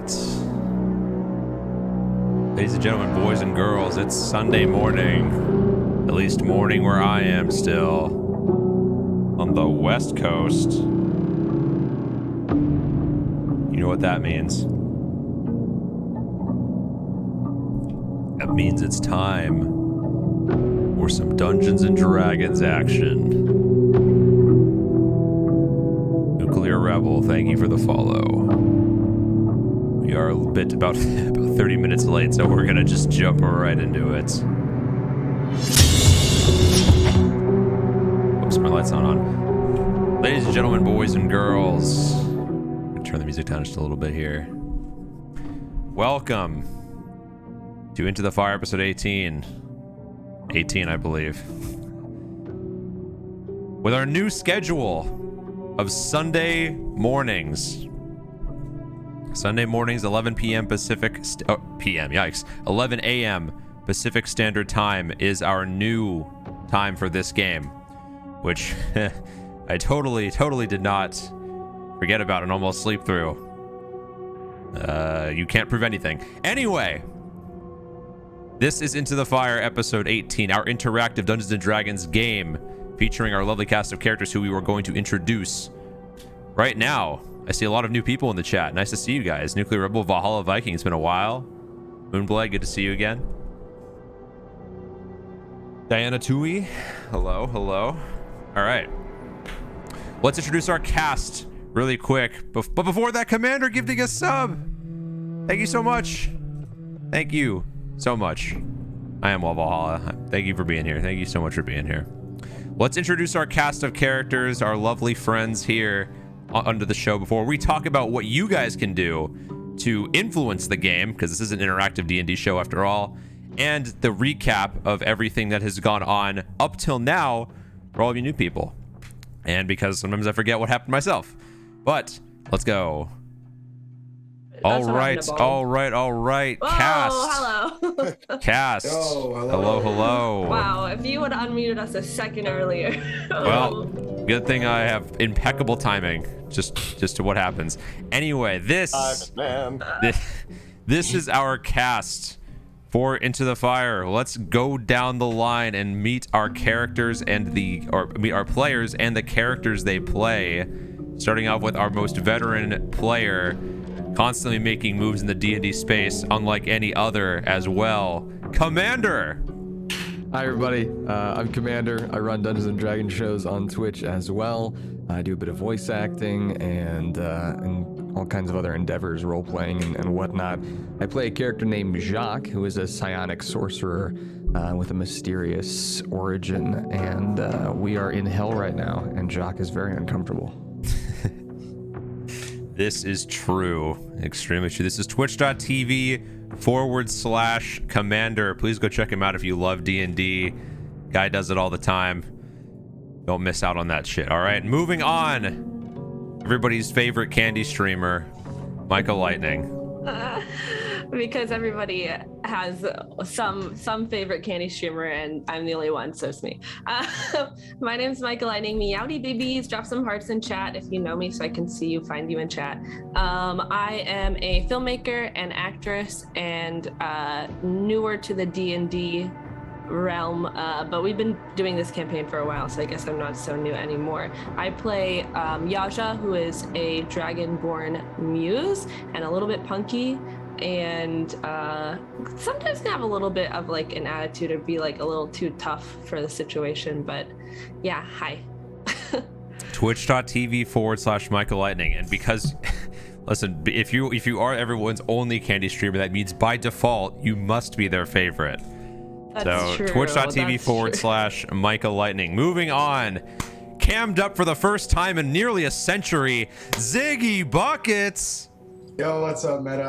right. Ladies and gentlemen, boys and girls, it's Sunday morning. At least morning where I am still. On the West Coast. You know what that means. That means it's time for some Dungeons and Dragons action. Nuclear Rebel, thank you for the follow. We are a bit about 30 minutes late, so we're gonna just jump right into it. Oops, my light's not on. Ladies and gentlemen, boys and girls, I'm gonna turn the music down just a little bit here. Welcome to Into the Fire episode 18. 18, I believe. With our new schedule of Sunday mornings. Sunday mornings, 11 p.m. Pacific, p.m., yikes. 11 a.m. Pacific Standard Time is our new time for this game, which I totally did not forget about and almost sleep through. You can't prove anything. Anyway, this is Into the Fire episode 18, our interactive Dungeons and Dragons game, featuring our lovely cast of characters who we were going to introduce right now. I see a lot of new people in the chat. Nice to see you guys. Nuclear Rebel, Valhalla Viking, it's been a while. Moonblade, good to see you again. Diana Tui, hello. All right. Let's introduce our cast really quick. But before that, Commander gifting a sub. Thank you so much. Thank you so much. I am Valhalla. Thank you for being here. Thank you so much for being here. Let's introduce our cast of characters, our lovely friends here under the show before we talk about what you guys can do to influence the game, because this is an interactive D&D show after all, and the recap of everything that has gone on up till now for all of you new people. And because sometimes I forget what happened myself. But let's go. All right. Whoa, Cast. hello. Cast. Yo, hello. Hello. Wow, if you would have unmuted us a second earlier. Well, good thing I have impeccable timing. Just to what happens. Anyway, this is our cast for Into the Fire. Let's go down the line and meet our characters and meet our players and the characters they play. Starting off with our most veteran player, constantly making moves in the D&D space, unlike any other as well. Commander! Hi everybody, I'm Commander. I run Dungeons and Dragons shows on Twitch as well. I do a bit of voice acting and all kinds of other endeavors, role-playing and whatnot. I play a character named Jacques, who is a psionic sorcerer with a mysterious origin, and we are in hell right now, and Jacques is very uncomfortable. This is true. Extremely true. This is twitch.tv/Commander. Please go check him out if you love D&D. Guy does it all the time. Don't miss out on that shit. All right, moving on. Everybody's favorite candy streamer, Michael Lightning. Because everybody has some favorite candy streamer, and I'm the only one, so it's me. My name's Michael Lightning. Meowdy babies, drop some hearts in chat if you know me so I can see you, find you in chat. I am a filmmaker and actress, and newer to the D&D realm, but we've been doing this campaign for a while, so I guess I'm not so new anymore. I play Yaja, who is a dragonborn muse and a little bit punky, and sometimes can have a little bit of like an attitude or be like a little too tough for the situation, but yeah, hi. Twitch.tv/Michael Lightning. And because listen, if you are everyone's only candy streamer, that means by default you must be their favorite. That's true. Twitch.tv/Michael Lightning. Moving on, cammed up for the first time in nearly a century, Ziggy Buckets. Yo, what's up, Meta?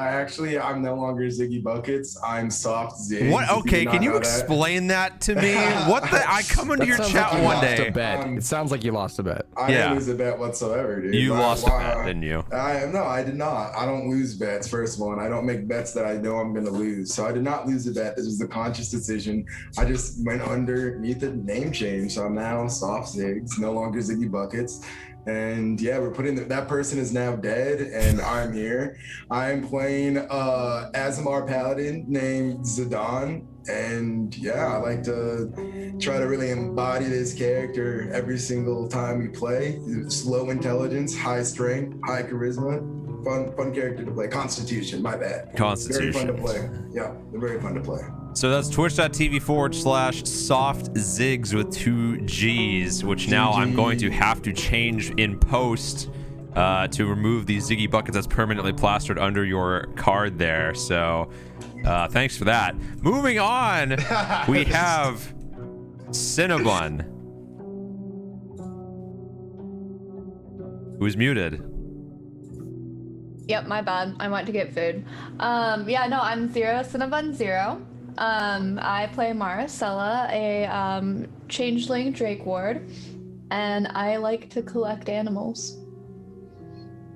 I'm no longer Ziggy Buckets. I'm Soft Zig. What? Okay, can you explain that to me? What the? I come into your chat one day. It sounds like you lost a bet. I didn't lose a bet whatsoever, dude. You lost a bet, didn't you? No, I did not. I don't lose bets, first of all, and I don't make bets that I know I'm going to lose. So I did not lose a bet. This was a conscious decision. I just went underneath the name change. So I'm now Soft Zigs, no longer Ziggy Buckets. And yeah, we're putting that person is now dead, and I'm here. I'm playing Azamar Paladin named Zidane, and yeah, I like to try to really embody this character every single time we play. Low intelligence, high strength, high charisma. Fun character to play. Constitution, my bad. Constitution. Very fun to play. Yeah, they're very fun to play. So that's twitch.tv/softzigs with 2 G's, which now I'm going to have to change in post to remove the Ziggy buckets that's permanently plastered under your card there. So thanks for that. Moving on, we have Cinnabon, who's muted. Yep, my bad. I went to get food. Yeah, no, I'm Zero, Cinnabon Zero. I play Maricela, a changeling Drake Ward, and I like to collect animals.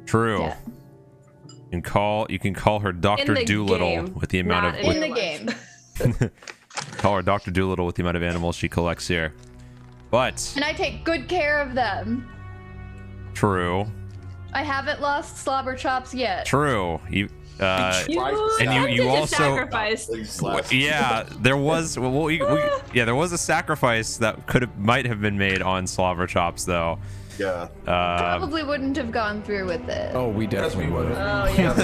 True. Yeah. You can call her Dr. Doolittle with the amount of In the game. call her Dr. Doolittle with the amount of animals she collects here. But And I take good care of them. true. I haven't lost slobber chops yet. True. You You you also sacrifice. yeah, there was there was a sacrifice that might have been made on Slaver Chops though. Yeah. Probably wouldn't have gone through with it. Oh, we definitely would have. Oh yeah. I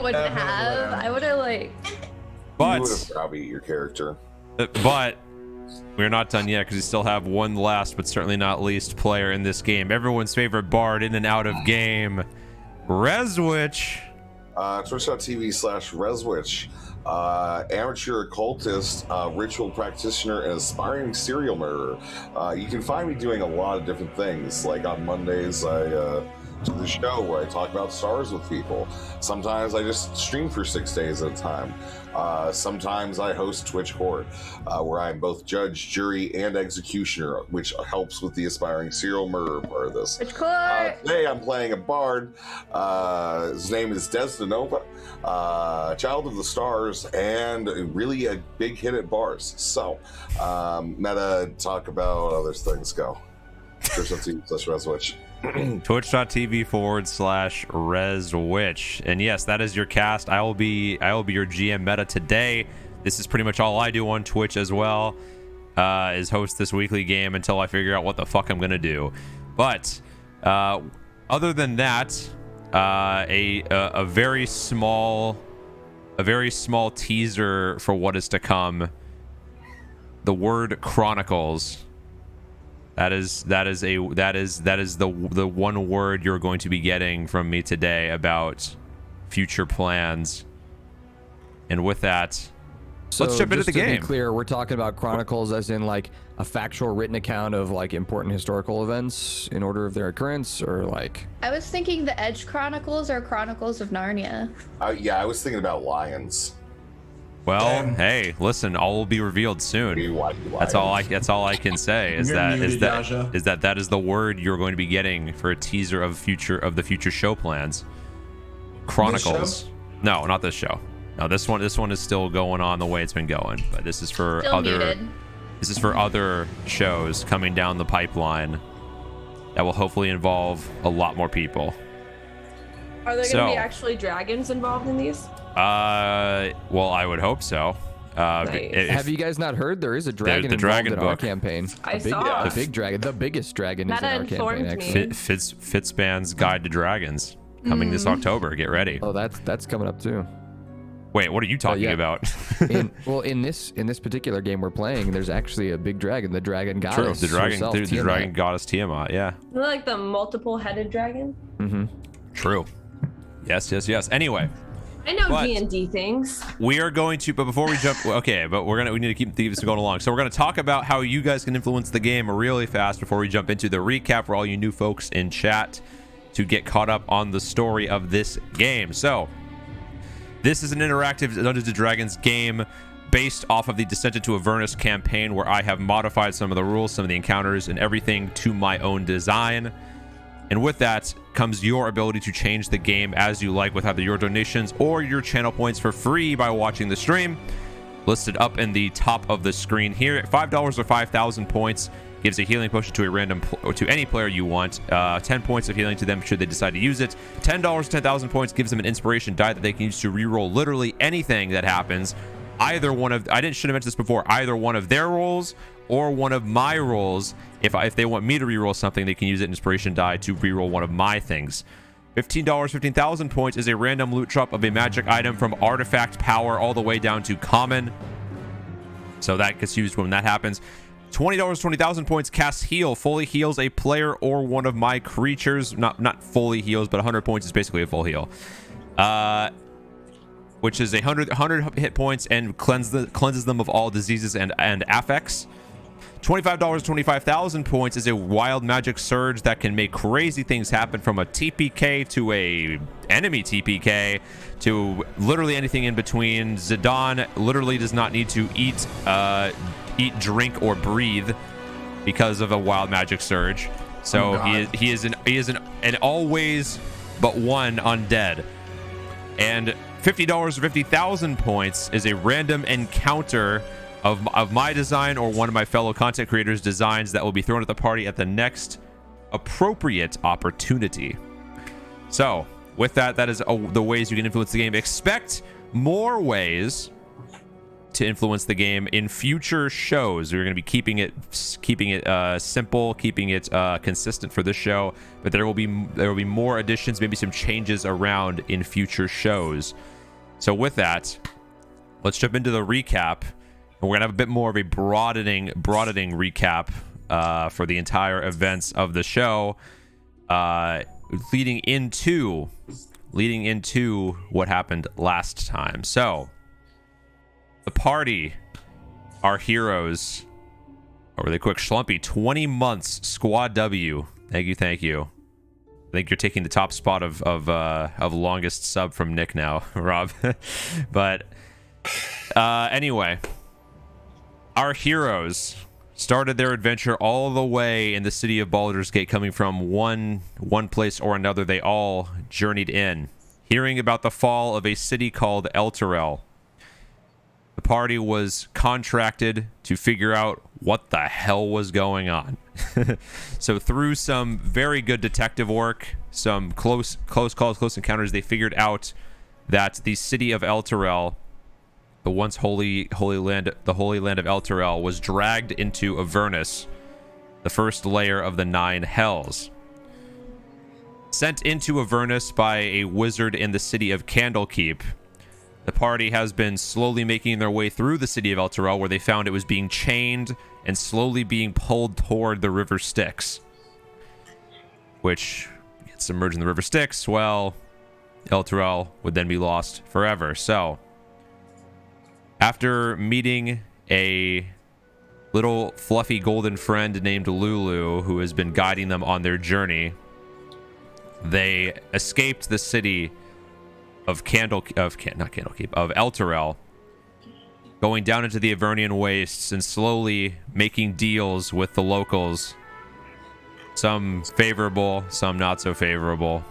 wouldn't have. I would have You But would have probably your character. but we're not done yet because we still have one last but certainly not least player in this game. Everyone's favorite bard in and out of game, Reswitch. Twitch.tv/Reswitch. Amateur occultist, ritual practitioner, and aspiring serial murderer. You can find me doing a lot of different things. Like on Mondays, I do the show where I talk about stars with people. Sometimes I just stream for 6 days at a time. Sometimes I host Twitch Court, where I'm both judge, jury, and executioner, which helps with the aspiring serial murderer part of this. Which court? Today I'm playing a bard. His name is Desdenova, child of the stars, and really a big hit at bars. So, meta, talk about other things. Go. Twitch.tv/Reswitch. Twitch.tv/Reswitch. And yes, that is your cast. I will be your GM meta today. This is pretty much all I do on Twitch as well, is host this weekly game until I figure out what the fuck I'm gonna do. But other than that, a very small teaser for what is to come. The word Chronicles. That is the one word you're going to be getting from me today about future plans. And with that, let's jump into the game. To be clear, we're talking about Chronicles as in like a factual written account of like important historical events in order of their occurrence, or like. I was thinking the Edge Chronicles or Chronicles of Narnia. Yeah, I was thinking about lions. Well, hey, listen, all will be revealed soon. That's all I can say is that is the word you're going to be getting for a teaser of the future show plans. Chronicles. No, not this show. No, this one is still going on the way it's been going, but this is for Still muted. This is for other shows coming down the pipeline that will hopefully involve a lot more people. Are there going to be actually dragons involved in these? Well, I would hope so. Nice. Have you guys not heard? There is a dragon the involved dragon in our book. campaign. I saw. The big dragon, the biggest dragon is in Meta our informed campaign. me. Actually. Fitzban's Guide to Dragons coming this October. Get ready. Oh, that's coming up too. Wait, what are you talking yeah. about? in this particular game we're playing, there's actually a big dragon, the dragon goddess. True, the dragon, herself, the dragon goddess Tiamat. Yeah. Isn't it like the multiple-headed dragon? Mm-hmm. True. Yes. Anyway. I know But- D&D things. We are going to, but before we jump, okay, but we need to keep this going along. So we're going to talk about how you guys can influence the game really fast before we jump into the recap for all you new folks in chat to get caught up on the story of this game. So this is an interactive Dungeons & Dragons game based off of the Descent into Avernus campaign, where I have modified some of the rules, some of the encounters, and everything to my own design. And with that comes your ability to change the game as you like with either your donations or your channel points for free by watching the stream. Listed up in the top of the screen here. At $5 or 5,000 points, Gives a healing potion to a random to any player you want. 10 points of healing to them should they decide to use it. $10 to 10,000 points gives them an inspiration die that they can use to reroll literally anything that happens. Either one of should have mentioned this before. Either one of their rolls or one of my rolls. If they want me to reroll something, they can use an inspiration die to reroll one of my things. $15, 15,000 points is a random loot drop of a magic item from artifact power all the way down to common. So that gets used when that happens. $20, 20,000 points, casts heal. Fully heals a player or one of my creatures. Not fully heals, but 100 points is basically a full heal. Which is 100 hit points and cleanses them of all diseases and affects. $25, 25,000 points is a wild magic surge that can make crazy things happen, from a TPK to a enemy TPK to literally anything in between. Zidane literally does not need to eat, drink, or breathe because of a wild magic surge. So he is an always but one undead. And $50 or 50,000 points is a random encounter of my design or one of my fellow content creators' designs that will be thrown at the party at the next appropriate opportunity. So with that, that is the ways you can influence the game. Expect more ways to influence the game in future shows. We're going to be keeping it simple, keeping it consistent for this show, but there will be more additions, maybe some changes around in future shows. So with that, let's jump into the recap. And we're gonna have a bit more of a broadening recap for the entire events of the show, leading into what happened last time. So the party, our heroes, really quick, Schlumpy, 20 months, Squad W. Thank you. I think you're taking the top spot of longest sub from Nick now, Rob. But anyway, our heroes started their adventure all the way in the city of Baldur's Gate, coming from one place or another. They all journeyed in, hearing about the fall of a city called Elturel. The party was contracted to figure out what the hell was going on. So through some very good detective work, some close calls, close encounters, they figured out that the city of Elturel, the once holy land of Elturel, was dragged into Avernus, the first layer of the 9 hells. Sent into Avernus by a wizard in the city of Candlekeep, the party has been slowly making their way through the city of Elturel, where they found it was being chained and slowly being pulled toward the River Styx. Which gets submerged in the River Styx, well, Elturel would then be lost forever. So after meeting a little fluffy golden friend named Lulu, who has been guiding them on their journey, they escaped the city of Elturel, going down into the Avernian wastes and slowly making deals with the locals, some favorable, some not so favorable,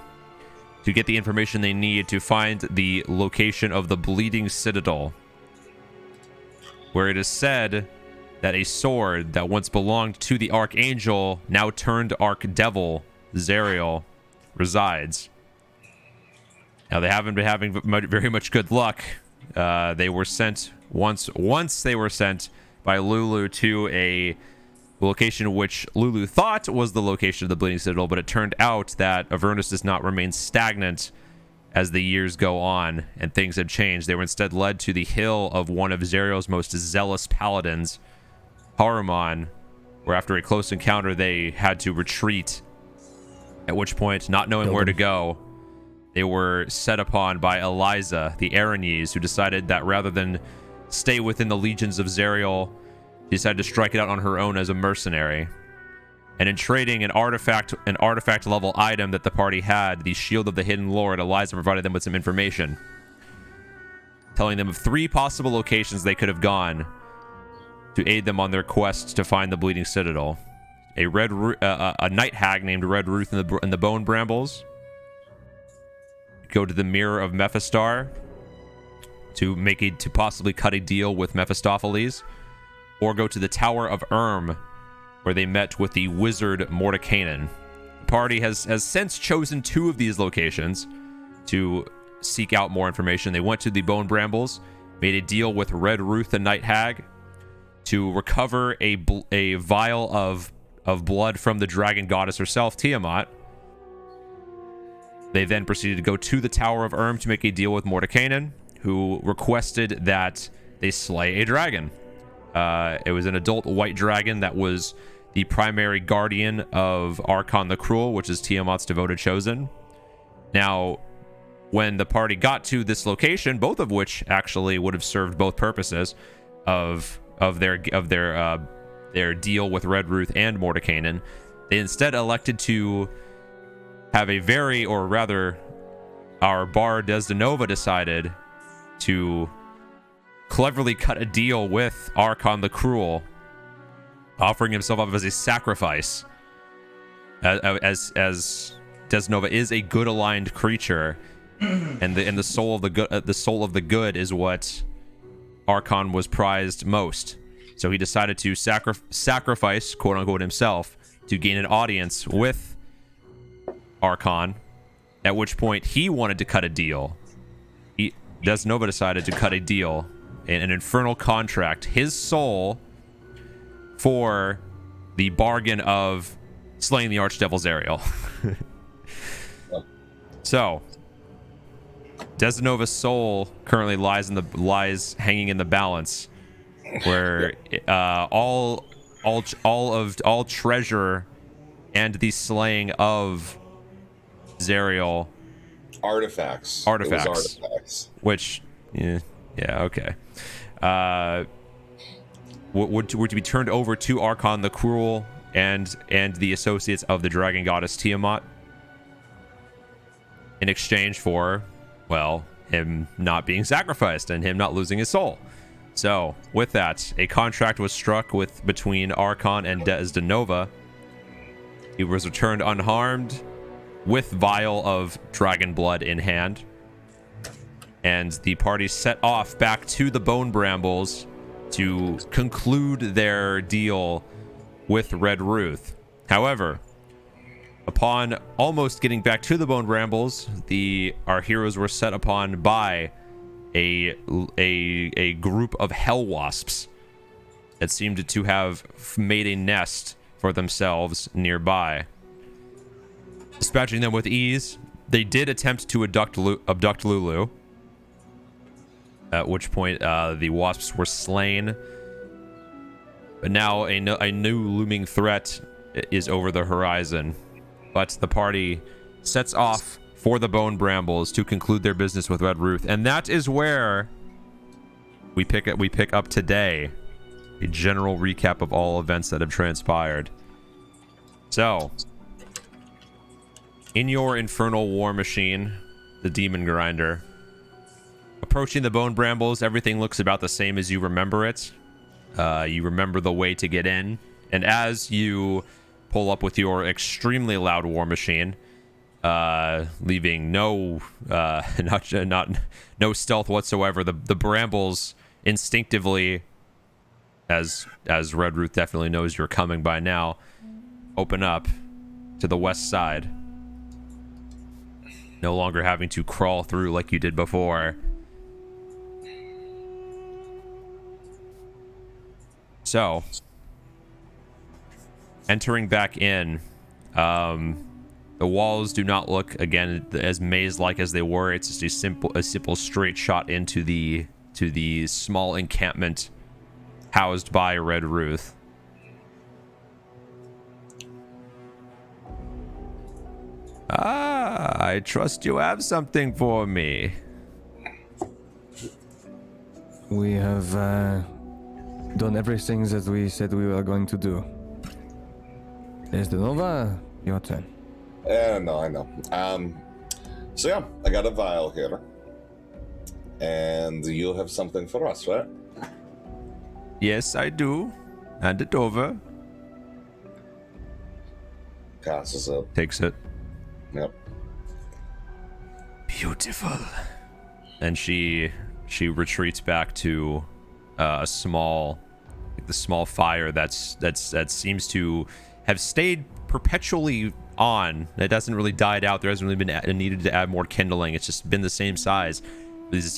to get the information they need to find the location of the Bleeding Citadel, where it is said that a sword that once belonged to the Archangel, now turned Archdevil, Zariel, resides. Now, they haven't been having very much good luck. They were sent once they were sent by Lulu to a location which Lulu thought was the location of the Bleeding Citadel, but it turned out that Avernus does not remain stagnant as the years go on and things have changed. They were instead led to the hill of one of Zariel's most zealous paladins, Haruman, where after a close encounter they had to retreat, at which point, not knowing where to go, they were set upon by Eliza, the Aranese, who decided that rather than stay within the legions of Zariel, she decided to strike it out on her own as a mercenary. And in trading an artifact level item that the party had, the Shield of the Hidden Lord, Eliza provided them with some information, telling them of 3 possible locations they could have gone to aid them on their quest to find the Bleeding Citadel. A night hag named Red Ruth in the Bone Brambles. Go to the Mirror of Mephistar to possibly cut a deal with Mephistopheles, or go to the Tower of where they met with the wizard Mordekainen. The party has since chosen 2 of these locations to seek out more information. They went to the Bone Brambles, made a deal with Red Ruth the Night Hag to recover a vial of blood from the dragon goddess herself, Tiamat. They then proceeded to go to the Tower of Erm to make a deal with Mordekainen, who requested that they slay a dragon. It was an adult white dragon that was the primary guardian of Archon the Cruel, which is Tiamat's devoted chosen. Now, when the party got to this location, both of which actually would have served both purposes of their deal with Red Ruth and Mordekainen, they instead elected to have our bard Desdenova decided to cleverly cut a deal with Archon the Cruel, offering himself up as a sacrifice. As Desdenova is a good aligned creature, and the soul of the good is what Archon was prized most. So he decided to sacrifice, quote unquote, himself to gain an audience with Archon, at which point he wanted to cut a deal. Desdenova decided to cut a deal, an infernal contract, his soul for the bargain of slaying the Archdevil Zariel. So, Desdenova's soul currently lies hanging in the balance, where all treasure and the slaying of Zariel artifacts. It was artifacts. Which, yeah, okay. Were to be turned over to Archon the Cruel and the associates of the dragon goddess Tiamat in exchange for, well, him not being sacrificed and him not losing his soul. So, with that, a contract was struck between Archon and Desdenova. He was returned unharmed, with vial of dragon blood in hand, and the party set off back to the Bone Brambles to conclude their deal with Red Ruth. However, upon almost getting back to the Bone Brambles, our heroes were set upon by a group of hell wasps that seemed to have made a nest for themselves nearby. Dispatching them with ease, they did attempt to abduct Lulu, at which point the wasps were slain. But now a new looming threat is over the horizon. But the party sets off for the Bone Brambles to conclude their business with Red Ruth, and that is where we pick up today. A general recap of all events that have transpired. So, in your infernal war machine, the Demon Grinder, approaching the Bone Brambles, everything looks about the same as you remember it. You remember the way to get in, and as you pull up with your extremely loud war machine, leaving no stealth whatsoever, the Brambles instinctively, as Red Ruth definitely knows you're coming by now, open up to the west side. No longer having to crawl through like you did before. So, entering back in, the walls do not look, again, as maze-like as they were. It's just a simple straight shot into the small encampment housed by Red Ruth. I trust you have something for me. We have done everything that we said we were going to do. Desdenova, your turn. No, I know. So yeah, I got a vial here. And you'll have something for us, right? Yes, I do. Hand it over. Passes it. Takes it. Yep. Beautiful. And she retreats back to a small like the small fire that seems to have stayed perpetually on. It hasn't really died out. There hasn't really been needed to add more kindling. It's just been the same size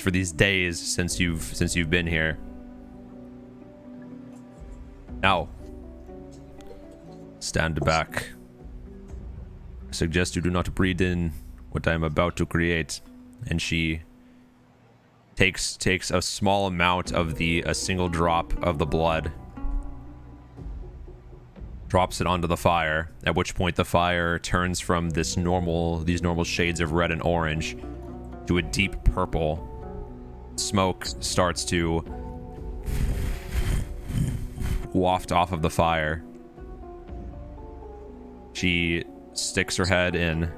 for these days since you've been here. Now, stand back. I suggest you do not breathe in what I am about to create. And she takes a small amount of a single drop of the blood, drops it onto the fire, at which point the fire turns from these normal shades of red and orange to a deep purple. Smoke starts to waft off of the fire. She sticks her head in,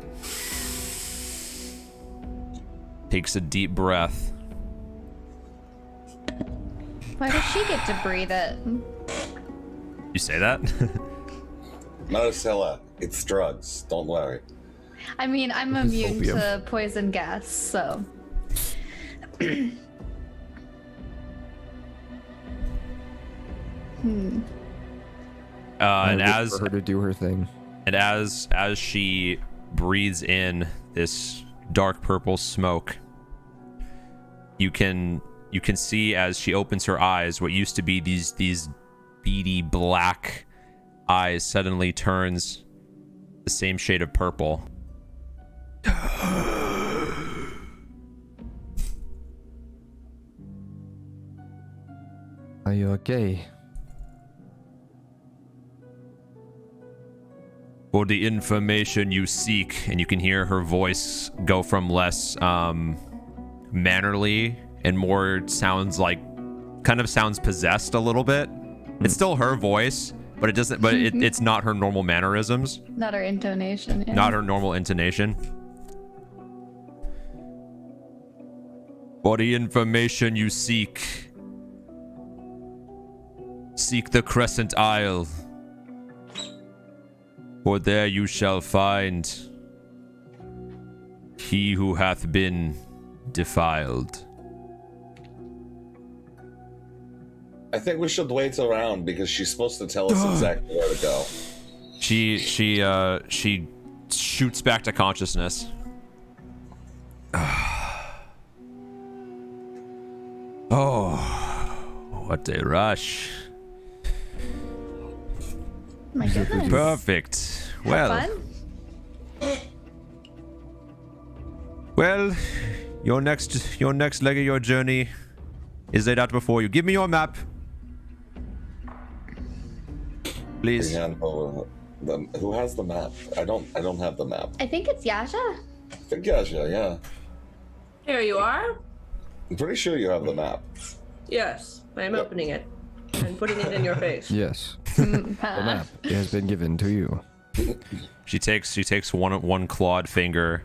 takes a deep breath. Why does she get to breathe it? You say that? Maricela, it's drugs. Don't worry. I mean, I'm immune opium. to poison gas, so. And Wait as for her to do her thing. And as she breathes in this dark purple smoke, you can see as she opens her eyes, what used to be these beady black eyes suddenly turns the same shade of purple. Are you okay? For the information you seek, and you can hear her voice go from less mannerly and more sounds possessed a little bit. It's still her voice, but it's not her normal mannerisms. Not her intonation. Yeah. Not her normal intonation. For the information you seek, seek the Crescent Isle. For there you shall find he who hath been defiled. I think we should wait around because she's supposed to tell us exactly where to go. She shoots back to consciousness. Oh, what a rush. My goodness. Perfect. Fun? Well, your next leg of your journey is laid out before you. Give me your map, please. Who has the map? I don't have the map. I think it's Yasha. I think Yasha, yeah. Here you are. I'm pretty sure you have the map. Yes, I am opening it and putting it in your face. Yes. The map has been given to you. She takes one clawed finger,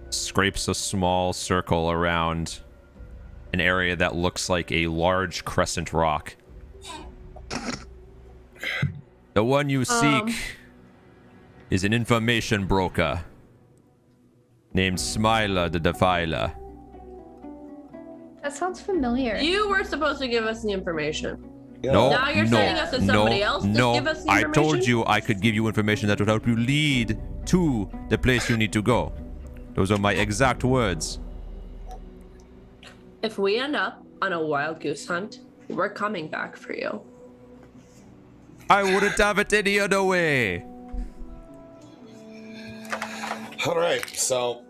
scrapes a small circle around an area that looks like a large crescent rock. The one you seek is an information broker named Smiler the Defiler. That sounds familiar. You were supposed to give us the information. Yeah. No, Now you're sending us to somebody else to give us the I information? told you I could give you information that would help you lead to the place you need to go. Those are my exact words. If we end up on a wild goose hunt, we're coming back for you. I wouldn't have it any other way. All right, so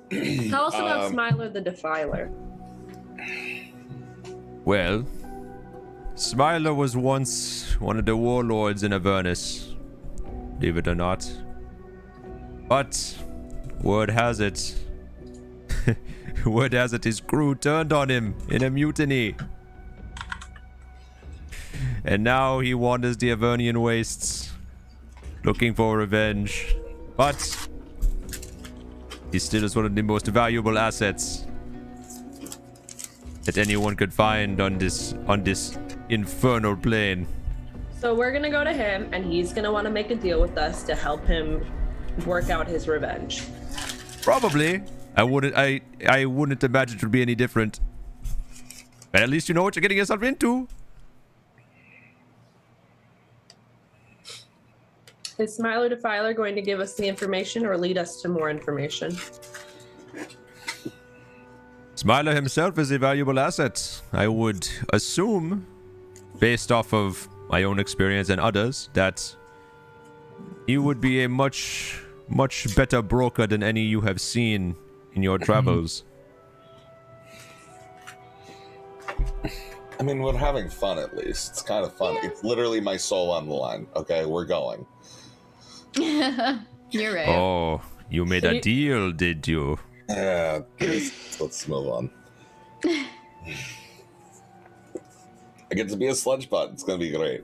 Tell us about Smiler the Defiler. Well, Smiler was once one of the warlords in Avernus, believe it or not. But word has it, his crew turned on him in a mutiny. And now he wanders the Avernian wastes, looking for revenge. But he still is one of the most valuable assets that anyone could find on this infernal plane. So we're gonna go to him, and he's gonna want to make a deal with us to help him work out his revenge. Probably. I wouldn't imagine it would be any different. But at least you know what you're getting yourself into. Is Smilo Defiler going to give us the information or lead us to more information? Smiler himself is a valuable asset. I would assume, based off of my own experience and others, that he would be a much better broker than any you have seen in your travels. I mean, we're having fun at least. It's kind of fun. Yeah. It's literally my soul on the line. Okay, we're going. You're right. Oh, you made a deal, did you? Yeah, let's move on. I get to be a sludge bot. It's gonna be great.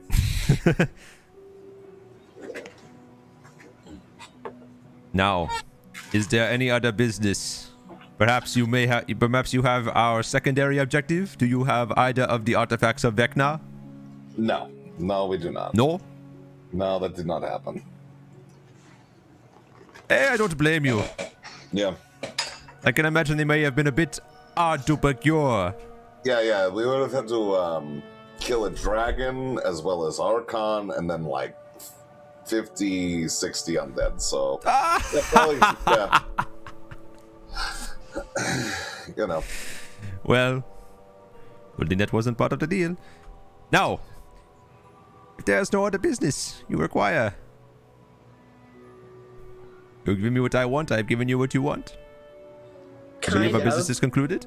Now, is there any other business? Perhaps you may have. Perhaps you have our secondary objective. Do you have either of the artifacts of Vecna? No, we do not. No. No, that did not happen. Hey, I don't blame you. Yeah. I can imagine they may have been a bit hard to procure. Yeah. We would have had to kill a dragon as well as Archon, and then like 50, 60 undead. So yeah, probably, yeah. You know. Well, then that wasn't part of the deal. Now, if there's no other business you require, you're giving me what I want. I've given you what you want. I believe our business is concluded.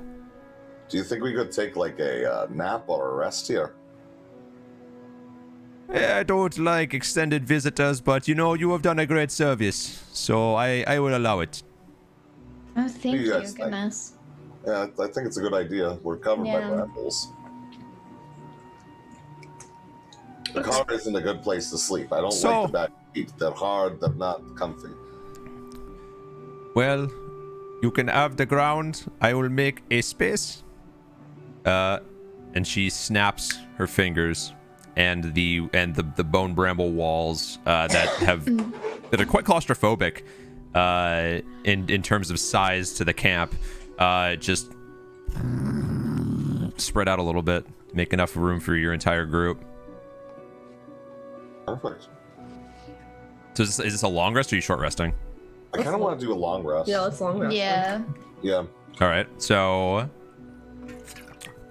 Do you think we could take like a nap or a rest here? I don't like extended visitors, but you know, you have done a great service, so I will allow it. Oh, thank you you. guys think? Goodness. Yeah, I think it's a good idea. We're covered by Yeah. brambles. The car isn't a good place to sleep. I don't like the back seat. They're hard. They're not comfy. Well, you can have the ground. I will make a space. And she snaps her fingers, and the bone bramble walls that are quite claustrophobic in terms of size to the camp, just spread out a little bit, make enough room for your entire group. Perfect. So is this a long rest or are you short resting? I kind of want to do a long rest. Yeah, let's long rest. Yeah. Yeah. All right. So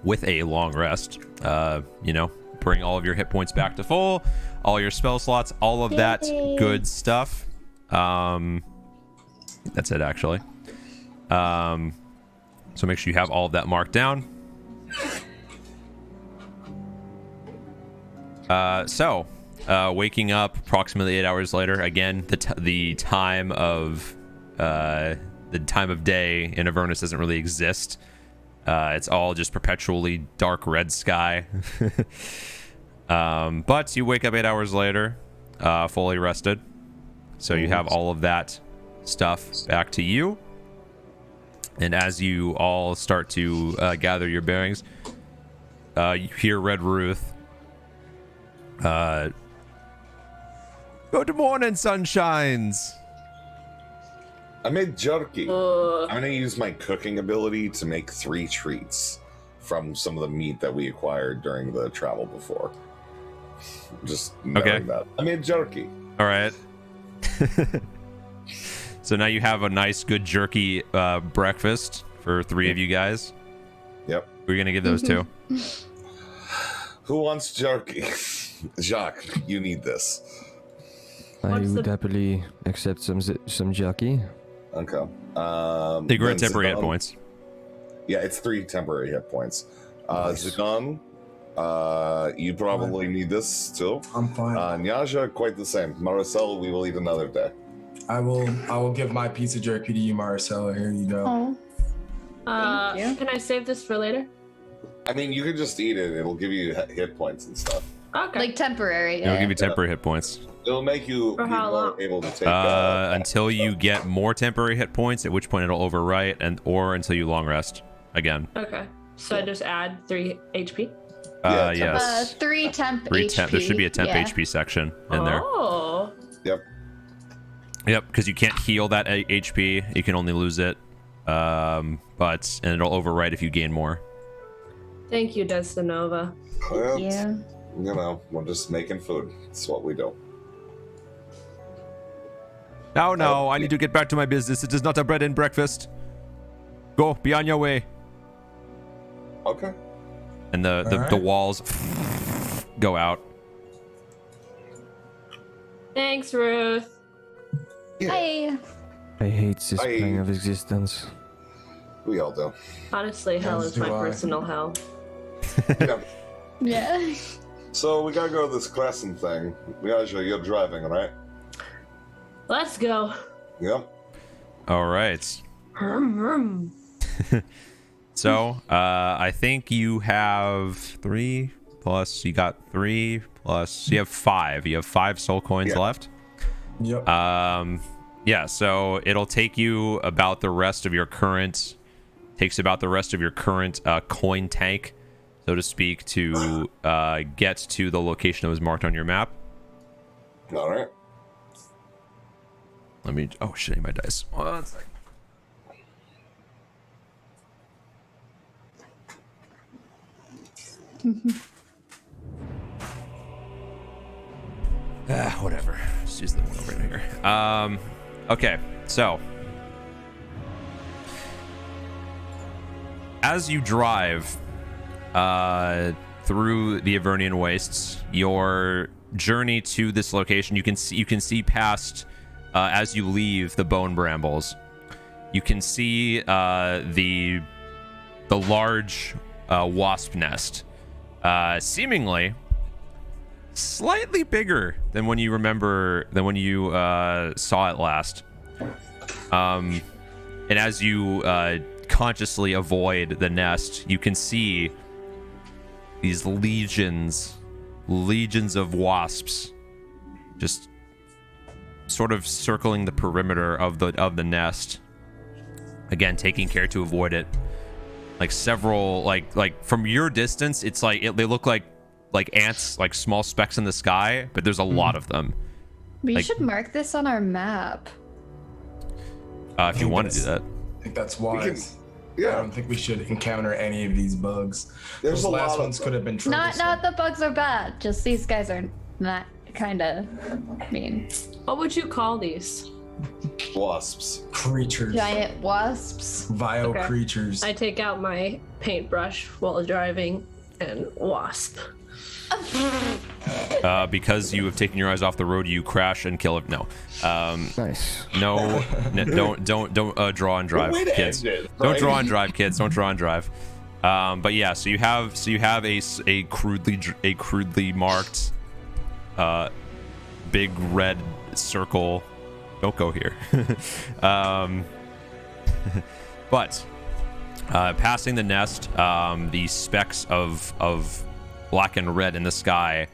with a long rest, bring all of your hit points back to full, all your spell slots, all of that good stuff. That's it actually. So make sure you have all of that marked down. Waking up approximately 8 hours later, again, the time of day in Avernus doesn't really exist. It's all just perpetually dark red sky. But you wake up 8 hours later, fully rested. So you have all of that stuff back to you. And as you all start to gather your bearings, you hear Red Ruth. Good morning, sunshines. I made jerky. Uh. I'm going to use my cooking ability to make 3 treats from some of the meat that we acquired during the travel before. Just knowing that. I made jerky. All right. So now you have a nice, good jerky breakfast for 3 of you guys. Yep. We're going to give those to. Who wants jerky? Jacques, you need this. I What's would the- happily accept some jerky. Okay. They grant then temporary hit Zidane- points. Yeah, it's 3 temporary hit points. Zidane, you probably need this too. I'm fine. Nyaja, quite the same. Maricel, we will eat another day. I will give my piece of jerky to you, Marcella. Here you go. Oh. Thank you. Can I save this for later? I mean, you can just eat it. It'll give you hit points and stuff. Okay. Like temporary. It'll Yeah. give you temporary hit points. It'll make you For be how more long? able to take. Until you get more temporary hit points, at which point it'll overwrite, or until you long rest again. Okay. So I just add 3 HP. Yeah, Yes. 3 temp 3 HP. temp. There should be a temp yeah. HP section in there. Oh. Yep. Yep, because you can't heal that HP. You can only lose it. And it'll overwrite if you gain more. Thank you, Destinova. Well, Yeah. You know, we're just making food. It's what we do. No, I need to get back to my business. It is not a bread and breakfast. Go, be on your way. Okay. And the walls go out. Thanks, Ruth. Hi. I hate this I- plane of existence. We all do. Honestly, hell As is my do I. personal hell. Yeah. Yeah. So we gotta go to this Crescent thing. You're driving, right? Let's go. Yep. All right. Vroom, vroom. So, I think you have 3 plus. You got 3 plus. You have 5. You have 5 soul coins left. Yep. Yeah. So it'll take you about the rest of your current. Takes about the rest of your current coin tank, so to speak, to get to the location that was marked on your map. All right. Let me. Oh shit! I need my dice. 1 second. Whatever. Just use the one over here. Okay, so as you drive through the Avernian Wastes, your journey to this location, you can see past as you leave the Bone Brambles. You can see the large wasp nest, seemingly slightly bigger than when you saw it last. And as you consciously avoid the nest, you can see these legions of wasps just sort of circling the perimeter of the nest. Again, taking care to avoid it. Like several, like from your distance, it's like they look like ants, like small specks in the sky, but there's a lot of them. We Like- should mark this on our map. If you want to do that. I think that's wise. I Yeah. don't think we should encounter any of these bugs. There's Those a lot last of ones them. could have been troublesome. Not the bugs are bad. Just these guys are not kind of mean. What would you call these? Wasps. creatures. Giant wasps. Vile Okay. creatures. I take out my paintbrush while driving and wasp. Because you have taken your eyes off the road, you crash and kill it. No, Nice. no, don't draw and drive, Way to kids. end it, Don't right? draw and drive, kids. Don't draw and drive. But yeah, so you have a crudely marked, big red circle. Don't go here. But passing the nest, the specks of black and red in the sky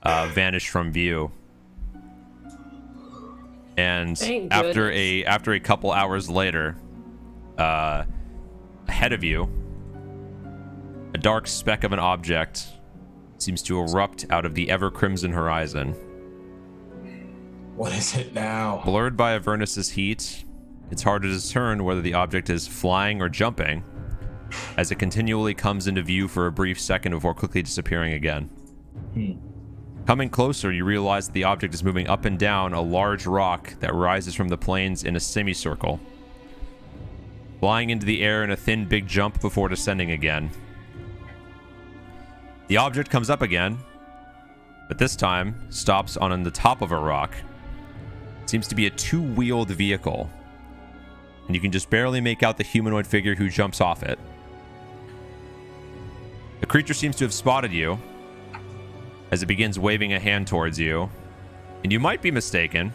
vanish from view. And Thank after goodness. a couple hours later, ahead of you, a dark speck of an object seems to erupt out of the ever crimson horizon. What is it now? Blurred by Avernus's heat, it's hard to discern whether the object is flying or jumping, as it continually comes into view for a brief second before quickly disappearing again. Coming closer, you realize that the object is moving up and down a large rock that rises from the plains in a semicircle, flying into the air in a thin big jump before descending again. The object comes up again, but this time stops on the top of a rock. It seems to be a two-wheeled vehicle, and you can just barely make out the humanoid figure who jumps off it. The creature seems to have spotted you as it begins waving a hand towards you, and you might be mistaken,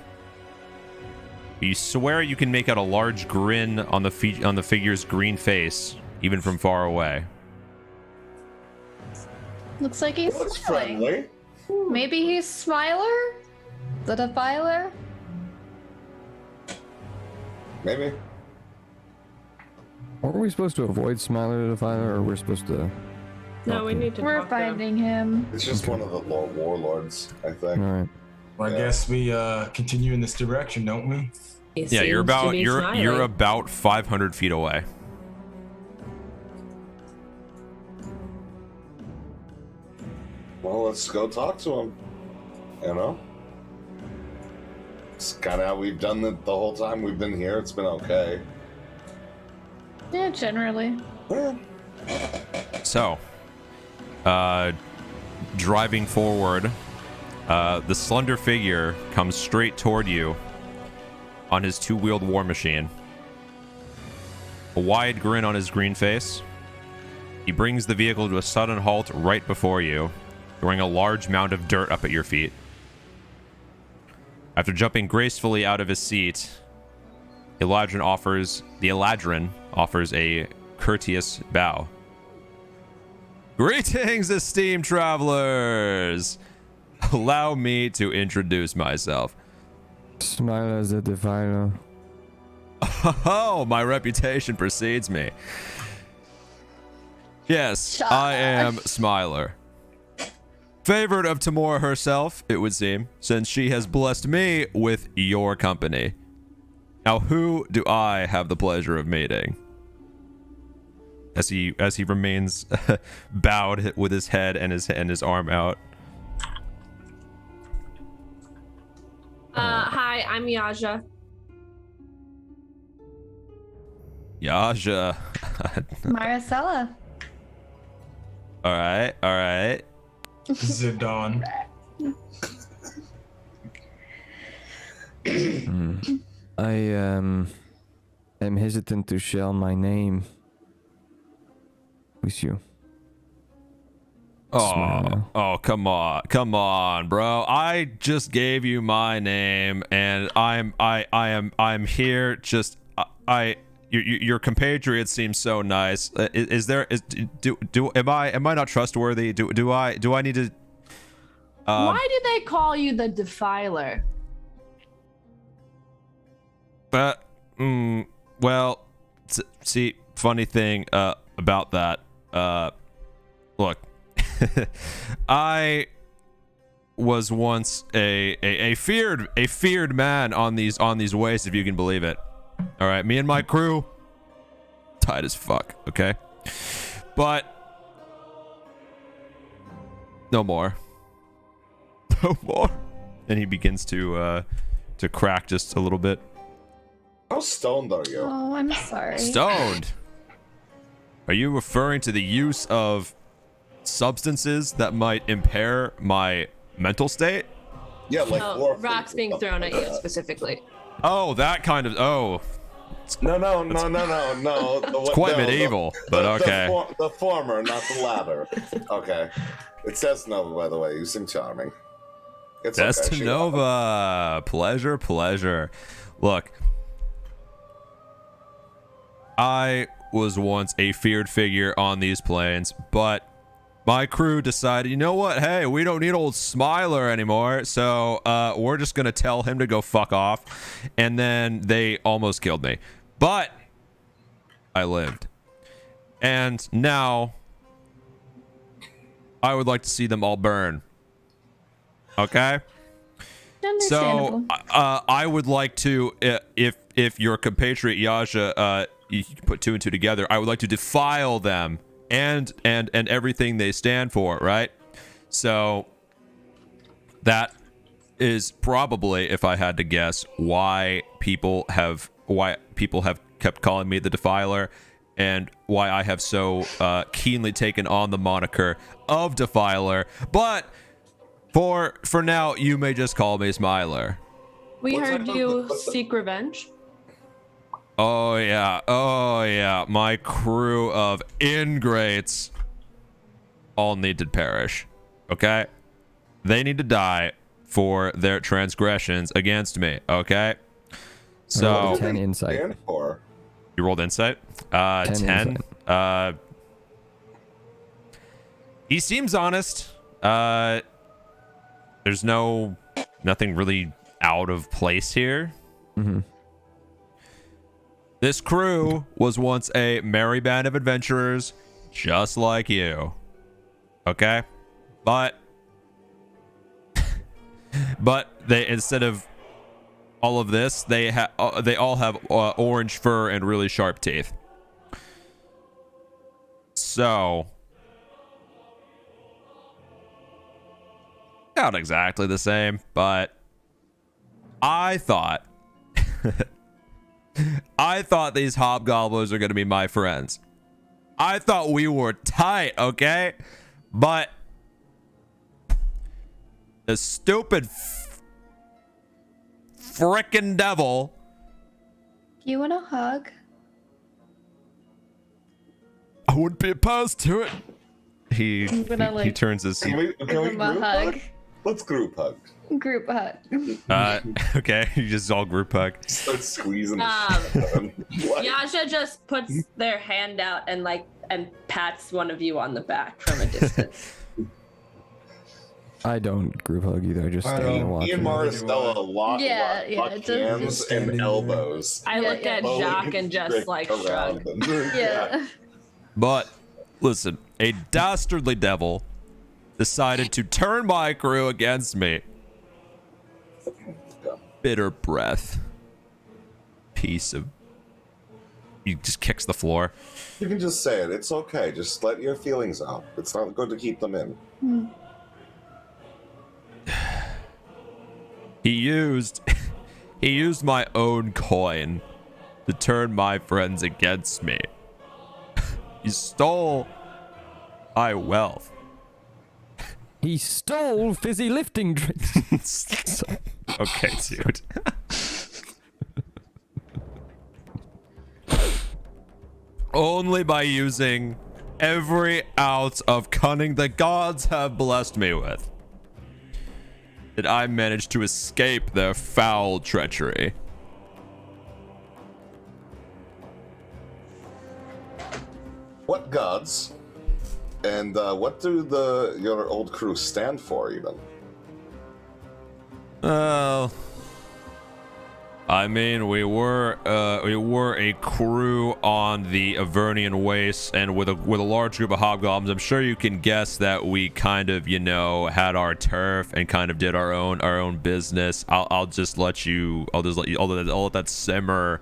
but you swear you can make out a large grin on the figure's green face, even from far away. Looks like he's Looks smiling. friendly. Maybe he's Smiler? The Defiler? Maybe. Aren't we supposed to avoid Smiler the Defiler, or we're supposed to? No, we need to We're talk to him. finding him. It's just one of the warlords, I think. All right. Well, I Yeah. guess we continue in this direction, don't we? He Yeah, you're seems to be you're smiling. about 500 feet away. Well, let's go talk to him. You know? It's kind of how we've done it the whole time we've been here. It's been okay. Yeah, generally. So, driving forward, the slender figure comes straight toward you on his two-wheeled war machine. A wide grin on his green face. He brings the vehicle to a sudden halt right before you, throwing a large mound of dirt up at your feet. After jumping gracefully out of his seat, the Eladrin offers a courteous bow. Greetings, esteemed travelers! Allow me to introduce myself. Smiler the Defiler. Oh, my reputation precedes me. Yes, I am Smiler. Favored of Tamora herself, it would seem, since she has blessed me with your company. Now, who do I have the pleasure of meeting? As he remains bowed with his head and his arm out. Hi, I'm Yaja. Yaja. Maricela. All right. Zidane. I am hesitant to share my name with you. Smiler. Oh, come on, bro. I just gave you my name, and I'm here. Just your compatriot seems so nice. Am I not trustworthy? Do I need to? Why do they call you the Defiler? Well, see, funny thing about that. Look, I was once a feared man on these wastes, if you can believe it. All right, me and my crew, tight as fuck. Okay, but no more. No more. And he begins to crack just a little bit. How stoned are you? Oh, I'm sorry. Stoned? Are you referring to the use of substances that might impair my mental state? Yeah, like No, rocks being thrown at you specifically. Oh, that kind of. Oh, No. it's quite medieval, but okay. The former, not the latter. Okay. It says Nova, by the way. You seem charming. It's okay. Destinova. Pleasure. Look, I was once a feared figure on these plains, but my crew decided, you know what? Hey, we don't need old Smiler anymore, so we're just gonna tell him to go fuck off. And then they almost killed me, but I lived. And now I would like to see them all burn. Okay? So I would like to, if your compatriot Yaja, you can put two and two together, I would like to defile them and everything they stand for, right? So that is probably, if I had to guess, why people have kept calling me the Defiler, and why I have so keenly taken on the moniker of Defiler. But for now, you may just call me Smiler. We heard you seek revenge. Oh yeah. My crew of ingrates all need to perish. Okay? They need to die for their transgressions against me. Okay? So 10 insight. You rolled insight? 10. Insight. He seems honest. There's nothing really out of place here. Mm-hmm. This crew was once a merry band of adventurers, just like you. Okay? But they, instead of all of this, they all have orange fur and really sharp teeth. So not exactly the same, but I thought these hobgoblins are going to be my friends. I thought we were tight, okay? But the stupid frickin' devil. You want a hug? I wouldn't be opposed to it. He turns his. Can we Give him group a hug. hug? Let's group hug. Group hug. Okay, you just all group hug. Start squeezing. Yasha just puts their hand out and pats one of you on the back from a distance. I don't group hug either. I just stand there don't. watching. Me and Maristella lock just hands standing and here. elbows. I look at Both Jacques and just around shrug. them. Yeah. But listen, a dastardly devil decided to turn my crew against me. Bitter breath. Piece of. He just kicks the floor. You can just say it. It's okay. Just let your feelings out. It's not good to keep them in. He used my own coin to turn my friends against me. He stole my wealth. He stole fizzy lifting drinks. Okay, dude. Only by using every ounce of cunning the gods have blessed me with did I manage to escape their foul treachery. What gods? And what do your old crew stand for, even? Well, I mean, we were a crew on the Avernian Wastes, and with a large group of hobgoblins. I'm sure you can guess that we kind of, had our turf and kind of did our own business. I'll just let I'll let that simmer,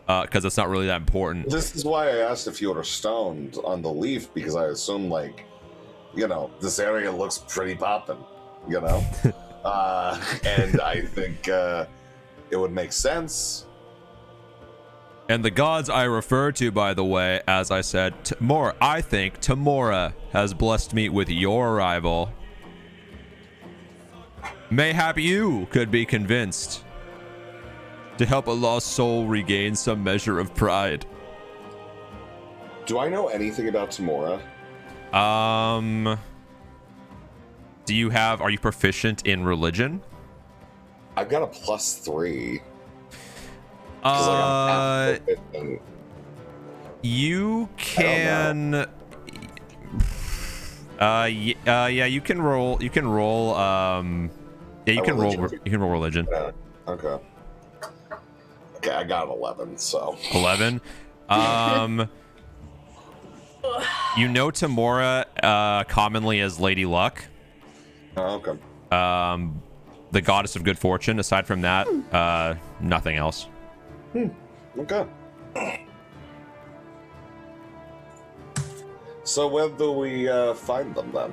because it's not really that important. This is why I asked if you were stoned on the leaf, because I assume, this area looks pretty poppin', and I think it would make sense. And the gods I refer to, by the way, as I said, I think Tamora has blessed me with your arrival. Mayhap you could be convinced to help a lost soul regain some measure of pride. Do I know anything about Tamora? Are you proficient in religion? I've got a +3. You can. You can roll. You can roll. You can roll. You can roll religion. Yeah. Okay. Okay, I got 11. So 11. You know Tamora commonly as Lady Luck. Oh, okay. The goddess of good fortune. Aside from that, nothing else. Okay. So where do we find them then?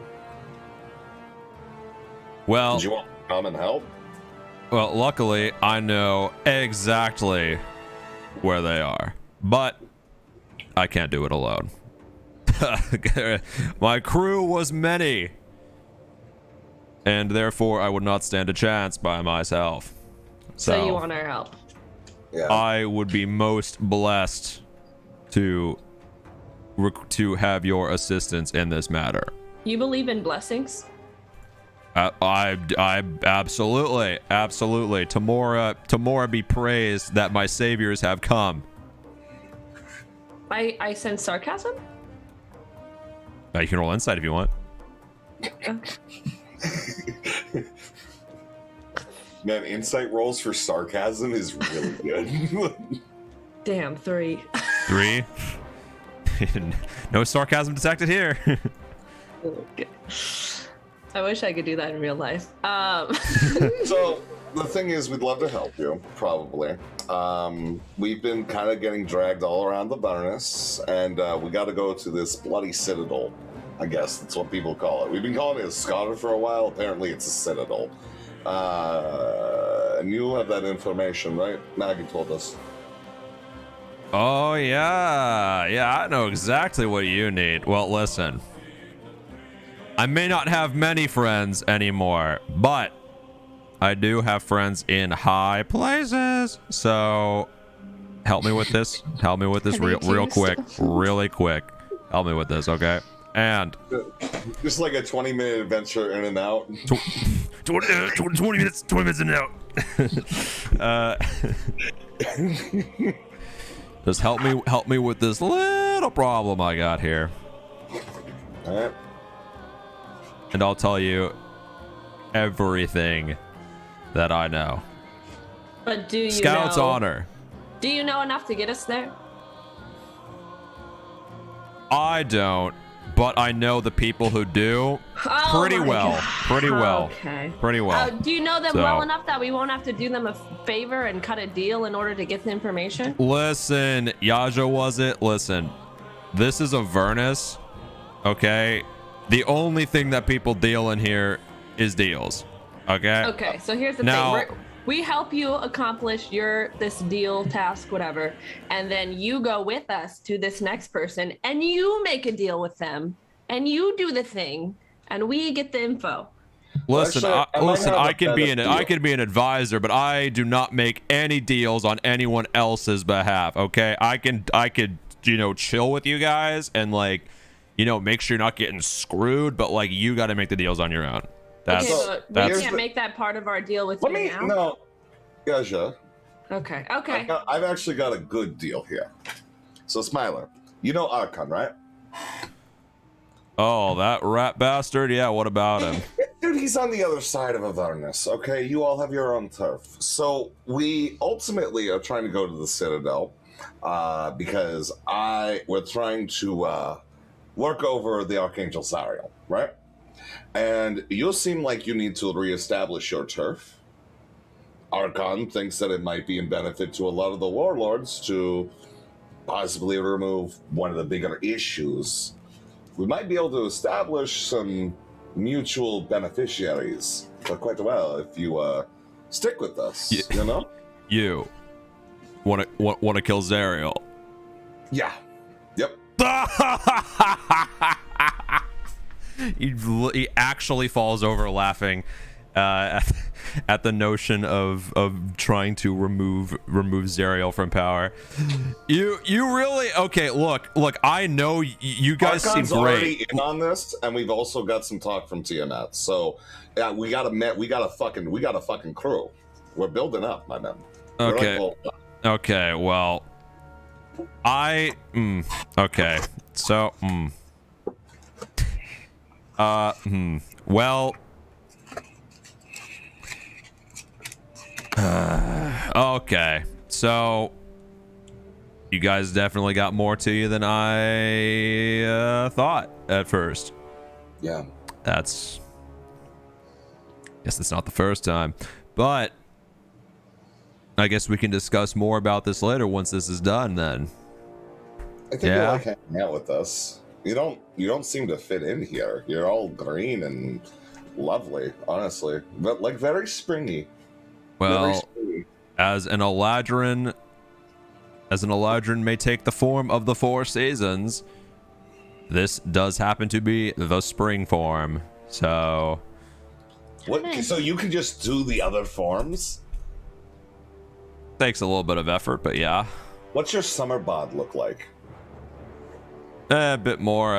Well, Did you want to come and help? well, luckily I know exactly where they are, but I can't do it alone. My crew was many, and therefore I would not stand a chance by myself. So you want our help? Yeah. I would be most blessed to have your assistance in this matter. You believe in blessings? I absolutely. Tamora be praised that my saviors have come. I sense sarcasm. You can roll insight if you want. Man, insight rolls for sarcasm is really good. Damn, 3. 3. No sarcasm detected here. Okay. I wish I could do that in real life. So the thing is, we'd love to help you, probably. We've been kind of getting dragged all around the Baroness, and we got to go to this bloody citadel. I guess that's what people call it. We've been calling it a scholar for a while. Apparently, it's a citadel. and you have that information, right? Maggie told us. Oh, yeah. Yeah, I know exactly what you need. Well, listen. I may not have many friends anymore, but I do have friends in high places. So help me with this. Help me with this real quick. Really quick. Help me with this, okay? And just like a 20-minute adventure in and out. 20 minutes in and out. Just help me with this little problem I got here. All right. And I'll tell you everything that I know. But do you Scout's know? honor. Do you know enough to get us there? I don't, but I know the people who do pretty my well. God. Pretty well. Okay. Pretty well. Do you know them So- well enough that we won't have to do them a favor and cut a deal in order to get the information? Listen, Yaja was it? Listen, this is Avernus, okay? The only thing that people deal in here is deals, okay? Okay, so here's the Now- thing. We help you accomplish this deal, task, whatever, and then you go with us to this next person and you make a deal with them and you do the thing and we get the info. Listen, Actually, I might have I a can be better I deal. can be an advisor, but I do not make any deals on anyone else's behalf. Okay, I could chill with you guys and make sure you're not getting screwed, but like you got to make the deals on your own. Okay, but we that's- can't make that part of our deal with Let you me now. no, Yaja. Okay. I've actually got a good deal here. So Smiler, you know Archon, right? Oh, that rat bastard. Yeah, what about him? Dude, he's on the other side of Avernus, okay? You all have your own turf. So we ultimately are trying to go to the Citadel because we're trying to work over the Archangel Zariel, right? And you seem like you need to reestablish your turf. Archon thinks that it might be in benefit to a lot of the warlords to possibly remove one of the bigger issues. We might be able to establish some mutual beneficiaries for quite a while if you stick with us, Yeah. you know? You want to kill Zariel? Yeah. Yep. He actually falls over laughing at the notion of trying to remove Zariel from power. You really okay? Look, I know you guys Archon's seem already great. in on this, and we've also got some talk from Tiamat. So yeah, we got a fucking crew. We're building up, my man. We're Okay. Okay, well, okay, so, well, okay, so, you guys definitely got more to you than I thought at first. Yeah. Guess it's not the first time, but I guess we can discuss more about this later once this is done then. I think you like hanging out with us. You don't seem to fit in here. You're all green and lovely, honestly, but like very springy. Very Well, springy. as an Eladrin may take the form of the four seasons, this does happen to be the spring form. So, What? So you can just do the other forms? takes a little bit of effort, but yeah. What's your summer bod look like? A bit more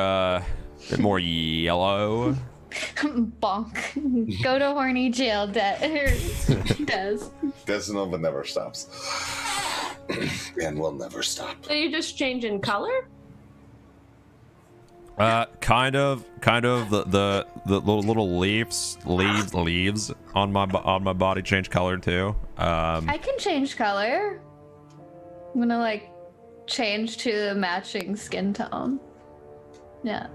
yellow. Bonk. Go to horny jail, Des. Desanova never stops. And will never stop. So you just change in color? Kind of the little leaves on my body change color too. I can change color. I'm gonna change to the matching skin tone. Yeah.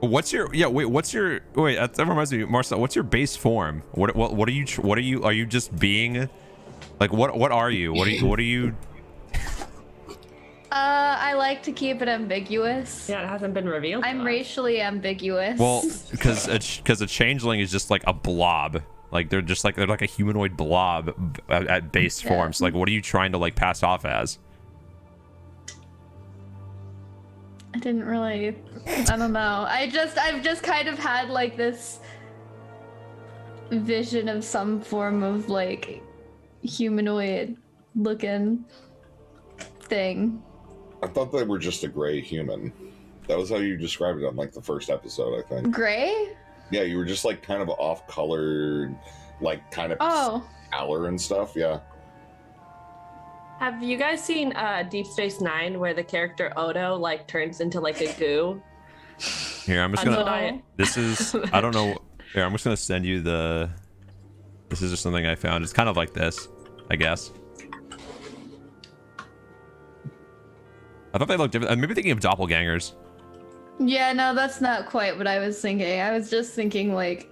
That reminds me, Marcel, what's your base form? What are you just being like, what are you? What are you? I like to keep it ambiguous. Yeah, it hasn't been revealed. I'm to us. racially ambiguous. Well, because a changeling is just like a blob. Like they're like a humanoid blob at base forms. Like, what are you trying to like pass off as? I didn't really. I don't know. I've just kind of had like this vision of some form of like humanoid looking thing. I thought they were just a gray human. That was how you described it on like the first episode, I think. Gray? Yeah, you were just like kind of off colored, like kind of pallor and stuff. Yeah. Have you guys seen Deep Space Nine, where the character Odo like turns into like a goo? Here, I'm just gonna. This is. I don't know. Here, I'm just gonna send you the. This is just something I found. It's kind of like this, I guess. I thought they looked different. Maybe thinking of doppelgangers. Yeah, no, that's not quite what I was thinking. I was just thinking like,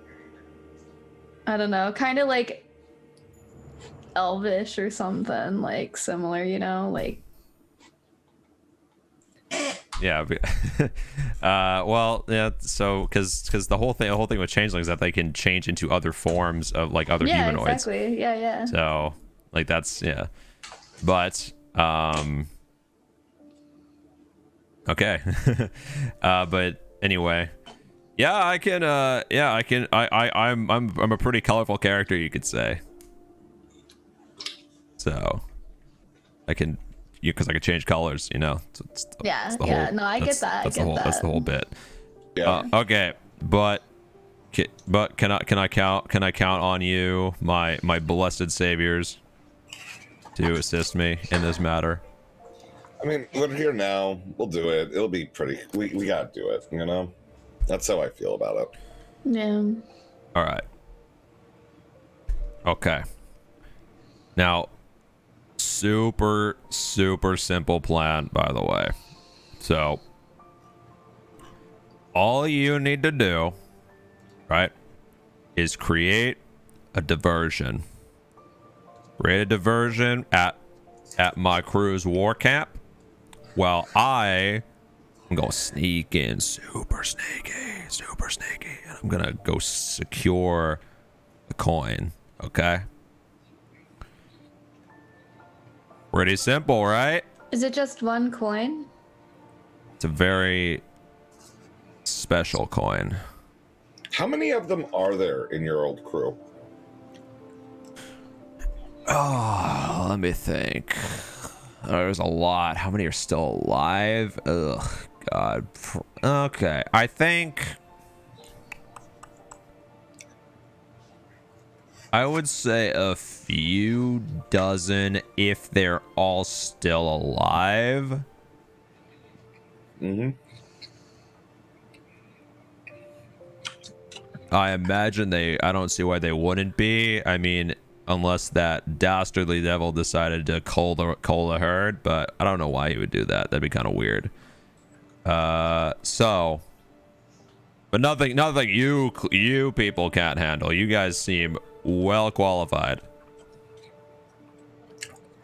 I don't know, kind of like elvish or something, like similar, you know, like. Yeah. Well, yeah. So, because the whole thing with changelings is that they can change into other forms of like other humanoids. Yeah, exactly. Yeah. So, like that's but okay. But anyway, I can. I'm a pretty colorful character, you could say. So, I can. Because I could change colors, you know. No, I get that. That's the whole bit. Yeah. Okay, but can I count on you, my blessed saviors, to assist me in this matter? I mean, we're here now. We'll do it. It'll be pretty. We gotta do it. You know. That's how I feel about it. Yeah. All right. Okay. Now. Super simple plan, by the way. So all you need to do, right, is create a diversion. Create a diversion at my crew's war camp, while I'm gonna sneak in super sneaky, and I'm gonna go secure the coin. Okay. Pretty simple, right? Is it just one coin? It's a very special coin. How many of them are there in your old crew? Oh, let me think. There's a lot. How many are still alive? Ugh, God. Okay, I think I would say a few dozen if they're all still alive. Mm-hmm. I imagine I don't see why they wouldn't be. I mean, unless that dastardly devil decided to cull the herd, but I don't know why he would do that. That'd be kind of weird. But nothing you people can't handle. You guys seem well qualified.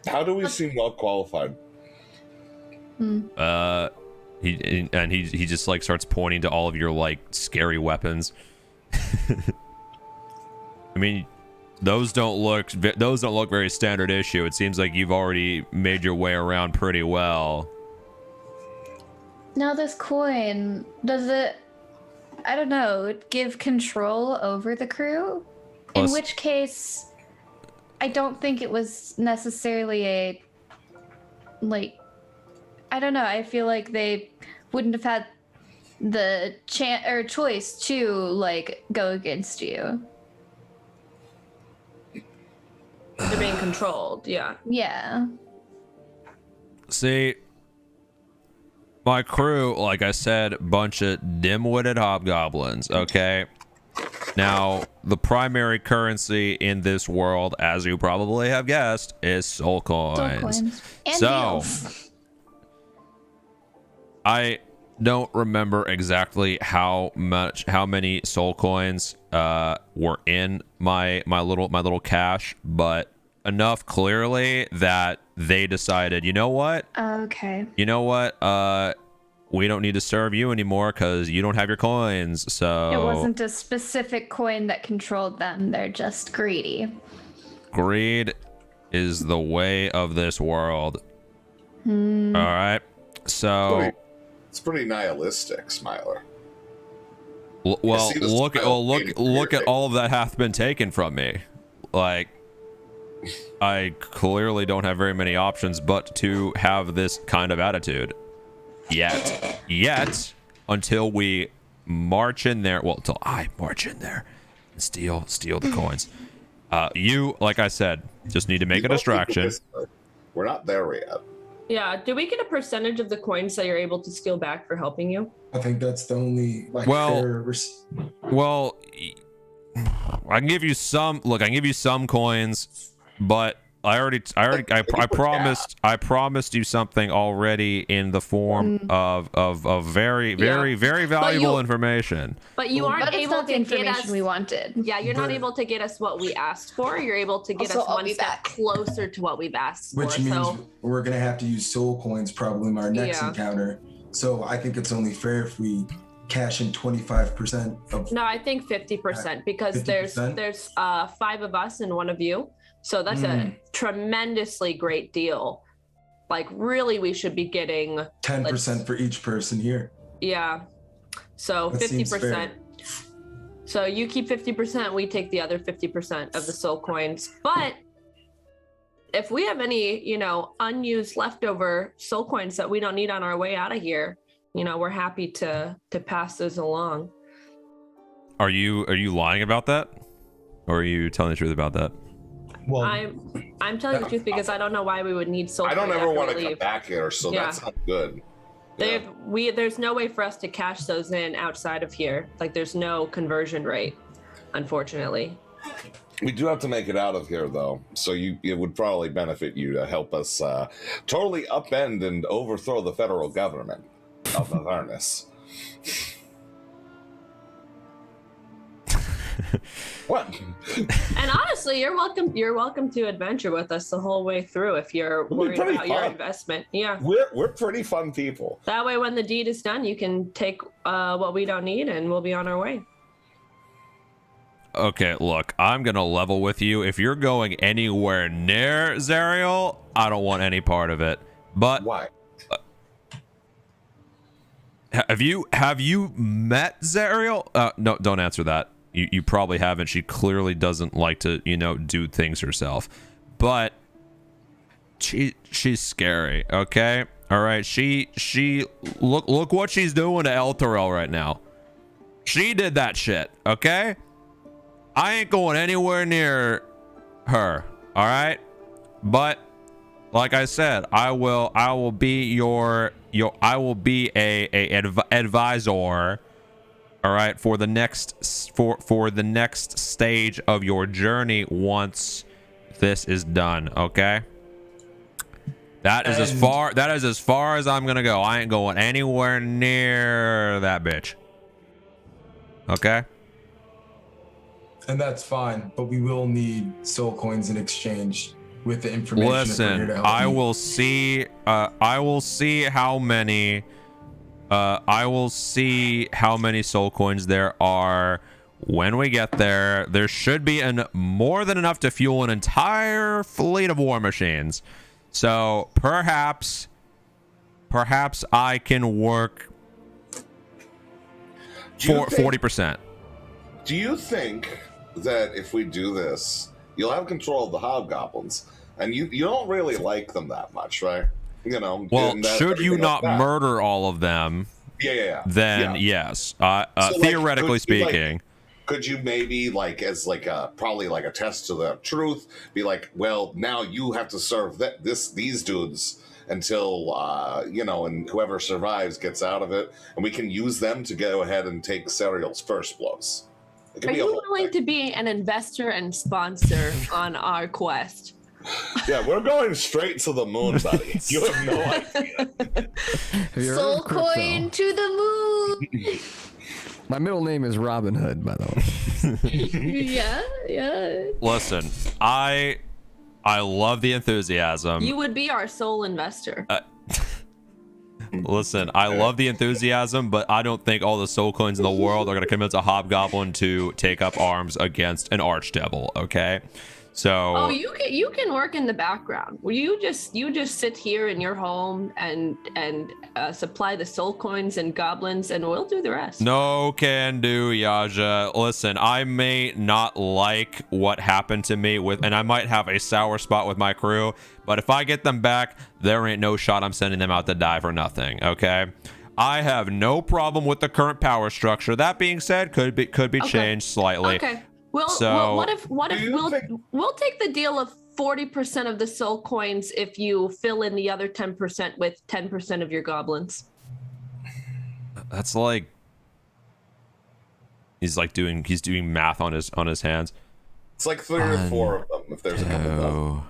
How do we seem well qualified? He just like starts pointing to all of your like scary weapons. I mean, those don't look very standard issue. It seems like you've already made your way around pretty well. Now this coin, does it, I don't know, give control over the crew? In which case, I don't think it was necessarily a, like, I don't know, I feel like they wouldn't have had the choice to, like, go against you. They're being controlled, yeah. Yeah. See, my crew, like I said, bunch of dim-witted hobgoblins, okay? Now, the primary currency in this world, as you probably have guessed, is soul coins. And so, heals. I don't remember exactly how many soul coins were in my little cache, but enough clearly that they decided, you know what? Okay. You know what? we don't need to serve you anymore because you don't have your coins. So It wasn't a specific coin that controlled them. They're just greedy. greed is the way of this world. All right. So It's pretty nihilistic, Smiler. well, see the look at smile look at all of that hath been taken from me. Like, I clearly don't have very many options but to have this kind of attitude. Yet, until we march in there. Well, until I march in there and steal the coins. You, like I said, just need to make a distraction. We're not there yet. Yeah. Do we get a percentage of the coins that you're able to steal back for helping you? I think that's the only like Well- fair. Well, I can give you some. Look, I can give you some coins, but I promised you something already in the form of very valuable information. But you aren't But it's able not the to get information us. we wanted. Yeah, you're not But- able to get us what we asked for. You're able to get Also, us I'll one be step back. closer to what we've asked Which for. means So we're gonna have to use soul coins probably in our next Yeah. encounter. So I think it's only fair if we cash in 25% of. no, I think 50% because 50%? there's 5 of us and 1 of you. So that's a tremendously great deal. Like really, we should be getting 10% for each person here. yeah. So That seems 50%. So you keep 50%, we take the other 50% of the soul coins. But if we have any, unused leftover soul coins that we don't need on our way out of here, we're happy to pass those along. Are you lying about that, or are you telling the truth about that? Well, I'm telling the truth because I don't know why we would need soul I don't coins ever after want we to come leave. back here, so Yeah. that's not good. Yeah. There's no way for us to cash those in outside of here. Like there's no conversion rate, unfortunately. We do have to make it out of here, though, so it would probably benefit you to help us totally upend and overthrow the federal government of Avernus. What? And honestly, you're welcome to adventure with us the whole way through if you're It'll be worried pretty about your fun. investment. Yeah. We're pretty fun people. That way when the deed is done, you can take what we don't need and we'll be on our way. Okay, look, I'm gonna level with you. If you're going anywhere near Zariel, I don't want any part of it. But Why? have you met Zariel? No, don't answer that. You probably haven't. She clearly doesn't like to, do things herself. But she's scary, okay? All right. She look what she's doing to Elturel right now. She did that shit, okay? I ain't going anywhere near her, all right? But like I said, I will be I will be a advisor. All right, for the next for the next stage of your journey once this is done, okay? That is as far as I'm going to go. I ain't going anywhere near that bitch. Okay? And that's fine, but we will need soul coins in exchange with the information. if we're here Listen, to help I you. will see how many soul coins there are when we get there. There should be more than enough to fuel an entire fleet of war machines. So perhaps I can work for 40%. Do you think that if we do this, you'll have control of the hobgoblins? And you don't really like them that much, right? Well, and that- should you everything not like that. murder all of them, Yeah. then Yeah. yes. So, Theoretically could you, speaking. Could you maybe probably like a test to the truth, be like, well, now you have to serve these dudes until and whoever survives gets out of it, and we can use them to go ahead and take Serial's first blows. It could Are be a you whole willing thing. to be an investor and sponsor on our quest? Yeah, we're going straight to the moon, buddy. You have no idea. Have you heard Soul of crypto? coin to the moon. My middle name is Robin Hood, by the way. Yeah. Listen, I love the enthusiasm. You would be our sole investor. Listen, I love the enthusiasm, but I don't think all the soul coins in the world are going to convince a hobgoblin to take up arms against an archdevil. Okay, so Oh, you can work in the background. You just sit here in your home and supply the soul coins and goblins, and we'll do the rest. no can do, Yaja. Listen, I may not like what happened to me and I might have a sour spot with my crew, but if I get them back, there ain't no shot I'm sending them out to die for nothing. Okay. I have no problem with the current power structure. That being said, could be changed slightly. Okay. So- What if Do you think- we'll take the deal of 40% of the soul coins if you fill in the other 10% with 10% of your goblins. That's like he's doing math on his hands. It's like 3 or 4 of them if there's a couple left. Oh.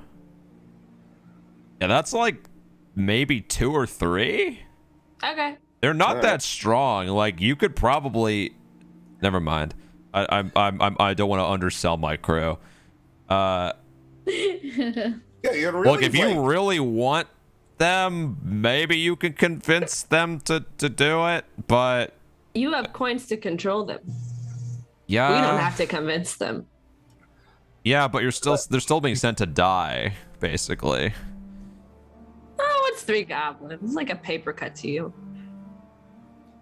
Yeah, that's like maybe 2 or 3. Okay. They're not Alright. that strong. Like you could probably. Never mind. I don't want to undersell my crew. Yeah, you're really Look, if you really want them, maybe you can convince them to do it. But You have coins to control them. yeah, We don't have to convince them. Yeah, but they're still being sent to die, basically. Oh, it's 3 goblins. It's like a paper cut to you.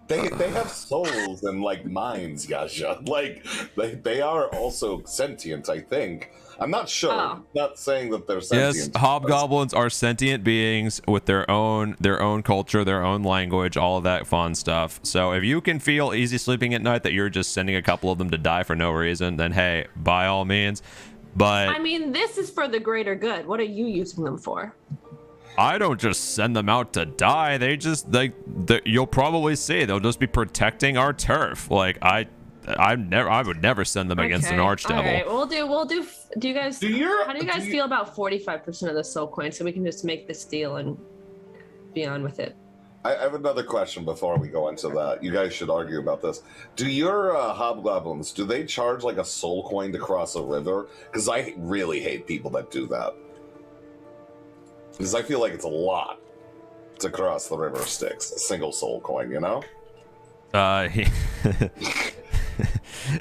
They have souls and like minds, Yasha. Like they are also sentient, I think. I'm not sure. Oh. I'm not saying that they're sentient. Yes, hobgoblins are sentient beings with their own culture, their own language, all of that fun stuff. So if you can feel easy sleeping at night that you're just sending a couple of them to die for no reason, then hey, by all means. But I mean, this is for the greater good. What are you using them for? I don't just send them out to die. You'll probably see they'll just be protecting our turf. Like I would never send them against an archdevil. All right, we'll do. Do you guys? Do you- how do you guys feel about 45% of the soul coins, so we can just make this deal and be on with it? I have another question before we go into that. You guys should argue about this. Do your hobgoblins, do they charge like a soul coin to cross a river? Because I really hate people that do that. Because I feel like it's a lot to cross the river Styx. A single soul coin, you know?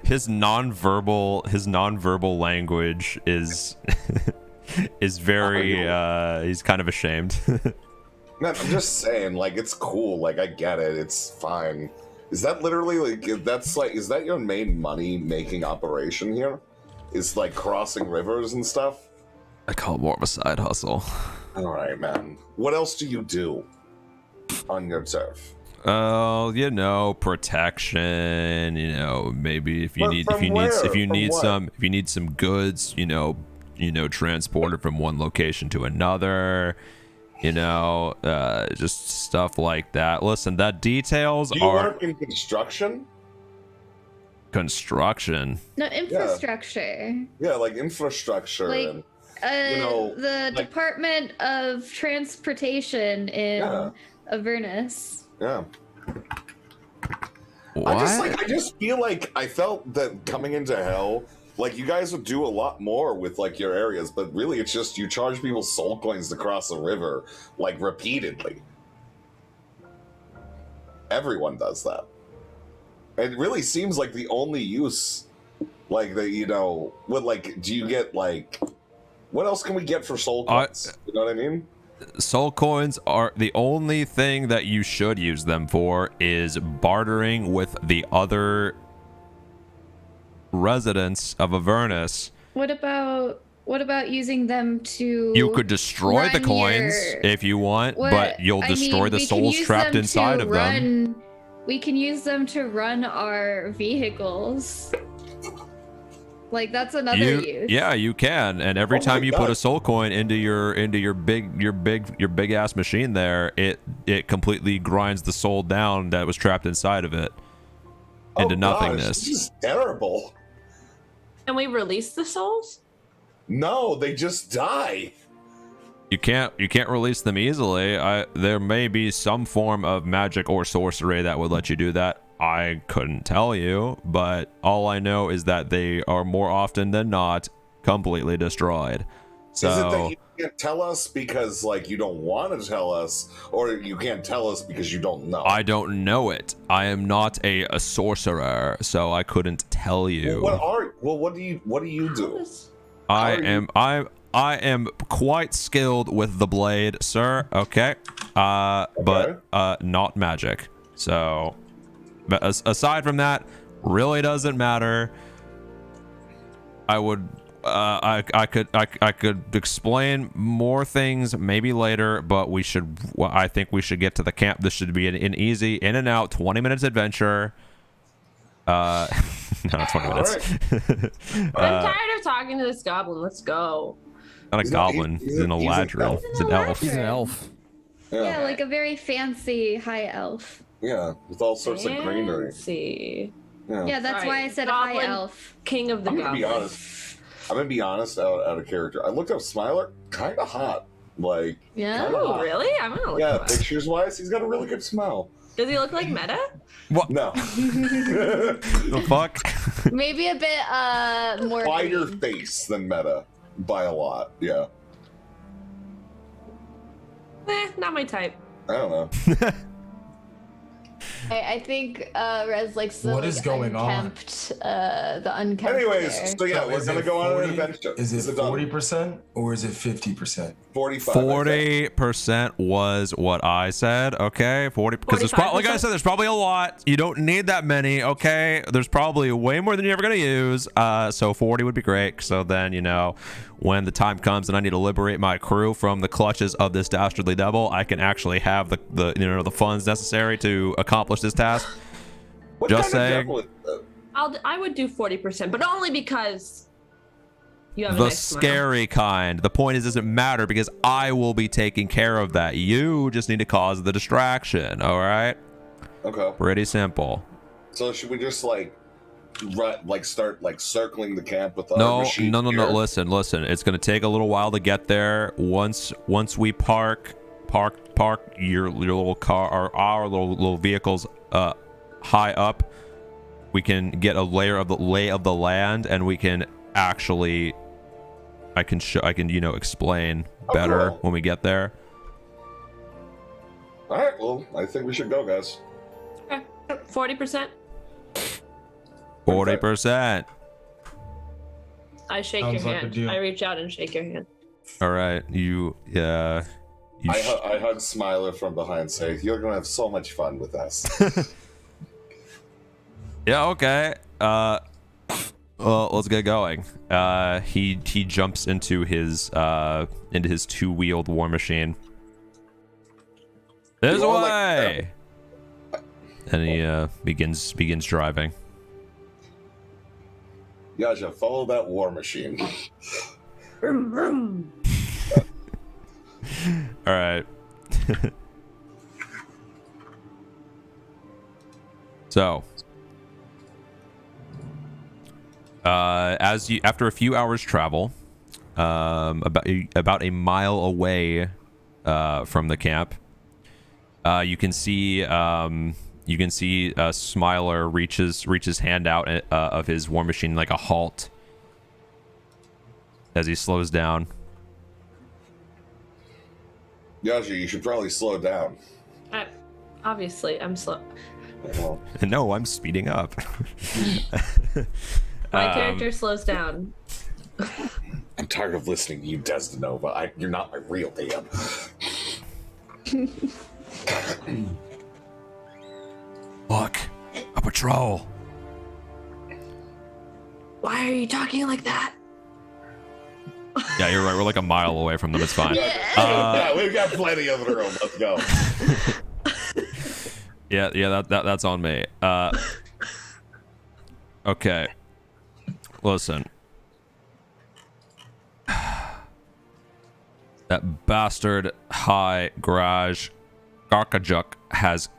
His nonverbal language is very he's kind of ashamed. Man, I'm just saying, like, it's cool. Like, I get it. It's fine. Is that literally, like, is that your main money-making operation here? Is, like, crossing rivers and stuff? I call it more of a side hustle. All right, man. What else do you do on your turf? Oh, protection. Maybe if you But need from where? From what? if you need some goods, transported from one location to another. Just stuff like that. Listen, that details Do you are work in construction? construction. No, infrastructure. Yeah, like infrastructure. Like, and, the like- Department of Transportation in Yeah. Avernus. yeah. What? I just feel like I felt that coming into hell, like you guys would do a lot more with like your areas, but really it's just you charge people soul coins to cross a river, like repeatedly. Everyone does that. It really seems like the only use, like do you get like, what else can we get for soul coins? You know what I mean? Soul coins are the only thing that you should use them for is bartering with the other residents of Avernus. What about using them to? You could destroy the run coins your- if you want, What- but you'll I destroy mean, the we can souls use trapped them inside to of them. run- We can use them to run our vehicles. Like that's another use. Yeah, you can. And every Oh time my you put God. a soul coin into your big ass machine there, it completely grinds the soul down that was trapped inside of it into Oh, gosh, nothingness. this is terrible. Can we release the souls? No, they just die. You can't release them easily. There may be some form of magic or sorcery that would let you do that. I couldn't tell you, but all I know is that they are more often than not completely destroyed. So Is it that you can't tell us because like you don't want to tell us, or you can't tell us because you don't know? I don't know it. I am not a sorcerer, so I couldn't tell you. What do you do? I am quite skilled with the blade, sir. Okay. But not magic. So, but aside from that, really doesn't matter. I would I could explain more things maybe later, but I think we should get to the camp. This should be an easy in and out 20 minutes adventure. No, 20 minutes. I'm tired of talking to this goblin. Let's go. Not a goblin. He's an Eladriel. He's an elf. He's an elf. Yeah, like a very fancy high elf. Yeah, with all sorts of greenery. See. Yeah, that's why I said Goblin, high elf. King of the I'm gonna be goblins. honest. I'm gonna be honest out of character. I looked up Smiler, kind of hot. Like, Yeah. kinda Oh, hot. really? I'm gonna look Yeah, him up. pictures wise, he's got a really good smile. Does he look like Meta? What No, the fuck? Maybe a bit more wider green. face than Meta by a lot. Yeah, Not my type. I don't know. I think Rez likes the What is going on? the unkempt Anyways, hair. so yeah, we're is gonna it go on an 40 adventure. Is it done? 40% or is it 50%? 45. I think. 40% was what I said. Okay, 40. Because there's probably, like I 45%? said, there's probably a lot. You don't need that many. Okay, there's probably way more than you're ever gonna use. So 40 would be great. So then when the time comes and I need to liberate my crew from the clutches of this dastardly devil, I can actually have the funds necessary to accomplish this task. What Just kind of saying. devil is that? I would do 40%, but only because you have a The nice smile. scary kind. The point is, it doesn't matter because I will be taking care of that. You just need to cause the distraction. All right. Okay. Pretty simple. So should we just start circling the camp with our No. machine gear? Listen. It's gonna take a little while to get there. Once we park your little car or our little vehicles high up, we can get a layer of the lay of the land, and we can actually I can explain better cool. when we get there. All right. Well, I think we should go, guys. 40%. 40%. I shake Sounds your like a hand. deal. I reach out and shake your hand. All right. I hug Smiler from behind and say, "You're gonna have so much fun with us." Yeah, okay. Well, let's get going. He jumps into his two-wheeled war machine. This You are way. And he begins driving. Yaja, follow that war machine. Vroom, vroom. All right. So, after a few hours travel, about a mile away from the camp, you can see Smiler reach his hand out of his war machine like a halt as he slows down. Yaja, you should probably slow down. Obviously, I'm slow. Well, No, I'm speeding up. My character slows down. I'm tired of listening to you, Desdenova. You're not my real DM. Look, a patrol. Why are you talking like that? Yeah, you're right. We're like a mile away from them. It's fine. Yeah, we've got plenty of room. Let's go. Yeah, that's on me. Okay. Listen. That bastard high garage Garkajuk has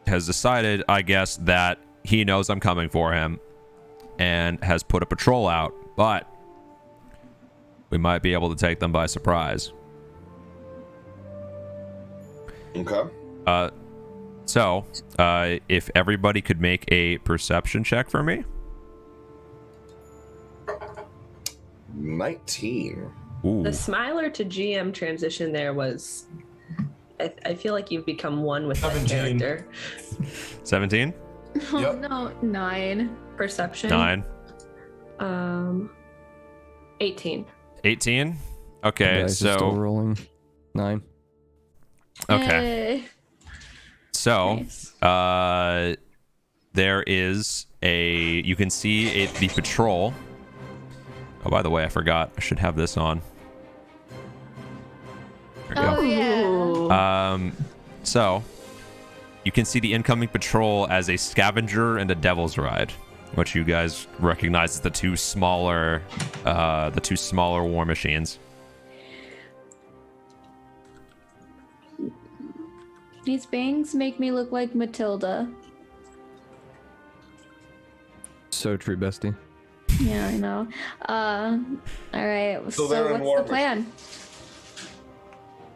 decided, I guess, that he knows I'm coming for him and has put a patrol out, but we might be able to take them by surprise. Okay. So, if everybody could make a perception check for me. 19. Ooh. The Smiler to GM transition there was. I feel like you've become one with that 17. character. 17? Oh Yep. no, 9. Perception. 9. 18. 18? Okay, Dice is still so rolling. 9. okay. Yay. So Nice. there is you can see the patrol. Oh, by the way, I forgot. I should have this on. There we Oh go. yeah. So you can see the incoming patrol as a scavenger and a devil's ride, which you guys recognize as the two smaller war machines. These bangs make me look like Matilda. So true, bestie. Yeah, I know. All right. So So, they're in what's war the plan?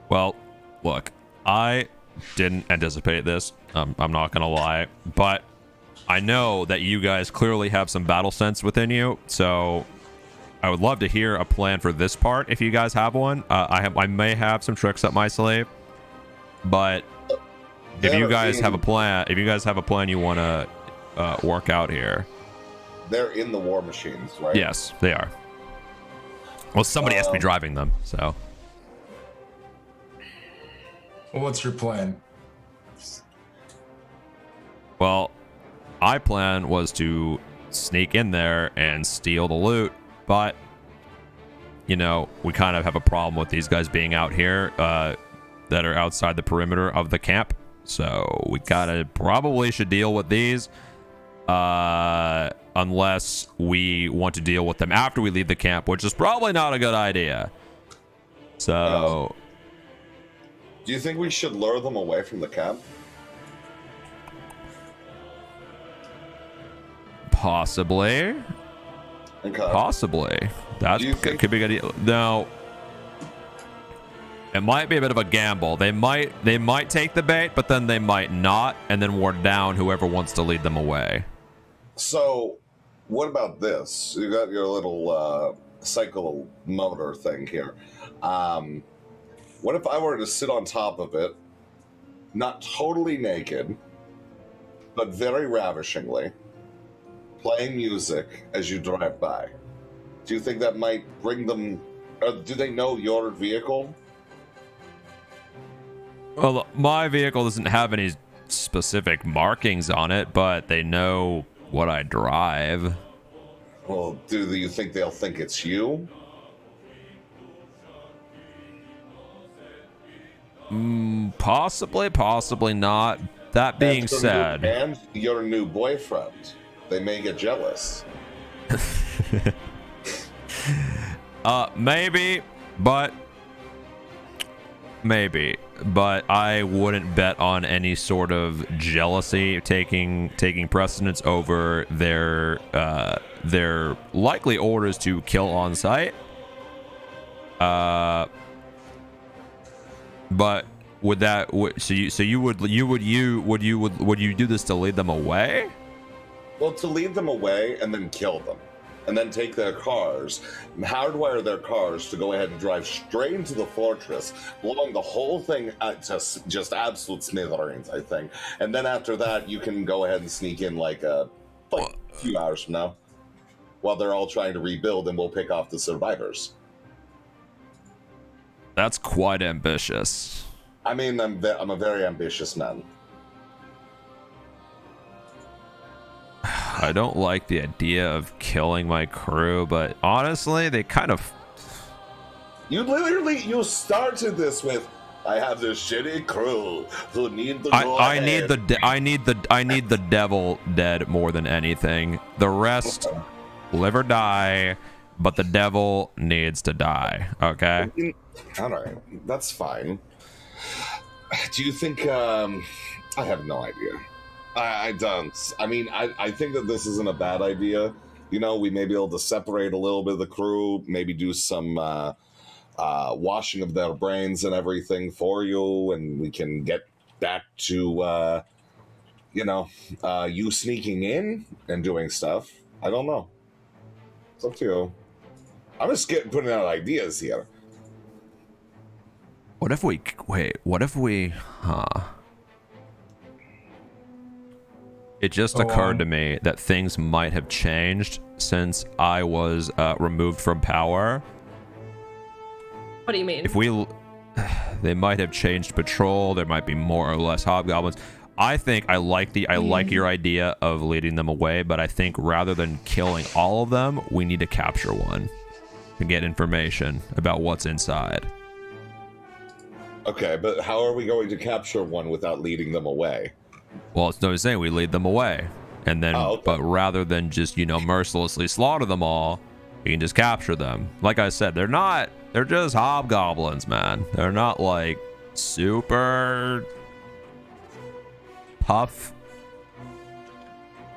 Well, look, I didn't anticipate this. I'm not gonna lie, but I know that you guys clearly have some battle sense within you, so I would love to hear a plan for this part if you guys have one. I may have some tricks up my sleeve, but if you guys have a plan, you want to work out here. They're in the war machines, right? Yes, they are. Well, somebody has to be driving them, so. Well, what's your plan? Well, my plan was to sneak in there and steal the loot, but, you know, we kind of have a problem with these guys being out here that are outside the perimeter of the camp. So we probably should deal with these unless we want to deal with them after we leave the camp, which is probably not a good idea. So... Do you think we should lure them away from the camp? Possibly. Okay. Possibly. That Do you think- could be a good idea. Now, it might be a bit of a gamble. They might take the bait, but then they might not, and then we're down whoever wants to lead them away. So, what about this? You got your little cycle motor thing here. What if I were to sit on top of it, not totally naked, but very ravishingly, playing music as you drive by? Do you think that might bring them... Or do they know your vehicle? Well, my vehicle doesn't have any specific markings on it, but they know what I drive. Well, do you think they'll think it's you? Possibly not. That being And your said, and your new boyfriend. They may get jealous. maybe, but I wouldn't bet on any sort of jealousy taking precedence over their likely orders to kill on sight. But would you do this to lead them away? Well, to lead them away and then kill them. And then take their cars, hardwire their cars to go ahead and drive straight into the fortress, blowing the whole thing to just absolute smithereens, I think. And then after that, you can go ahead and sneak in like a few hours from now, while they're all trying to rebuild, and we'll pick off the survivors. That's quite ambitious. I mean, I'm a very ambitious man. I don't like the idea of killing my crew, but honestly, they kind of... You started this with, I have this shitty crew who need the I need the devil dead more than anything. The rest live or die, but the devil needs to die. Okay. All right, that's fine. Do you think? I have no idea. I don't. I mean, I think that this isn't a bad idea. You know, we may be able to separate a little bit of the crew, maybe do some washing of their brains and everything for you, and we can get back to, you sneaking in and doing stuff. I don't know. It's up to you. I'm just putting out ideas here. What if we wait? What if we? It just occurred to me that things might have changed since I was removed from power. What do you mean? If we, they might have changed patrol. There might be more or less hobgoblins. I think I like your idea of leading them away, but I think rather than killing all of them, we need to capture one to get information about what's inside. Okay, but how are we going to capture one without leading them away? Well, it's no saying we lead them away, and then, but rather than just mercilessly slaughter them all, we can just capture them. Like I said, they're just hobgoblins, man. They're not like super tough.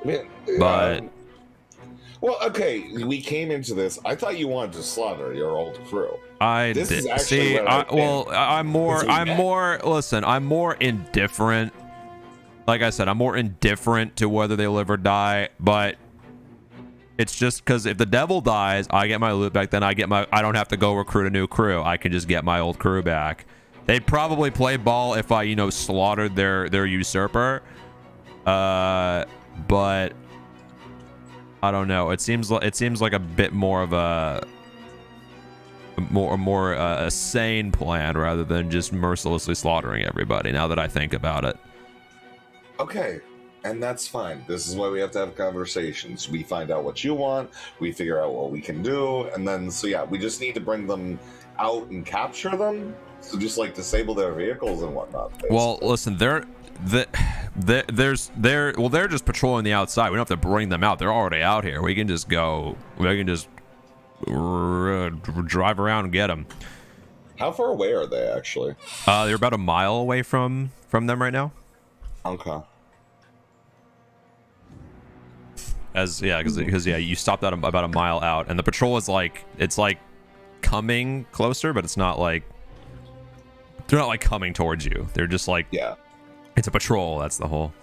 But well, okay, we came into this. I thought you wanted to slaughter your old crew. This is did. actually See, I'm more indifferent. Like I said, I'm more indifferent to whether they live or die, but it's just because if the devil dies, I get my loot back, then I don't have to go recruit a new crew. I can just get my old crew back. They'd probably play ball if I, slaughtered their usurper. But I don't know. It seems like a bit more of a sane plan rather than just mercilessly slaughtering everybody, now that I think about it. Okay, and that's fine. This is why we have to have conversations. We find out what you want, we figure out what we can do, and then, we just need to bring them out and capture them. So just disable their vehicles and whatnot. Basically. Well, listen, they're just patrolling the outside. We don't have to bring them out. They're already out here. We can just drive around and get them. How far away are they actually? They're about a mile away from them right now. Okay. Because you stopped at about a mile out, and the patrol is coming closer, but it's not they're not coming towards you. They're just it's a patrol. That's the whole.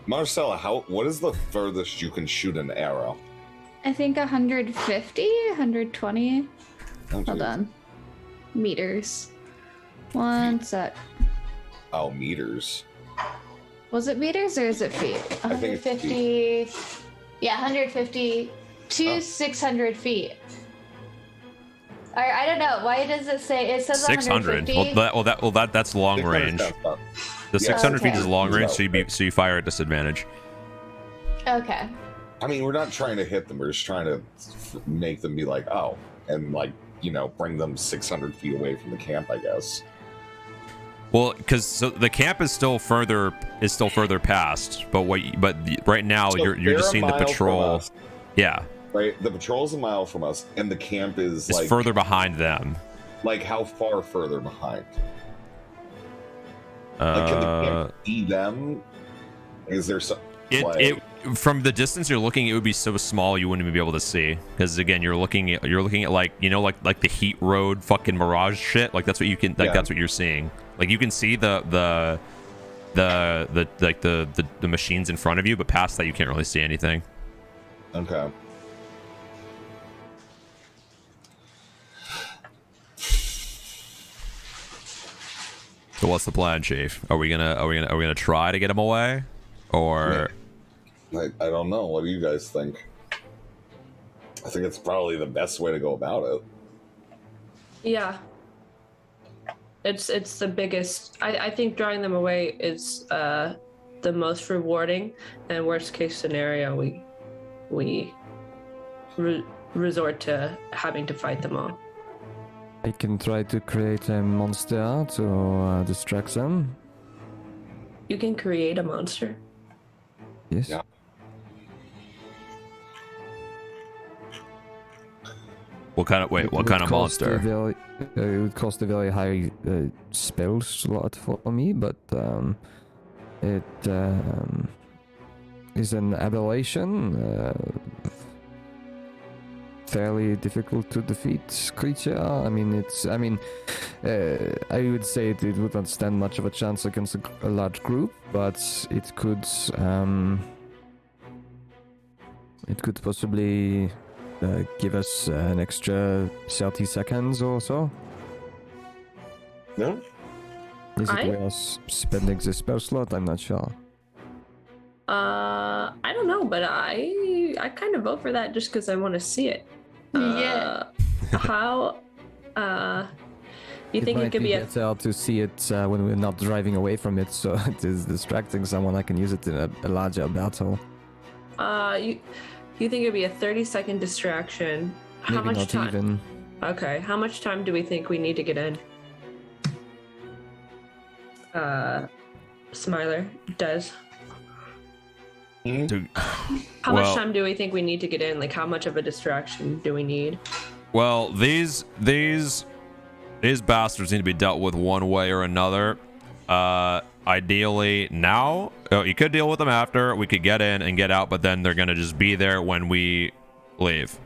Marcella, what is the furthest you can shoot an arrow? I think 150, 120. Okay. Hold on. Meters. One sec. Oh, meters. Was it meters or is it feet? 150. Yeah, 150 to 600 feet. I don't know. Why does it say? It says 600. 150. That's long range. The 600 feet is long range, so you fire at disadvantage. Okay. I mean, we're not trying to hit them. We're just trying to make them be and bring them 600 feet away from the camp, I guess. Well, because the camp is still further past, but right now you're just seeing the patrol. Yeah. Right, the patrol's a mile from us, and the camp is further behind them. How far further behind? Can the camp see them? Is there some? From the distance you're looking, it would be so small you wouldn't even be able to see. Because again, you're looking at the Heat Road fucking Mirage shit. That's what you can. That's what you're seeing. You can see the machines in front of you, but past that you can't really see anything. Okay. So what's the plan, Chief? Are we gonna try to get him away, or? I don't know. What do you guys think? I think it's probably the best way to go about it. Yeah. It's the biggest. I think drawing them away is the most rewarding, and worst case scenario, we resort to having to fight them all. I can try to create a monster to distract them. You can create a monster. Yes. Yeah. What kind of monster? It would cost a very high spell slot for me, but it is an aberration. Fairly difficult to defeat creature. I would say it would not stand much of a chance against a large group, but it could possibly give us an extra 30 seconds or so? No? Is it worth spending the spell slot? I'm not sure. I don't know, but I kind of vote for that just because I want to see it. Yeah. How? You think it could be a? better to see it when we're not driving away from it, so it is distracting someone. I can use it in a larger battle. You think it'd be a 30-second distraction? How Maybe much not time? even. Okay, how much time do we think we need to get in? Smiler, Des. How much time do we think we need to get in? Like, how much of a distraction do we need? Well, these bastards need to be dealt with one way or another. Ideally now. You could deal with them after. We could get in and get out, but then they're gonna just be there when we leave,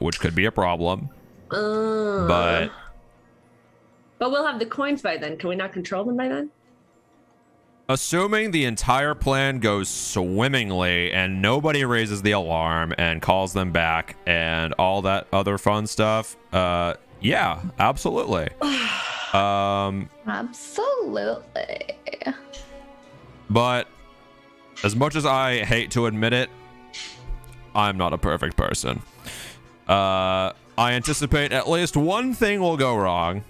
which could be a problem. But we'll have the coins by then. Can we not control them by then? assuming the entire plan goes swimmingly and nobody raises the alarm and calls them back and all that other fun stuff, yeah, absolutely. Absolutely. But as much as I hate to admit it, I'm not a perfect person. I anticipate at least one thing will go wrong.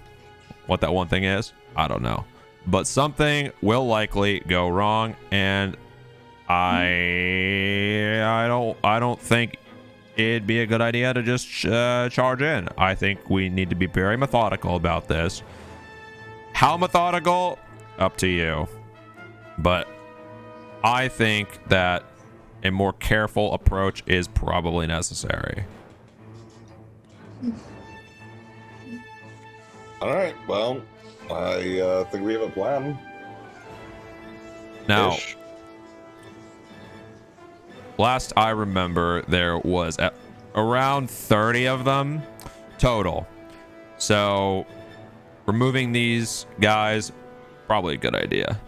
What that one thing is, I don't know. But something will likely go wrong, and I don't think it'd be a good idea to just charge in. I think we need to be very methodical about this. How methodical? Up to you. But I think that a more careful approach is probably necessary. All right, well, I think we have a plan. Now, Ish. last I remember, there was around 30 of them total. So, removing these guys, probably a good idea.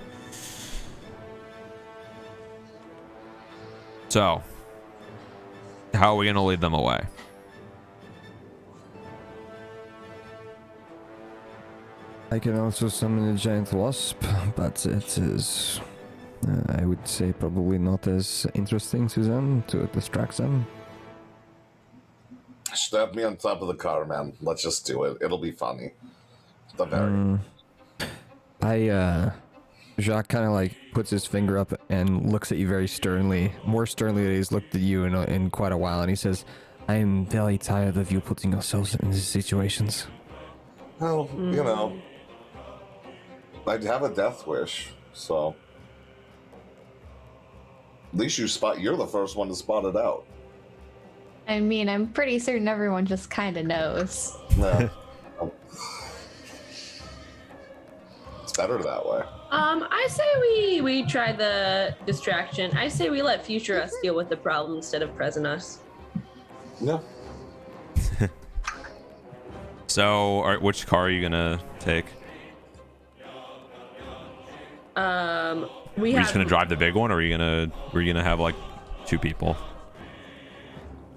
So, how are we going to lead them away? I can also summon a giant wasp, but it is, I would say, probably not as interesting to them, to distract them. Strap me on top of the car, man. Let's just do it. It'll be funny. The very. Jacques kind of like puts his finger up and looks at you very sternly, more sternly than he's looked at you in quite a while, and he says, I am very tired of you putting yourselves in these situations. Well, you know, I'd have a death wish, so at least you're the first one to spot it out. I mean, I'm pretty certain everyone just kind of knows. Yeah. It's better that way. I say we try the distraction. I say we let future us deal with the problem instead of present us. Yeah. So, which car are you going to take? Are you just gonna drive the big one, or are you gonna have like two people?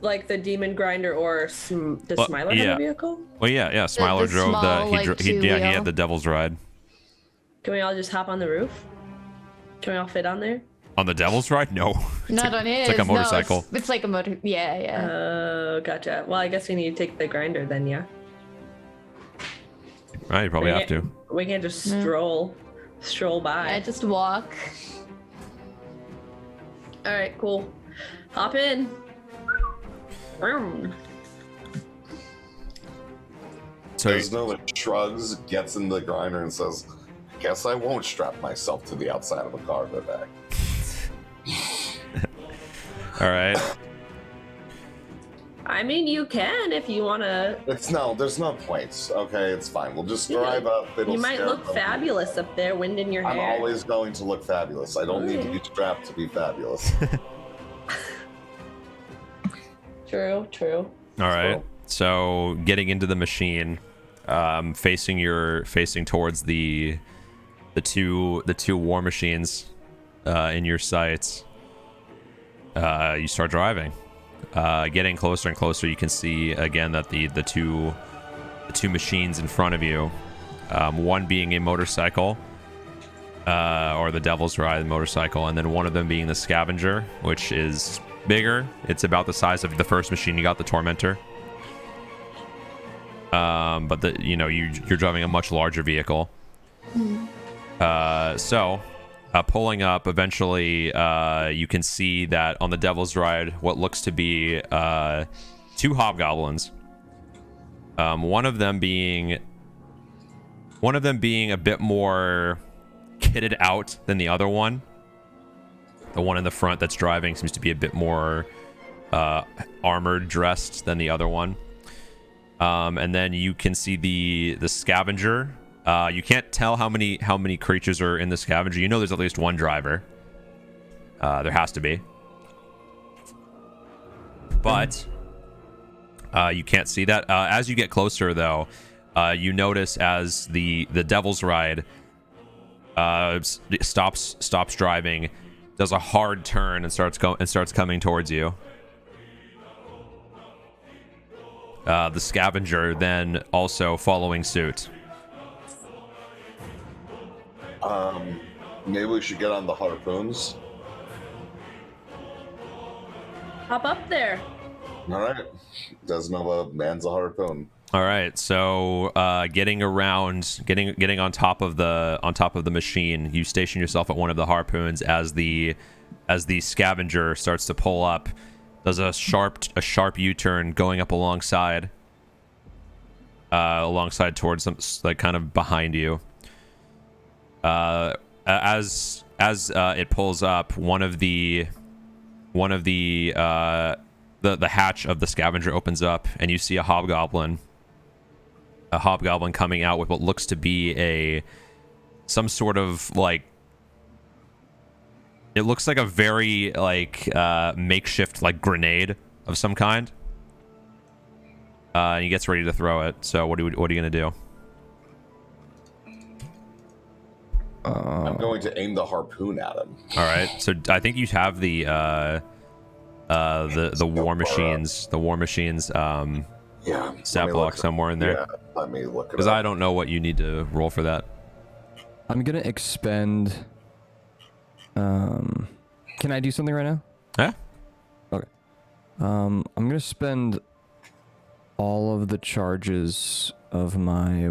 Like the demon grinder or the Smiler have a vehicle? Well, yeah. Smiler drove small, he had the Devil's Ride. Can we all just hop on the roof? Can we all fit on there? On the Devil's Ride? No. Not on his. It's like a motorcycle. No, it's like a motor. Yeah. Oh, gotcha. Well, I guess we need to take the grinder then, yeah. Right, you probably have to. We can't just stroll by. Yeah, just walk. All right, cool. Hop in. So Desno shrugs, gets in the grinder, and says, "Guess I won't strap myself to the outside of a car today." all right. I mean, you can if you want to. There's no points. Okay, it's fine. We'll just drive up. You might look fabulous up there, wind in your I'm hair. always going to look fabulous. I don't need to be strapped to be fabulous. True. All right. So getting into the machine, facing towards the two war machines in your sights. You start driving. getting closer and closer, you can see again that the two machines in front of you, one being a motorcycle, or the Devil's Ride motorcycle, and then one of them being the Scavenger, which is bigger. It's about the size of the first machine you got, the Tormentor. But you're driving a much larger vehicle. So pulling up, eventually you can see that on the Devil's Ride what looks to be two hobgoblins. One of them being a bit more kitted out than the other one. The one in the front that's driving seems to be a bit more armored dressed than the other one. And then you can see the Scavenger. You can't tell how many creatures are in the Scavenger. You know there's at least one driver. There has to be. But you can't see that. As you get closer, though, you notice as the Devil's Ride stops driving, does a hard turn and starts coming towards you. The Scavenger then also following suit. Maybe we should get on the harpoons. Hop up there. All right. Doesn't know a man's a harpoon. All right, so getting on top of the machine, you station yourself at one of the harpoons as the Scavenger starts to pull up, does a sharp U-turn going up alongside towards them, like kind of behind you. As it pulls up, one of the hatch of the Scavenger opens up, and you see a hobgoblin coming out with what looks to be some sort of like, it looks like a very makeshift like grenade of some kind. And he gets ready to throw it. So what are you gonna do? I'm going to aim the harpoon at him. All right. So I think you have the war machines. The war machines. Yeah. Stat block somewhere in there. Yeah. Let me look. Because I don't know what you need to roll for that. I'm gonna expend. Can I do something right now? Yeah. Okay. I'm gonna spend all of the charges of my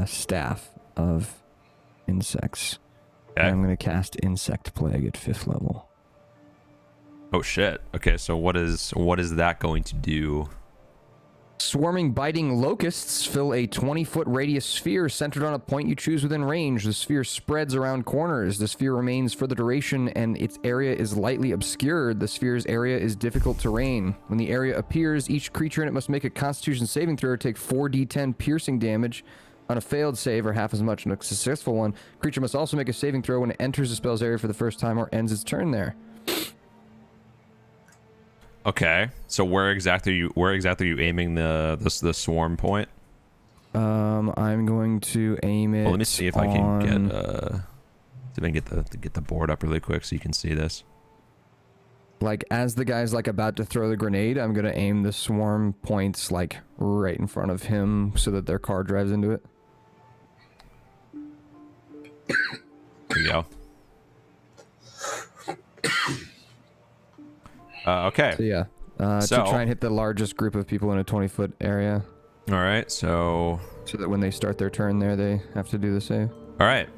staff of insects. Okay. And I'm gonna cast Insect Plague at 5th level. Oh shit. Okay. So what is that going to do? Swarming biting locusts fill a 20-foot radius sphere centered on a point you choose within range. The sphere spreads around corners. The sphere remains for the duration, and its area is lightly obscured. The sphere's area is difficult terrain. When the area appears, each creature in it must make a Constitution saving throw or take 4d10 piercing damage on a failed save, or half as much on a successful one. Creature must also make a saving throw when it enters the spell's area for the first time or ends its turn there. Okay, so where exactly are you aiming the swarm point? I'm going to aim it. Well, let me see if I can get the board up really quick so you can see this. Like as the guy's like about to throw the grenade, I'm gonna aim the swarm points like right in front of him so that their car drives into it. There you go. Okay. So yeah, to try and hit the largest group of people in a 20-foot area. All right. So that when they start their turn there, they have to do the save. all right.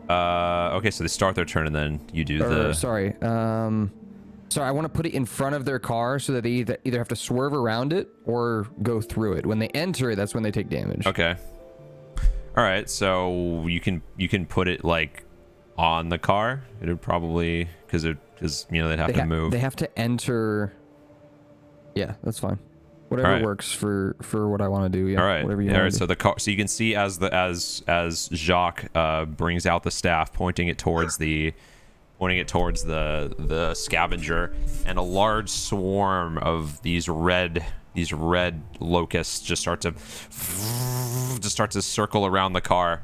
Okay. So they start their turn and then you do Sorry, I want to put it in front of their car so that they either have to swerve around it or go through it. When they enter it, that's when they take damage. Okay. All right. So you can put it like on the car. It would probably because they'd have to move. They have to enter. Yeah, that's fine. Whatever works for what I want to do. Yeah. All right. Whatever you All want right. to So do. the car. So you can see as Jacques brings out the staff, pointing it towards the Scavenger, and a large swarm of these red locusts just start to circle around the car,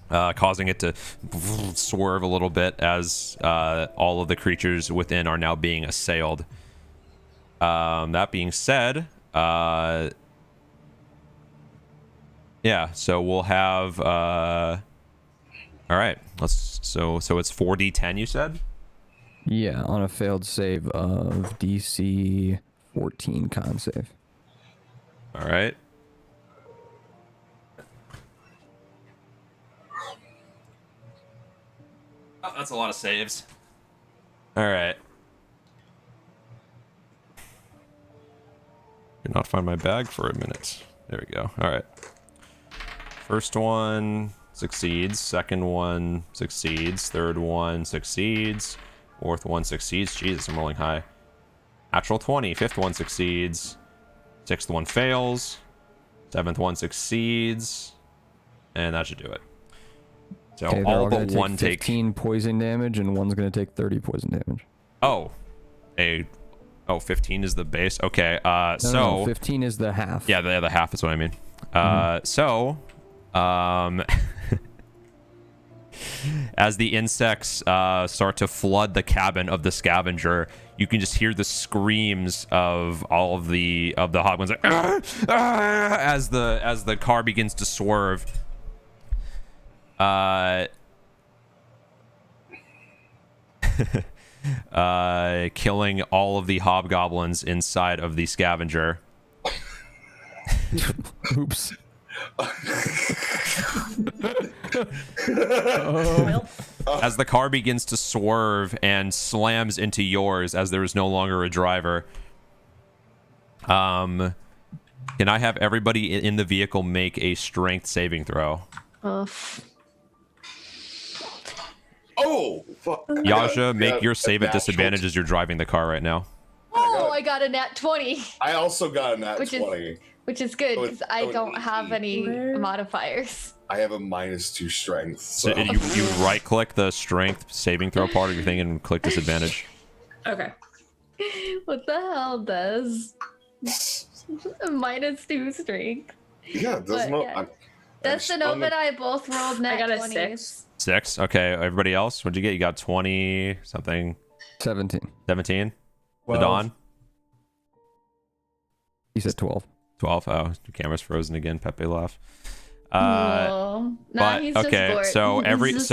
causing it to swerve a little bit as all of the creatures within are now being assailed That being said, yeah, so we'll have all right, so it's 4d10 you said? Yeah, on a failed save of DC 14 con save. All right. Oh, that's a lot of saves. All right. Did not find my bag for a minute. There we go. All right. First one succeeds. Second one succeeds. Third one succeeds. Fourth one succeeds. Jesus, I'm rolling high. Natural 20. Fifth one succeeds. Sixth one fails. Seventh one succeeds. And that should do it. So Okay, all gonna but take one 15 poison damage, and one's going to take 30 poison damage. Oh. 15 is the base. Okay. No, 15 is the half. Yeah, the half is what I mean. As the insects start to flood the cabin of the scavenger, you can just hear the screams of all of the hobgoblins like, as the car begins to swerve. Killing all of the hobgoblins inside of the scavenger. Oops. As the car begins to swerve and slams into yours as there is no longer a driver. Can I have everybody in the vehicle make a strength saving throw? Oh, fuck. Yaja, make your save at disadvantage as you're driving the car right now. Oh, I got a nat 20, I also got a nat 20. which is good because I so don't have any Where? modifiers. I have a -2 strength. So So you right click the strength saving throw part of your thing and click disadvantage. Okay. What the hell does -2 strength? yeah, it doesn't But, know. yeah. Dustin and I both rolled nat I got a 20s. 6. 6. Okay, everybody else, what'd you get? You got 20 something. 17. 17. The 12. Dawn. He said 12. 12. Oh, the camera's frozen again. Pepe laugh. No, But he's just okay, bored. so He's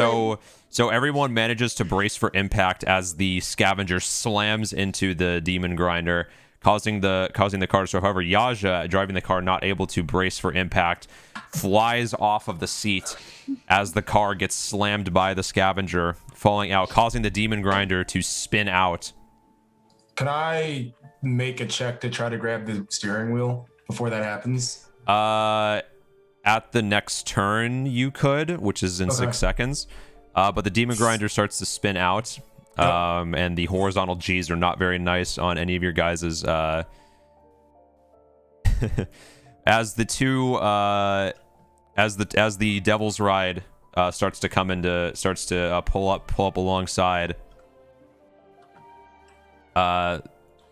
just everyone manages to brace for impact as the scavenger slams into the demon grinder, causing the car to swerve. However, Yaja, driving the car, not able to brace for impact, flies off of the seat as the car gets slammed by the scavenger, falling out, causing the demon grinder to spin out. Can I make a check to try to grab the steering wheel before that happens? At the next turn, you could, which is in Okay. 6 seconds. But the demon grinder starts to spin out. And the horizontal G's are not very nice on any of your guys's. As the two, as the Devil's Ride starts to pull up alongside.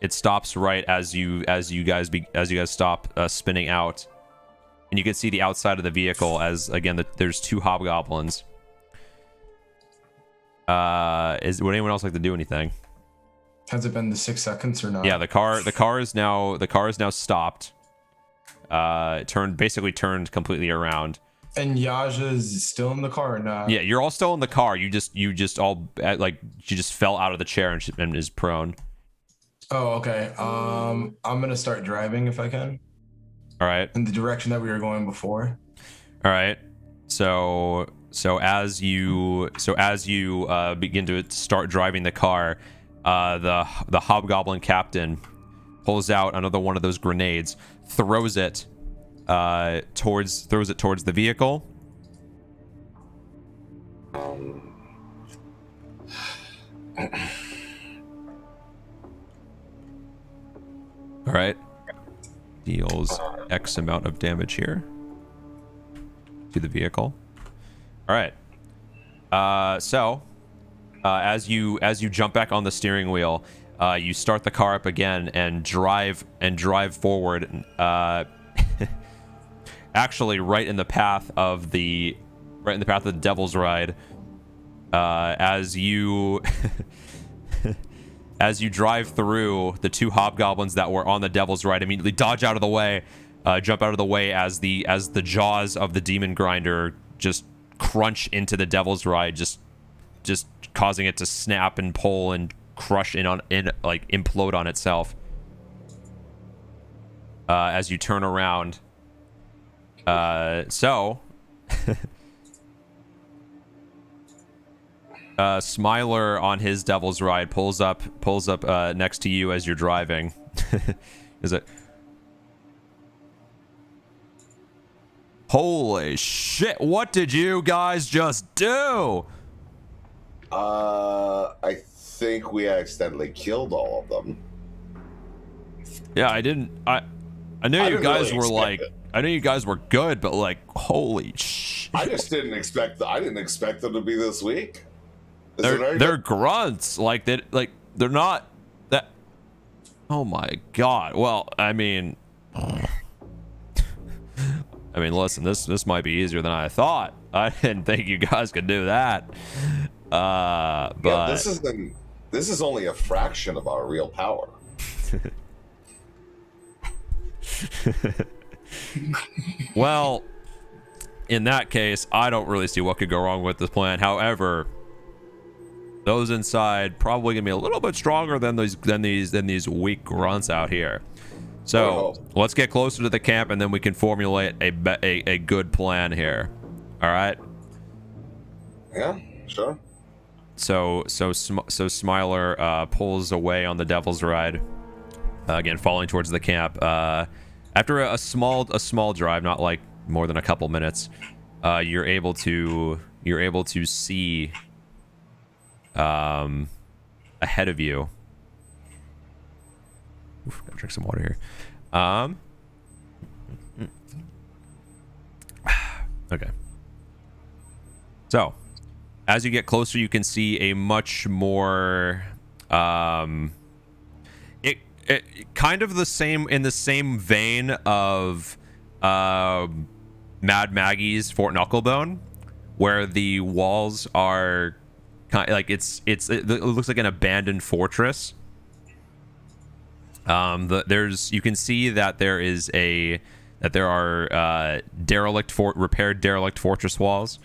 It stops right as you guys stop spinning out, and you can see the outside of the vehicle as again there's 2 hobgoblins. Would anyone else like to do anything? Has it been the 6 seconds or not? Yeah, the car is now stopped. Basically turned completely around. And Yaja is still in the car or not? Yeah, you're all still in the car. You just all she just fell out of the chair and is prone. Oh, okay. I'm gonna start driving if I can. All right. In the direction that we were going before. All right. So as you begin to start driving the car, the hobgoblin captain pulls out another one of those grenades, throws it towards the vehicle. All right. Deals X amount of damage here to the vehicle. All right. As you jump back on the steering wheel, you start the car up again and drive forward. Actually, right in the path of the Devil's Ride. As you as you drive through, the 2 hobgoblins that were on the Devil's Ride immediately dodge out of the way, jump out of the way as the jaws of the demon grinder just crunch into the Devil's Ride, just causing it to snap and pull and crush like implode on itself. As you turn around, Smiler on his Devil's Ride pulls up next to you as you're driving. Is it? Holy shit! What did you guys just do? I think we accidentally killed all of them. Yeah, I didn't. I knew you guys were like. I knew you guys were good, but like, holy shit! I just didn't expect. I didn't expect them to be this weak. They're grunts. Like they're not that. Oh my god. Well, I mean, listen. This might be easier than I thought. I didn't think you guys could do that. But yeah, this is only a fraction of our real power. Well, in that case, I don't really see what could go wrong with this plan. However, those inside probably gonna be a little bit stronger than these weak grunts out here. So let's get closer to the camp, and then we can formulate a good plan here. All right. Yeah, sure. So Smiler pulls away on the Devil's Ride, again falling towards the camp. After a small drive, not like more than a couple minutes, you're able to see ahead of you. Oof, gotta drink some water here. Okay. So, as you get closer, you can see a much more it kind of the same in the same vein of Mad Maggie's Fort Knucklebone, where the walls are kind of like it looks like an abandoned fortress. You can see that there are repaired derelict fortress walls,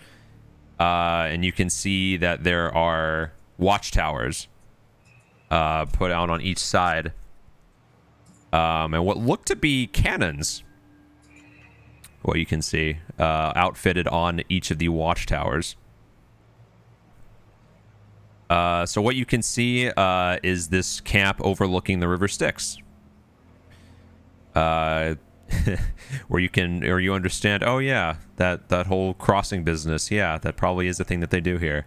and you can see that there are watchtowers put out on each side, and what look to be cannons. What you can see outfitted on each of the watchtowers. So what you can see is this camp overlooking the River Styx, where you understand. Oh yeah, that whole crossing business. Yeah, that probably is a thing that they do here.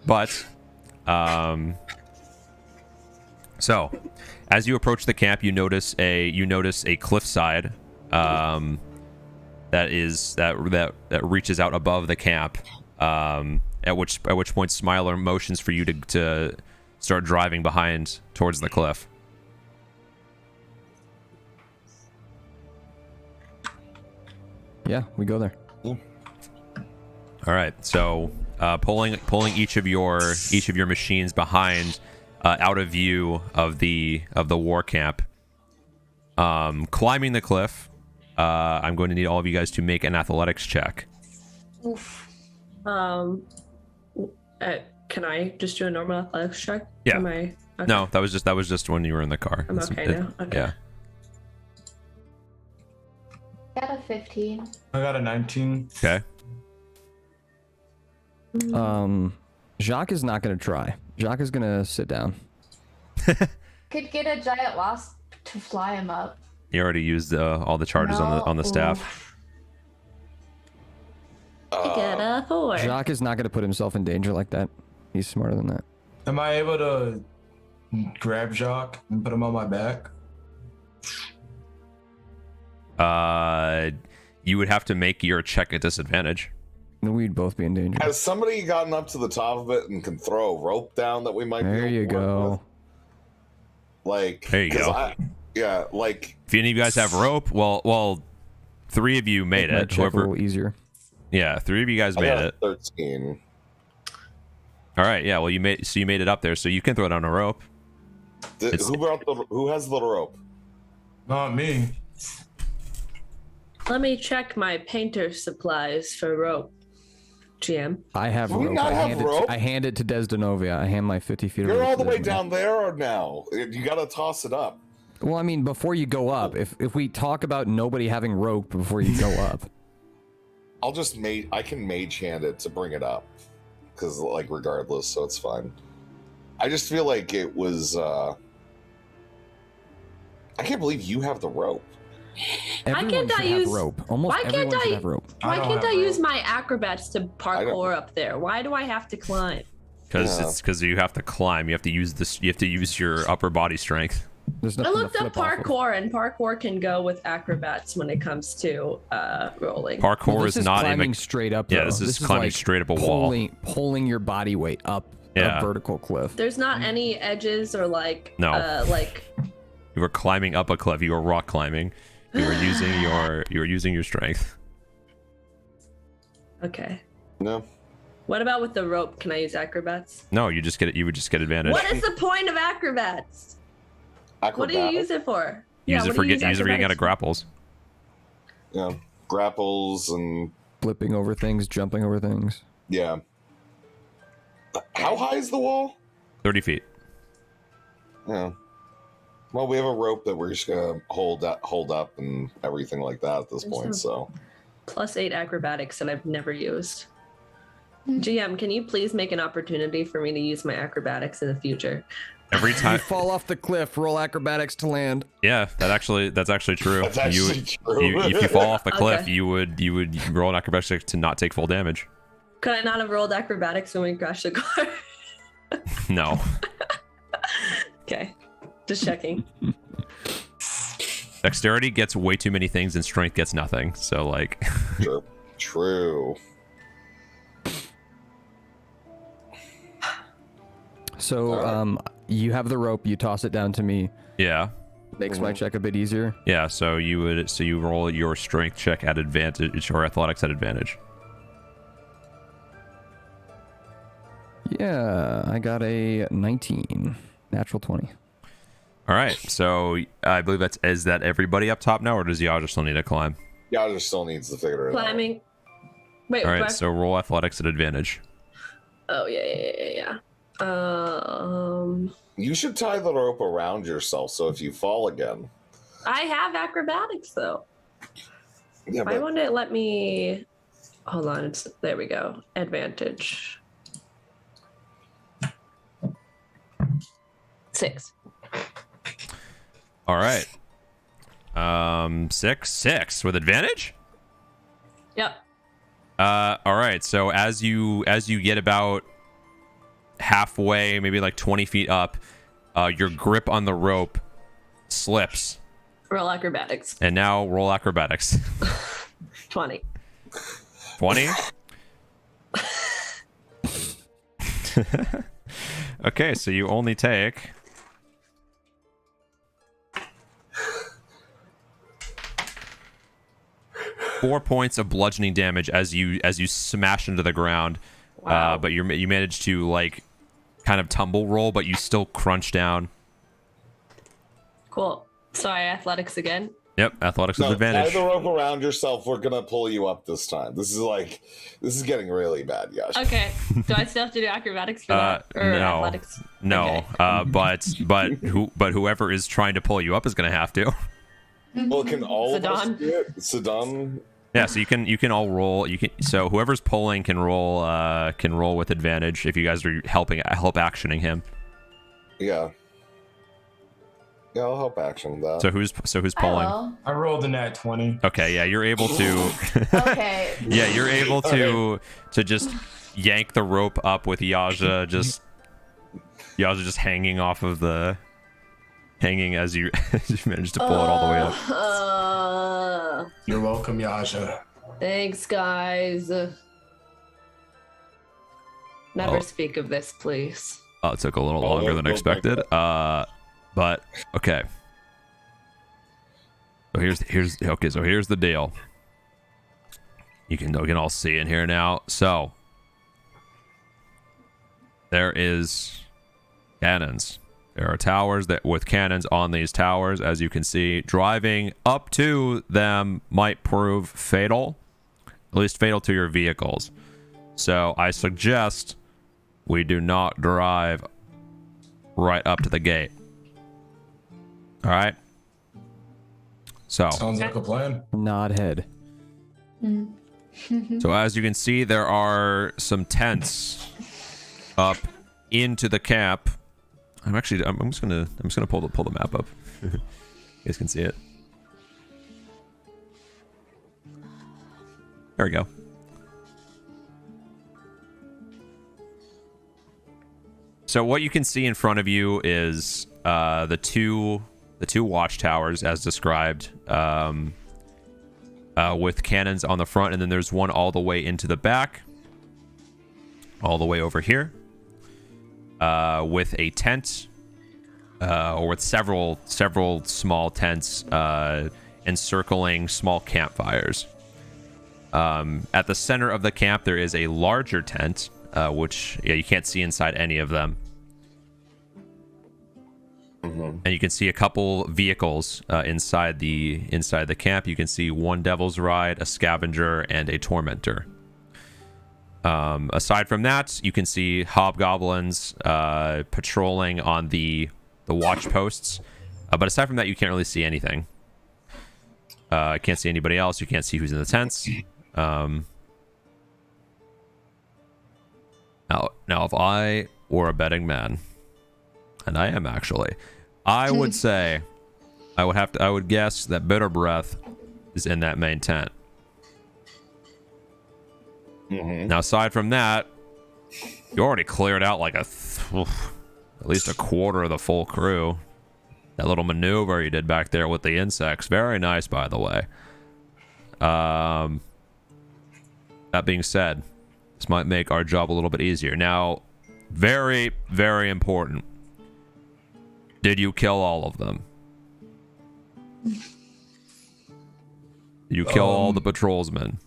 But so as you approach the camp, you notice a cliffside. That reaches out above the camp, at which point Smiler motions for you to start driving behind towards the cliff. Yeah, we go there. All right, so pulling each of your machines behind, out of view of the war camp, climbing the cliff. I'm going to need all of you guys to make an athletics check. Oof. Can I just do a normal athletics check? Yeah. Okay. No, that was just when you were in the car. I'm okay now. Okay. Yeah. Got a 15. I got a 19. Okay. Jacques is not gonna try. Jacques is gonna sit down. Could get a giant wasp to fly him up. You already used all the charges on the staff. I got a 4. Jacques is not gonna put himself in danger like that. He's smarter than that. Am I able to grab Jacques and put him on my back? You would have to make your check at disadvantage. We'd both be in danger. Has somebody gotten up to the top of it and can throw a rope down that we might There be able you to work go. with? Like, There you go. Yeah, like If any of you guys have rope, well, 3 of you made Make my it. check a little easier. Yeah, 3 of you guys I made got a it. 13. All right, yeah. Well, you made it up there, so you can throw it on a rope. Who has the rope? Not me. Let me check my painter supplies for rope. GM. I have Do we rope. not have rope? I hand it to Desdenovia. I hand my 50 feet of rope. You're all the to way Desdenovia. down there now. You gotta toss it up. Well, I mean, before you go up, if we talk about nobody having rope before you go up. I can mage hand it to bring it up. Because, like, regardless, so it's fine. I just feel like it was, I can't believe you have the rope. Everyone can't should I have use- rope. Almost why can't everyone should I- have rope. Why don't can't have I use rope. my acrobats to parkour up there? Why do I have to climb? Because you have to climb. You have to use this. You have to use your upper body strength. There's I nothing looked to up flip off of. parkour, and parkour can go with acrobats when it comes to rolling. Parkour Well, is this not climbing straight up. Yeah, though. this is climbing like straight up a wall. pulling your body weight up Yeah. a vertical cliff. There's not any edges or like No. like You were climbing up a cliff. You were rock climbing. You were using your strength. okay. No. What about with the rope? Can I use acrobats? No, you just get it. You would just get advantage. What is the point of acrobats? What do you use it for? Use it what for do you getting out of acrobatics for? grapples. Yeah. Grapples and Flipping over things, jumping over things. yeah. How high is the wall? 30 feet. Yeah. Well, we have a rope that we're just gonna hold up and everything like that at this point. So +8 acrobatics that I've never used. GM, can you please make an opportunity for me to use my acrobatics in the future? Every You time. fall off the cliff, roll acrobatics to land. Yeah, that's actually true. That's actually true. If you fall off the cliff, Okay. you would roll an acrobatics to not take full damage. Could I not have rolled acrobatics when we crashed the car? No. Okay, just checking. Dexterity gets way too many things and strength gets nothing. So like True. So, you have the rope. You toss it down to me. yeah. Makes my check a bit easier. Yeah, so you roll your strength check at advantage or athletics at advantage. Yeah, I got a 19, natural 20. All right, so I believe is that everybody up top now, or does Yaja still need to climb? Yaja still needs to figure it out. Climbing. Wait, All do I- right, so roll athletics at advantage. Oh yeah. You should tie the rope around yourself so if you fall again. I have acrobatics though. Yeah, Why but won't it let me? Hold on. There we go. Advantage. 6. All right. 6 with advantage. Yep. All right. So as you get about halfway, maybe like 20 feet up, your grip on the rope slips, Roll acrobatics. and now roll acrobatics. 20. 20. Okay, so you only take 4 points of bludgeoning damage as you smash into the ground. Wow. But you managed to like kind of tumble roll, but you still crunch down. Cool. Sorry, athletics again. Yep, athletics with no, advantage. tie the rope around yourself. We're gonna pull you up this time. This is getting really bad, Yash. Okay. Do I still have to do acrobatics for that? Or no, athletics? no. Okay. But whoever is trying to pull you up is gonna have to. Well, can all of us Sidon. do it? Sidon? Yeah, so you can all roll. So whoever's pulling can roll with advantage if you guys are help actioning him. Yeah. Yeah, I'll help action that. So who's pulling? I rolled a nat 20. Okay, yeah, you're able to. Okay. Yeah, you're able to just yank the rope up with Yaja just hanging off of the as you manage to pull it all the way up. You're welcome, Yaja. Thanks, guys. Never Oh. speak of this, please. Oh, it took a little longer than expected. But okay. So here's the deal. You can all see in here now. So there is cannons. There are towers that with cannons on these towers. As you can see, driving up to them might prove fatal, at least fatal to your vehicles. So I suggest we do not drive right up to the gate. All right. So Sounds like a plan. Nod head. So as you can see, there are some tents up into the camp. I'm just gonna pull the map up. You guys can see it. There we go. So what you can see in front of you is the two watchtowers as described, with cannons on the front, and then there's one all the way into the back, all the way over here, with a tent, or with several small tents encircling small campfires. At the center of the camp, there is a larger tent, which you can't see inside any of them. And you can see a couple vehicles inside the camp. You can see one Devil's Ride, a Scavenger, and a Tormentor. Aside from that, you can see hobgoblins patrolling on the watch posts. But aside from that, you can't really see anything. Can't see anybody else. You can't see who's in the tents. Now, if I were a betting man, and I am actually, I would say, I would guess that Bitter Breath is in that main tent. Now, aside from that, you already cleared out like at least a quarter of the full crew. That little maneuver you did back there with the insects, very nice, by the way. That being said, this might make our job a little bit easier. Now, very, very important. Did you kill all of them? Did you kill all the patrolsmen?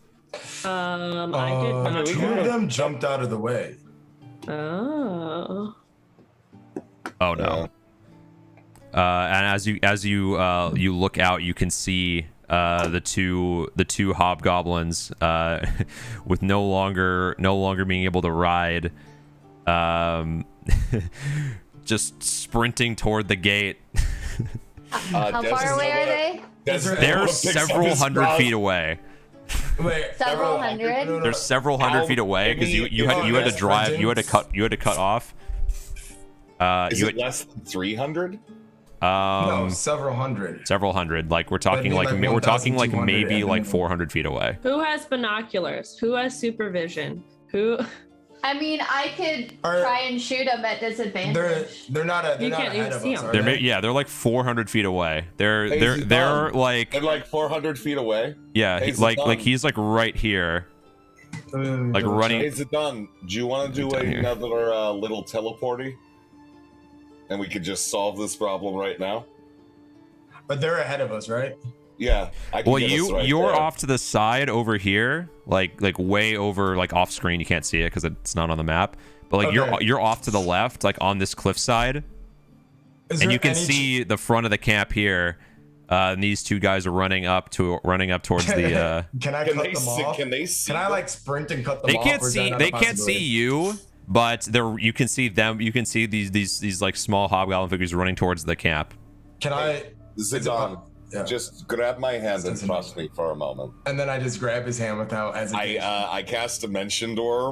I did not. Two of them jumped out of the way. Oh. Oh no. And as you look out, you can see the two hobgoblins with no longer being able to ride, just sprinting toward the gate. How far away are they? They're several hundred feet away. Wait, Several hundred? They're several hundred feet away because you had to drive. You had to cut off. Is it less than 300? No, several hundred. Several hundred. Like we're talking like maybe like 400 feet away. Who has binoculars? Who has supervision? Who? I mean, I could try and shoot them at disadvantage. They're not You can't ahead even of see us, them. are they? They're like 400 feet away. They're like They're like 400 feet away. yeah, Hey, like he's like right here, like running. Hey, Zidane, do you want to do Down here. another little teleporty? And we could just solve this problem right now? But they're ahead of us, right? Yeah. I can Well, get us right you're there. off to the side over here, like way over, like off screen. You can't see it because it's not on the map. But like Okay. you're off to the left, like on this cliffside, Is and there you can any see the front of the camp here. And these two guys are running up towards the. Can I Can cut they them see? off? Can they see? Can I like sprint and cut them They off? can't or is see. that not They a can't see possibility? you, but there you can see them. You can see these like small hobgoblin figures running towards the camp. Can I? Zidane, Yeah. just grab my hand and Doesn't trust me for a moment. And then I just grab his hand without hesitation. I cast Dimension Door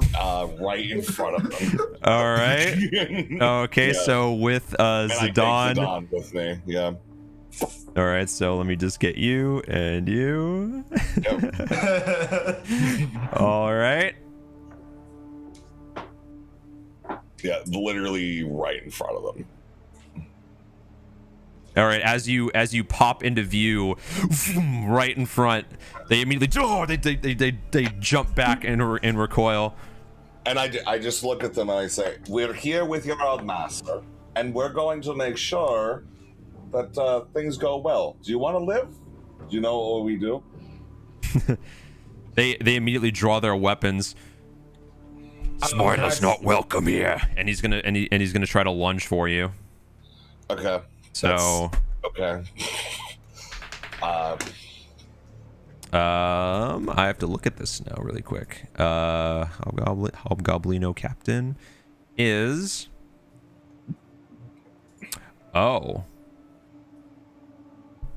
right in front of them. All right. Okay. Yeah. So with And I take Zidane. Zidane with me. Yeah. All right. So let me just get you and you. Yep. All right. Yeah, literally right in front of them. All right. As you pop into view, right in front, they immediately they jump back and recoil. And I just look at them and I say, "We're here with your old master, and we're going to make sure that things go well. Do you want to live? Do you know what we do?" They immediately draw their weapons. Spoilers not welcome here. And he's gonna he's gonna try to lunge for you. Okay. So Okay. I have to look at this now really quick. Hobgoblino Captain is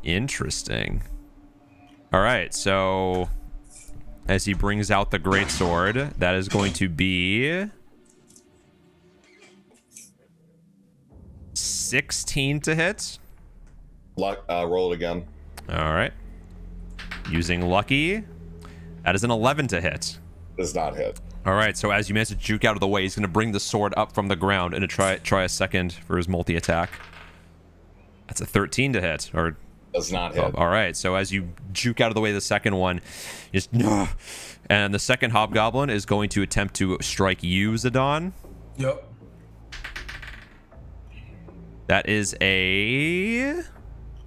interesting. All right, so as he brings out the greatsword, that is going to be 16 to hit. Roll it again. All right. Using lucky, that is an 11 to hit. Does not hit. All right, so as you manage to juke out of the way, he's going to bring the sword up from the ground and to try a second for his multi-attack. That's a 13 to hit, or Does not hit. all right, so as you juke out of the way the second one, just and the second hobgoblin is going to attempt to strike you, Zidane. Yep. That is a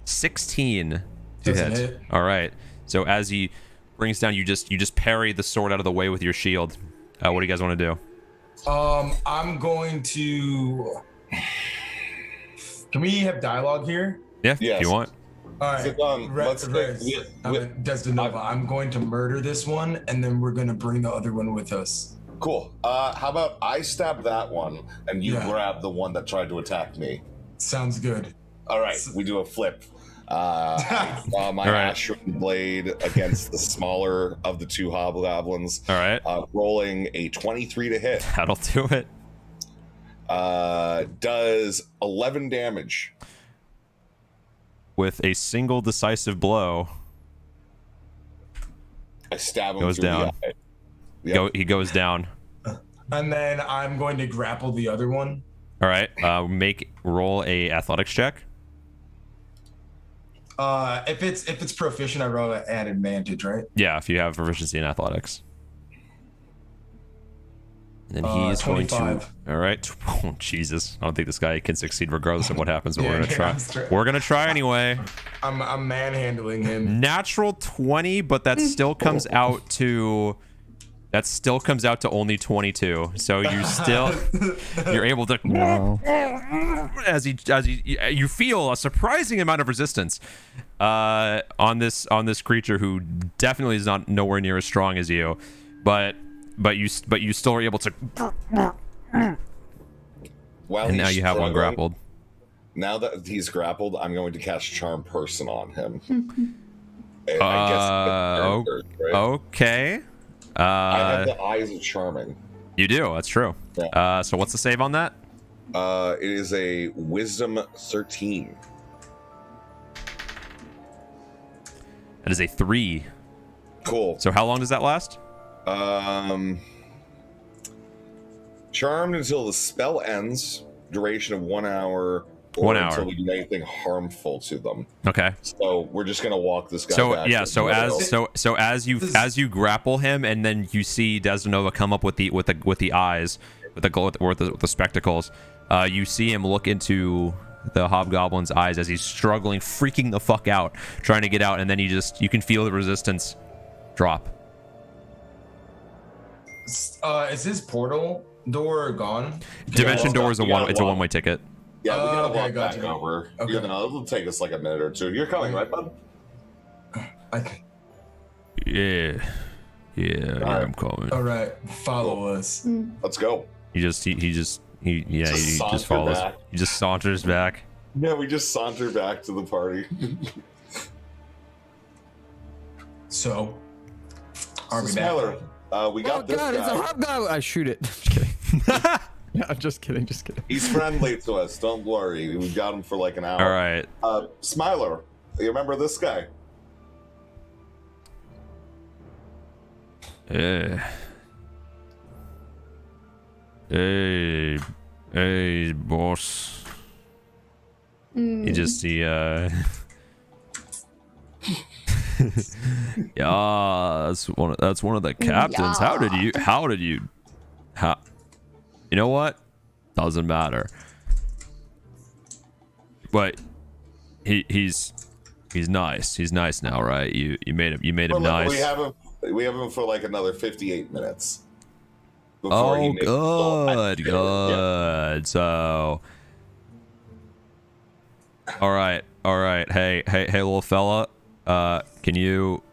16 to Doesn't hit. hit. All right, so as he brings down, you just parry the sword out of the way with your shield. What do you guys want to do? I'm going to. Can we have dialogue here? Yeah, Yes. if you want. All right. Let's Desdenova, I'm going to murder this one, and then we're going to bring the other one with us. Cool. How about I stab that one and you Yeah. grab the one that tried to attack me? Sounds good. All right, we do a flip. My All right. Ashram blade against the smaller of the two hobgoblins. All right, Rolling a 23 to hit. that'll do it. Does 11 damage. With a single decisive blow, I stab him Goes through down. the eye. Yep. he goes down. And then I'm going to grapple the other one. All right, roll a athletics check. If it's proficient, I roll at advantage, right? Yeah, if you have proficiency in athletics. And then he's going to. 25. All right. Oh, Jesus, I don't think this guy can succeed regardless of what happens. But Yeah, we're gonna try. I'm straight. We're gonna try anyway. I'm manhandling him. Natural 20, but that still comes out to. That still comes out to only 22. So you're able to as you feel a surprising amount of resistance on this creature who definitely is not nowhere near as strong as you, but you still are able to. While And now he's you have one struggling, grappled. Now that he's grappled, I'm going to cast Charm Person on him. I right? Okay. I have the eyes of charming. You do. That's true. Yeah. So what's the save on that? It is a Wisdom 13. That is a 3. Cool. So how long does that last? Charmed until the spell ends. Duration of 1 hour. Or 1 hour. Until we do anything harmful to them. Okay. So we're just gonna walk this guy So back. yeah. to So the middle. as you grapple him, and then you see Desdenova come up with the eyes, with the spectacles. You see him look into the hobgoblin's eyes as he's struggling, freaking the fuck out, trying to get out, and then you can feel the resistance drop. Is his portal door gone? Dimension well, door is we gotta it's a walk. one-way ticket. Yeah, we gotta okay, walk back gotcha. over. Okay. You know, it'll take us like a minute or two. You're coming, right, bud? Yeah, right. I'm coming. All right, follow us. Let's go. He just saunter follows. back. He just saunters back. Yeah, we just saunter back to the party. So, are we back? Skylar, we got this God, it's a guy. hobgoblin! I shoot it. Just kidding. No, I'm just kidding. He's friendly to us. Don't worry. We got him for like an hour. All right. Smiler, you remember this guy? Hey, boss. You just yeah, that's one of the captains. How did you you know what? Doesn't matter. But he's nice. He's nice now, right? You made him nice. We have him for like another 58 minutes. before he Oh, makes his little good, exit. Yeah. good. So, all right. Hey, little fella. Can you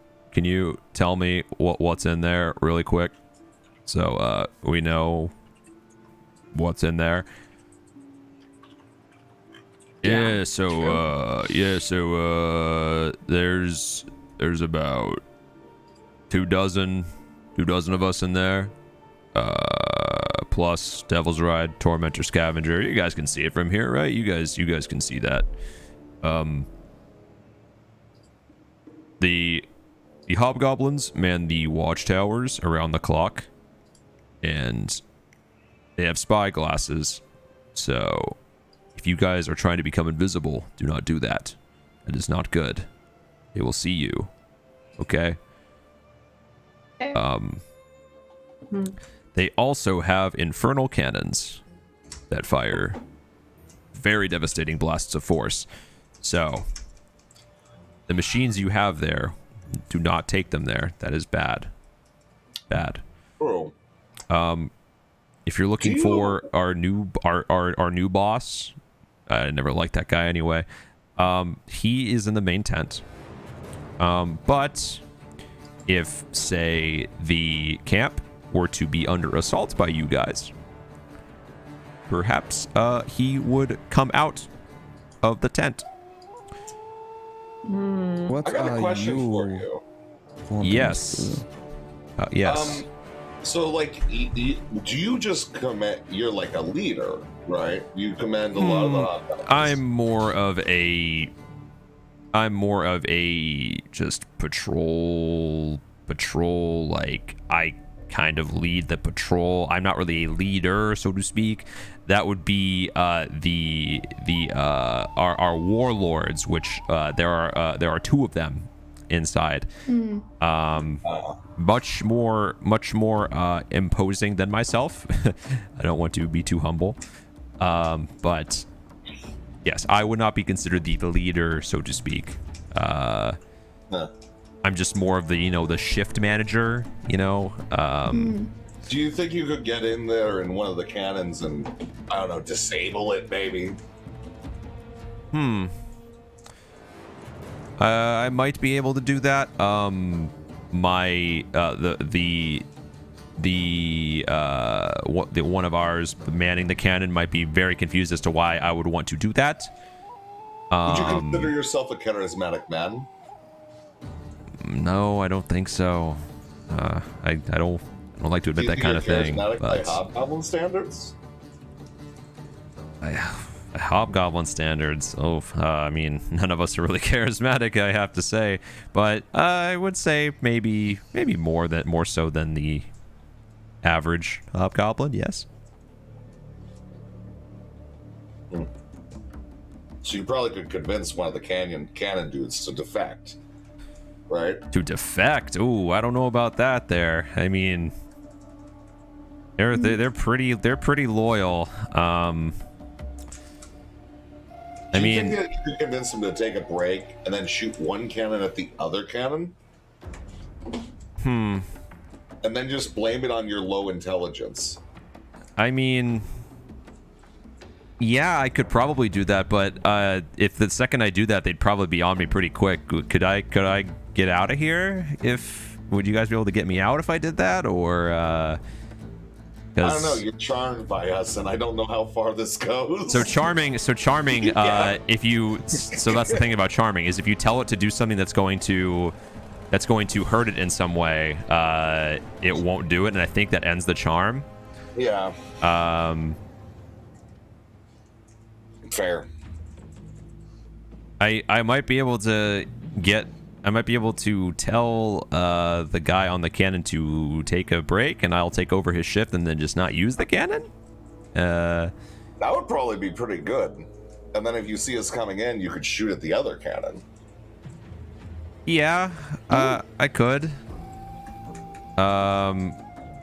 tell me what's in there really quick, so we know what's in there? Yeah. So there's about two dozen of us in there. Plus Devil's Ride, Tormentor, Scavenger. You guys can see it from here, right? You guys can see that. The hobgoblins man the watchtowers around the clock, and they have spy glasses. So if you guys are trying to become invisible, do not do that. That is not good. They will see you. Okay? Okay. They also have infernal cannons that fire very devastating blasts of force. So the machines you have there, do not take them there. That is bad. Bad. Bro. If you're looking for our new boss, I never liked that guy anyway. He is in the main tent. But if, say, the camp were to be under assault by you guys, perhaps he would come out of the tent. What I got a are question you? for you. wanting Yes. to- Yes. So, like, do you just command? You're like a leader, right? You command a lot of the hobgoblins. I'm more of a just patrol. Like, I kind of lead the patrol. I'm not really a leader, so to speak. That would be our warlords, which there are two of them inside. Much more imposing than myself. I don't want to be too humble, but yes, I would not be considered the leader, so to speak. I'm just more of the the shift manager. Do you think you could get in there in one of the cannons and, I don't know, disable it, maybe? I might be able to do that. One of ours manning the cannon might be very confused as to why I would want to do that. Would you consider yourself a charismatic man? No, I don't think so. I don't like to admit that kind of thing. Charismatic by But hobgoblin standards? hobgoblin standards. I mean, none of us are really charismatic, I have to say. But I would say maybe more so than the average hobgoblin. Yes. So you probably could convince one of the cannon dudes to defect, right? To defect? Ooh, I don't know about that. There. I mean, they're pretty loyal. Do you think that you could convince them to take a break and then shoot one cannon at the other cannon? And then just blame it on your low intelligence. I mean, yeah, I could probably do that, but if the second I do that, they'd probably be on me pretty quick. Could I get out of here? Would you guys be able to get me out if I did that, or? I don't know. You're charmed by us, and I don't know how far this goes. So charming. Yeah. So that's the thing about charming, is if you tell it to do something that's going to hurt it in some way, it won't do it, and I think that ends the charm. Yeah. Fair. I might be able to tell the guy on the cannon to take a break, and I'll take over his shift and then just not use the cannon. That would probably be pretty good. And then if you see us coming in, you could shoot at the other cannon. Yeah, I could.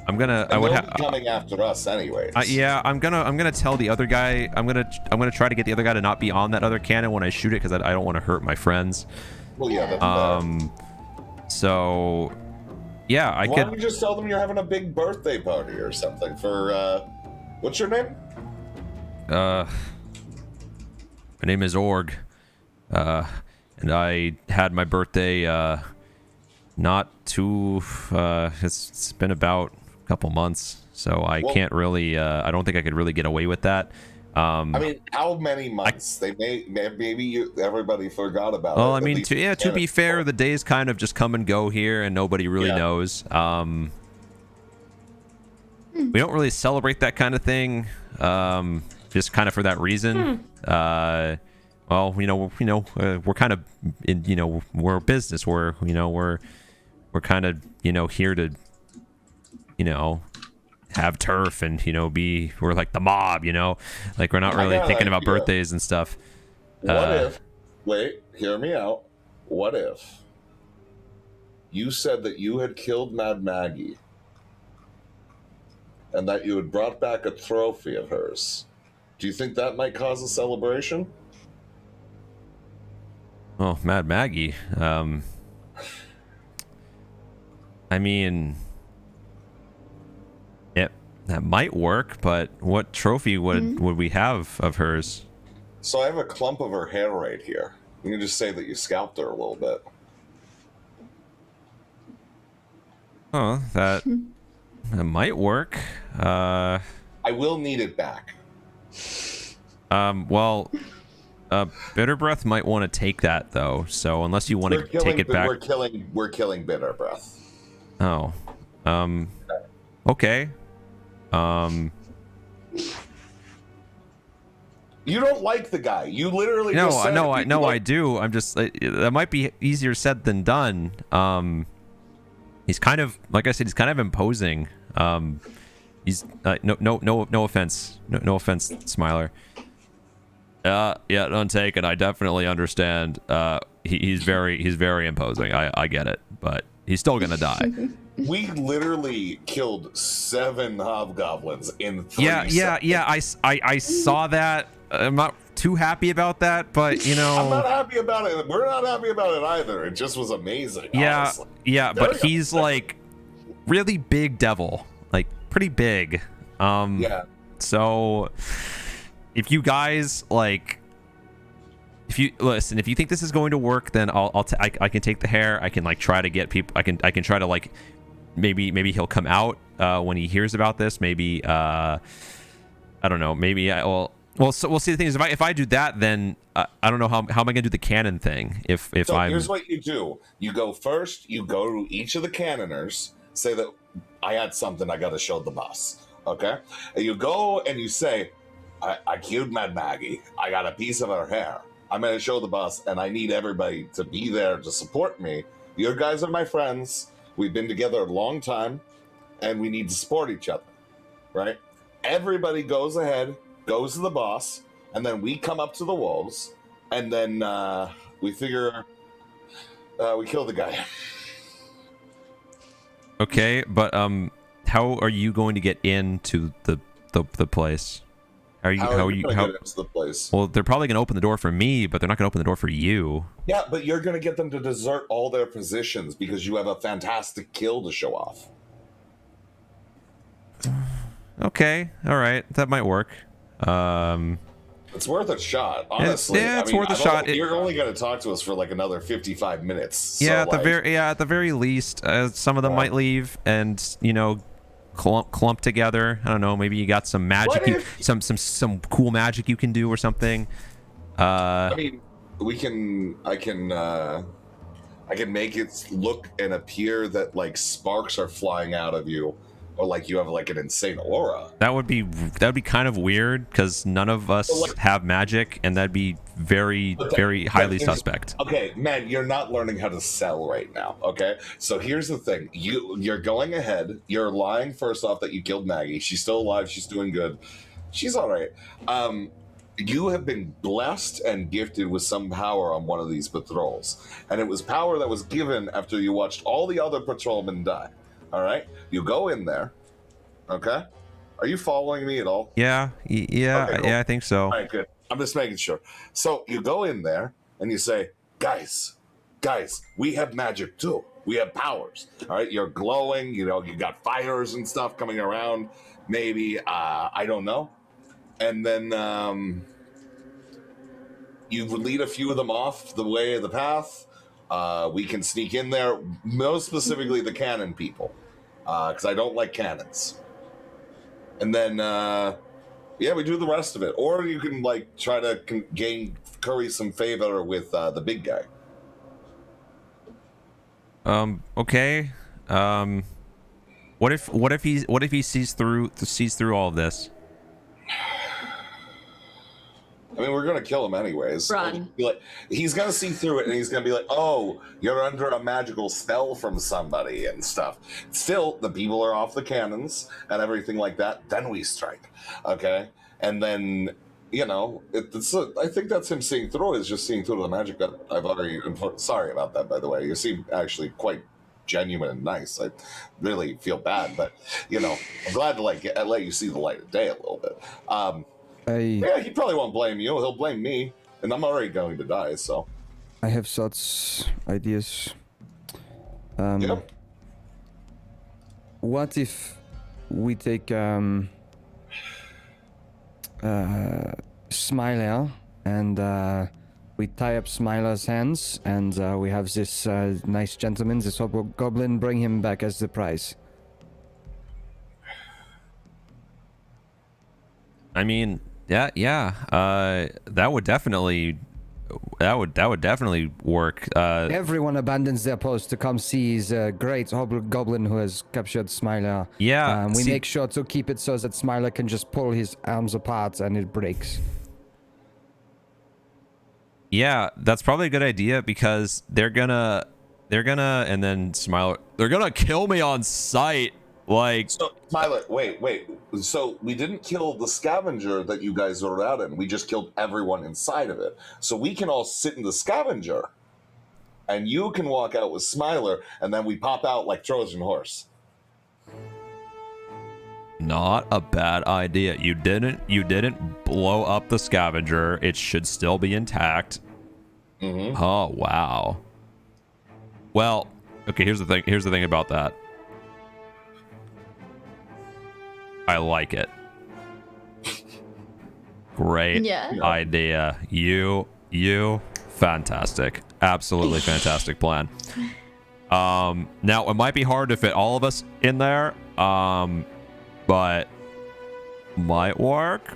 I'm gonna. And they'll be coming after us anyways. Yeah, I'm gonna tell the other guy. I'm gonna try to get the other guy to not be on that other cannon when I shoot it, because I don't want to hurt my friends. Well, yeah, that's fair. So Yeah, I Why could. don't you just tell them you're having a big birthday party or something for, what's your name? My name is Org. And I had my birthday, not too, it's been about a couple months, so I can't really, I don't think I could really get away with that. I mean, how many months? Maybe everybody forgot about it. Well, I mean, to be fair, the days kind of just come and go here, and nobody really knows. We don't really celebrate that kind of thing, just kind of for that reason. Well, we're kind of in, we're a business. We're kind of, here to, have turf and, we're like the mob, like we're not really thinking about birthdays and stuff. What if, wait, hear me out. What if you said that you had killed Mad Maggie and that you had brought back a trophy of hers? Do you think that might cause a celebration? Oh, Mad Maggie. I mean, that might work, but what trophy would we have of hers? So I have a clump of her hair right here. You can just say that you scalped her a little bit. Oh, that might work. I will need it back. Well, Bitter Breath might want to take that though. So unless you want to take it back, we're killing Bitter Breath. Oh, okay. You don't like the guy. You literally just said I do. I'm just that might be easier said than done. He's kind of, like I said, he's kind of imposing. He's no offense, no offense, Smiler. Yeah, none taken. I definitely understand. He's very imposing. I get it, but he's still gonna die. We literally killed 7 hobgoblins in 3 seconds. I saw that. I'm not too happy about that, but I'm not happy about it. We're not happy about it either. It just was amazing. Honestly. But he's like really big devil, like pretty big. So if you guys if you think this is going to work, then I can take the hair. I can try to get people. I can try to maybe he'll come out when he hears about this. Maybe I don't know. Maybe so we'll see. The thing is, if I do that, then I don't know how am I gonna do the canon thing. Here's what you do. You go first. You go to each of the canoners. Say that I had something I got to show the boss. Okay. And you go and you say, I killed Mad Maggie. I got a piece of her hair. I'm gonna show the boss, and I need everybody to be there to support me. You guys are my friends. We've been together a long time, and we need to support each other, right? Everybody goes ahead, goes to the boss, and then we come up to the walls, and then we figure we kill the guy. Okay, but how are you going to get into the place? How are you get into the place? Well, they're probably going to open the door for me, but they're not going to open the door for you. Yeah, but you're going to get them to desert all their positions because you have a fantastic kill to show off. Okay, all right, that might work. It's worth a shot, honestly. It's worth a shot. You're only going to talk to us for another 55 minutes. Yeah, so at the very least, some of them might leave and clump together. I don't know. Maybe you got some magic, some cool magic you can do or something. I mean, I can make it look and appear that sparks are flying out of you, or you have an insane aura. That would be kind of weird because none of us have magic, and that'd be very highly suspect. Okay, man, you're not learning how to sell right now. Okay, so here's the thing: you're going ahead. You're lying first off that you killed Maggie. She's still alive. She's doing good. She's all right. You have been blessed and gifted with some power on one of these patrols, and it was power that was given after you watched all the other patrolmen die. All right, you go in there. Okay, are you following me at all? Yeah, okay, cool. Yeah, I think so. All right, good. I'm just making sure. So you go in there and you say, guys, we have magic too. We have powers. All right, you're glowing. You know, you got fires and stuff coming around. Maybe I don't know. And then you lead a few of them off the way of the path. We can sneak in there, most specifically the cannon people, because I don't like cannons. And then, we do the rest of it. Or you can like try to curry some favor with the big guy. Okay. What if he sees through all of this? I mean, we're gonna kill him anyways. Run. Like, he's gonna see through it, and he's gonna be like, "Oh, you're under a magical spell from somebody and stuff." Still, the people are off the cannons and everything like that. Then we strike, okay? And then I think that's him seeing through it. Is just seeing through the magic that I've already. Sorry about that, by the way. You seem actually quite genuine and nice. I really feel bad, but I'm glad to let you see the light of day a little bit. Yeah, he probably won't blame you. He'll blame me, and I'm already going to die. So I have thoughts, ideas. What if we take Smiler and we tie up Smiler's hands, and we have this nice gentleman, this hobgoblin, bring him back as the prize. I mean, that would definitely work. Everyone abandons their post to come see the great hobgoblin who has captured Smiler. Yeah, we make sure to keep it so that Smiler can just pull his arms apart and it breaks. Yeah, that's probably a good idea because they're gonna and then Smiler, they're gonna kill me on sight. Like, so Smiler, wait. So we didn't kill the scavenger that you guys ordered out in. We just killed everyone inside of it. So we can all sit in the scavenger, and you can walk out with Smiler, and then we pop out like Trojan horse. not a bad idea. You didn't blow up the scavenger. It should still be intact. Mm-hmm. Oh wow. Well, okay. Here's the thing about that. I like it. Great idea. You fantastic. Absolutely fantastic plan. Now it might be hard to fit all of us in there. But might work.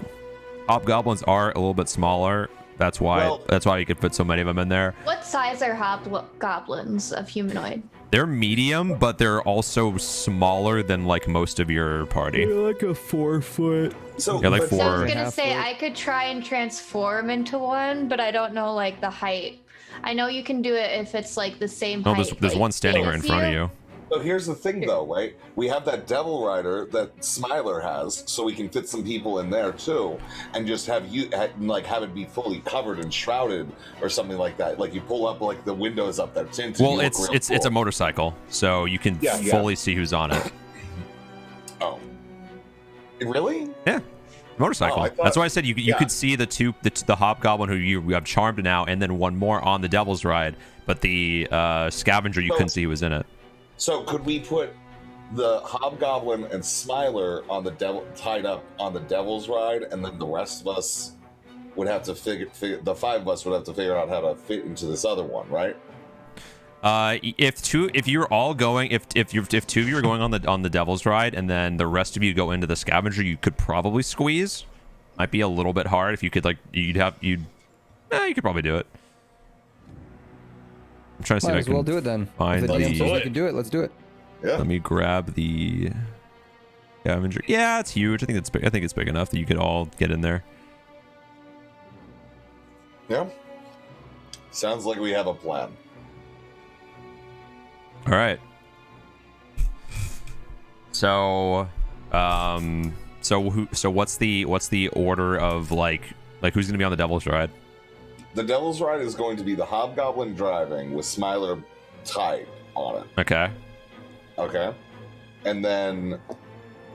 Hobgoblins are a little bit smaller. That's why you could fit so many of them in there. What size are hobgoblins of humanoid? They're medium, but they're also smaller than like most of your party. They're like a 4 foot. So, yeah, like So I was 4. gonna say I could try and transform into one, but I don't know like the height. I know you can do it if it's like the same No, height. there's one standing right in front of you. So here's the thing, though, right? We have that Devil Rider that Smiler has, so we can fit some people in there too, and just have it be fully covered and shrouded or something like that. Like you pull up, like the windows up there tinted. Well, it's a motorcycle, so you can fully see who's on it. Oh, really? Yeah, motorcycle. Oh, That's why I said you could see the hobgoblin who you have charmed now, and then one more on the Devil's Ride. But the scavenger you couldn't see who was in it. So could we put the Hobgoblin and Smiler on the tied up on the Devil's Ride, and then the rest of us would have to figure the 5 of us would have to figure out how to fit into this other one, right? If you're all going, if 2 of you are going on the Devil's Ride, and then the rest of you go into the scavenger, you could probably squeeze. Might be a little bit hard if you could you could probably do it. I'm trying to see if I can do it then. Find if the. we can do it. Let's do it. Yeah. Let me grab the scavenger. Yeah, it's huge. I think it's big. I think it's big enough that you could all get in there. Yeah. Sounds like we have a plan. All right. So, so what's the order of like who's gonna be on the Devil's Ride? The Devil's Ride is going to be the Hobgoblin driving with Smiler tied on it. Okay. Okay. And then,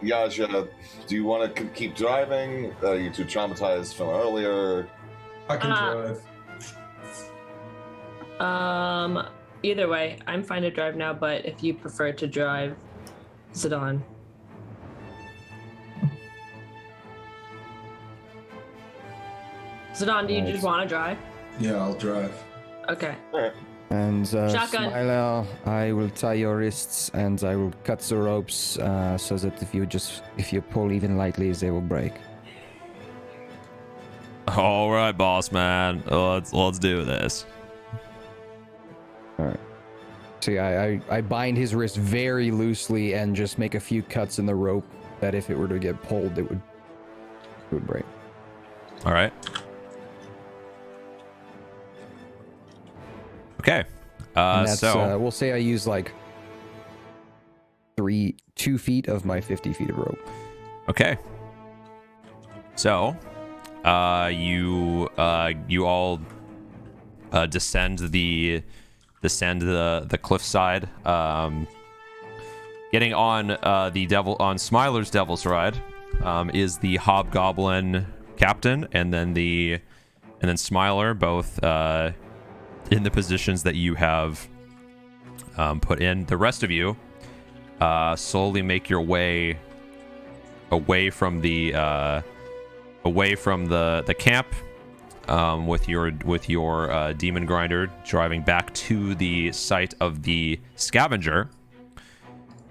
Yaja, do you want to keep driving? Are you too traumatized from earlier? I can drive. either way, I'm fine to drive now, but if you prefer to drive, Zidane. Zidane, do you just want to drive? Yeah, I'll drive. Okay. And Shotgun. Smiler, I will tie your wrists and I will cut the ropes so that if you pull even lightly, they will break. All right, boss man. Let's do this. All right. So yeah, I bind his wrist very loosely and just make a few cuts in the rope that if it were to get pulled, it would break. All right. Okay. And that's, So we'll say I use like 2 feet of my 50 feet of rope. okay. So, you all descend the cliffside. Getting on Smiler's Devil's Ride is the Hobgoblin captain, and then Smiler, both in the positions that you have put in. The rest of you slowly make your way away from the camp with your demon grinder, driving back to the site of the scavenger.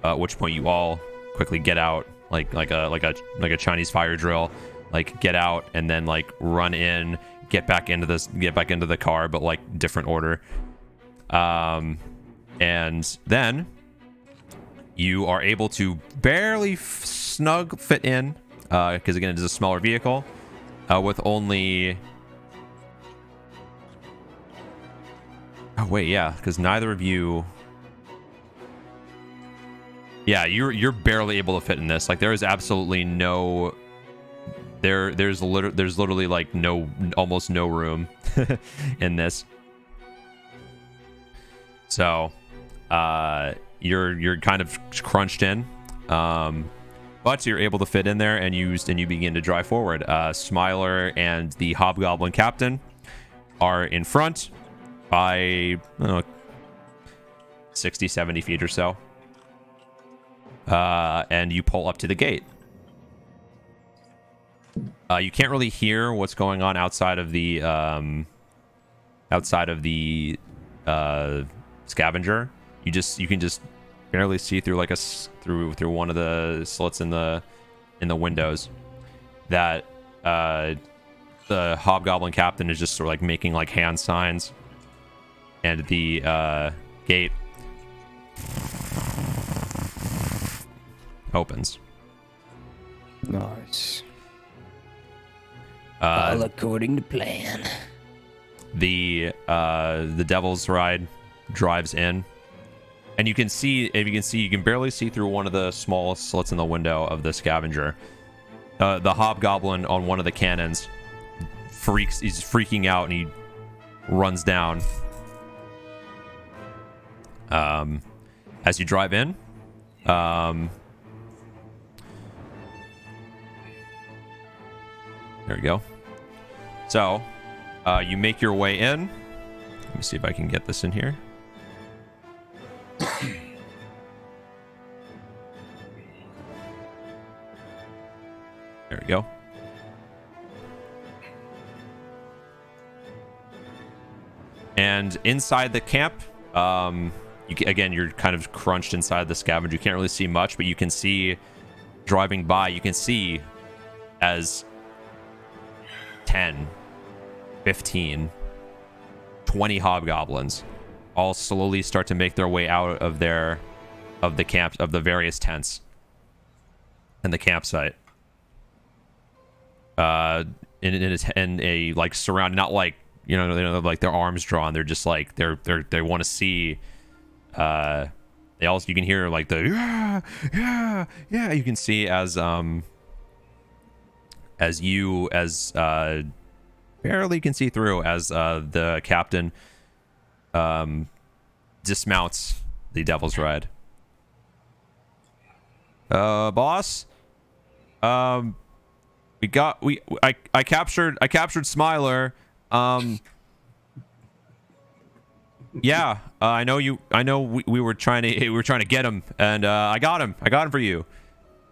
At which point you all quickly get out like a Chinese fire drill, like get out and then like run in, get back into the car, but like different order. And then you are able to barely snug fit in, because again it is a smaller vehicle, with only. Oh wait, yeah, because neither of you. Yeah, you're barely able to fit in this. Like there is absolutely no. There's literally like almost no room in this. So, you're kind of crunched in, but you're able to fit in there, and you begin to drive forward. Smiler and the Hobgoblin captain are in front by 60, 70 feet or so, and you pull up to the gate. You can't really hear what's going on outside of the scavenger. You can just barely see through through one of the slits in the windows that the Hobgoblin captain is just sort of like making like hand signs, and the gate opens. Nice. All according to plan. The Devil's Ride drives in, and you can barely see through one of the small slits in the window of the scavenger. The Hobgoblin on one of the cannons he's freaking out, and he runs down. As you drive in, there we go. So, you make your way in. Let me see if I can get this in here. There we go. And inside the camp, you're kind of crunched inside the scavenger. You can't really see much, but you can see, driving by, you can see as 10, 15, 20 hobgoblins all slowly start to make their way out of the camp, of the various tents and the campsite. In a like surround, not like like their arms drawn. They're just like they want to see. They also, you can hear like the yeah. You can see as barely can see through as the captain dismounts the Devil's Ride. Boss, I captured Smiler. Yeah, I know you. I know we were trying to get him, and I got him. I got him for you.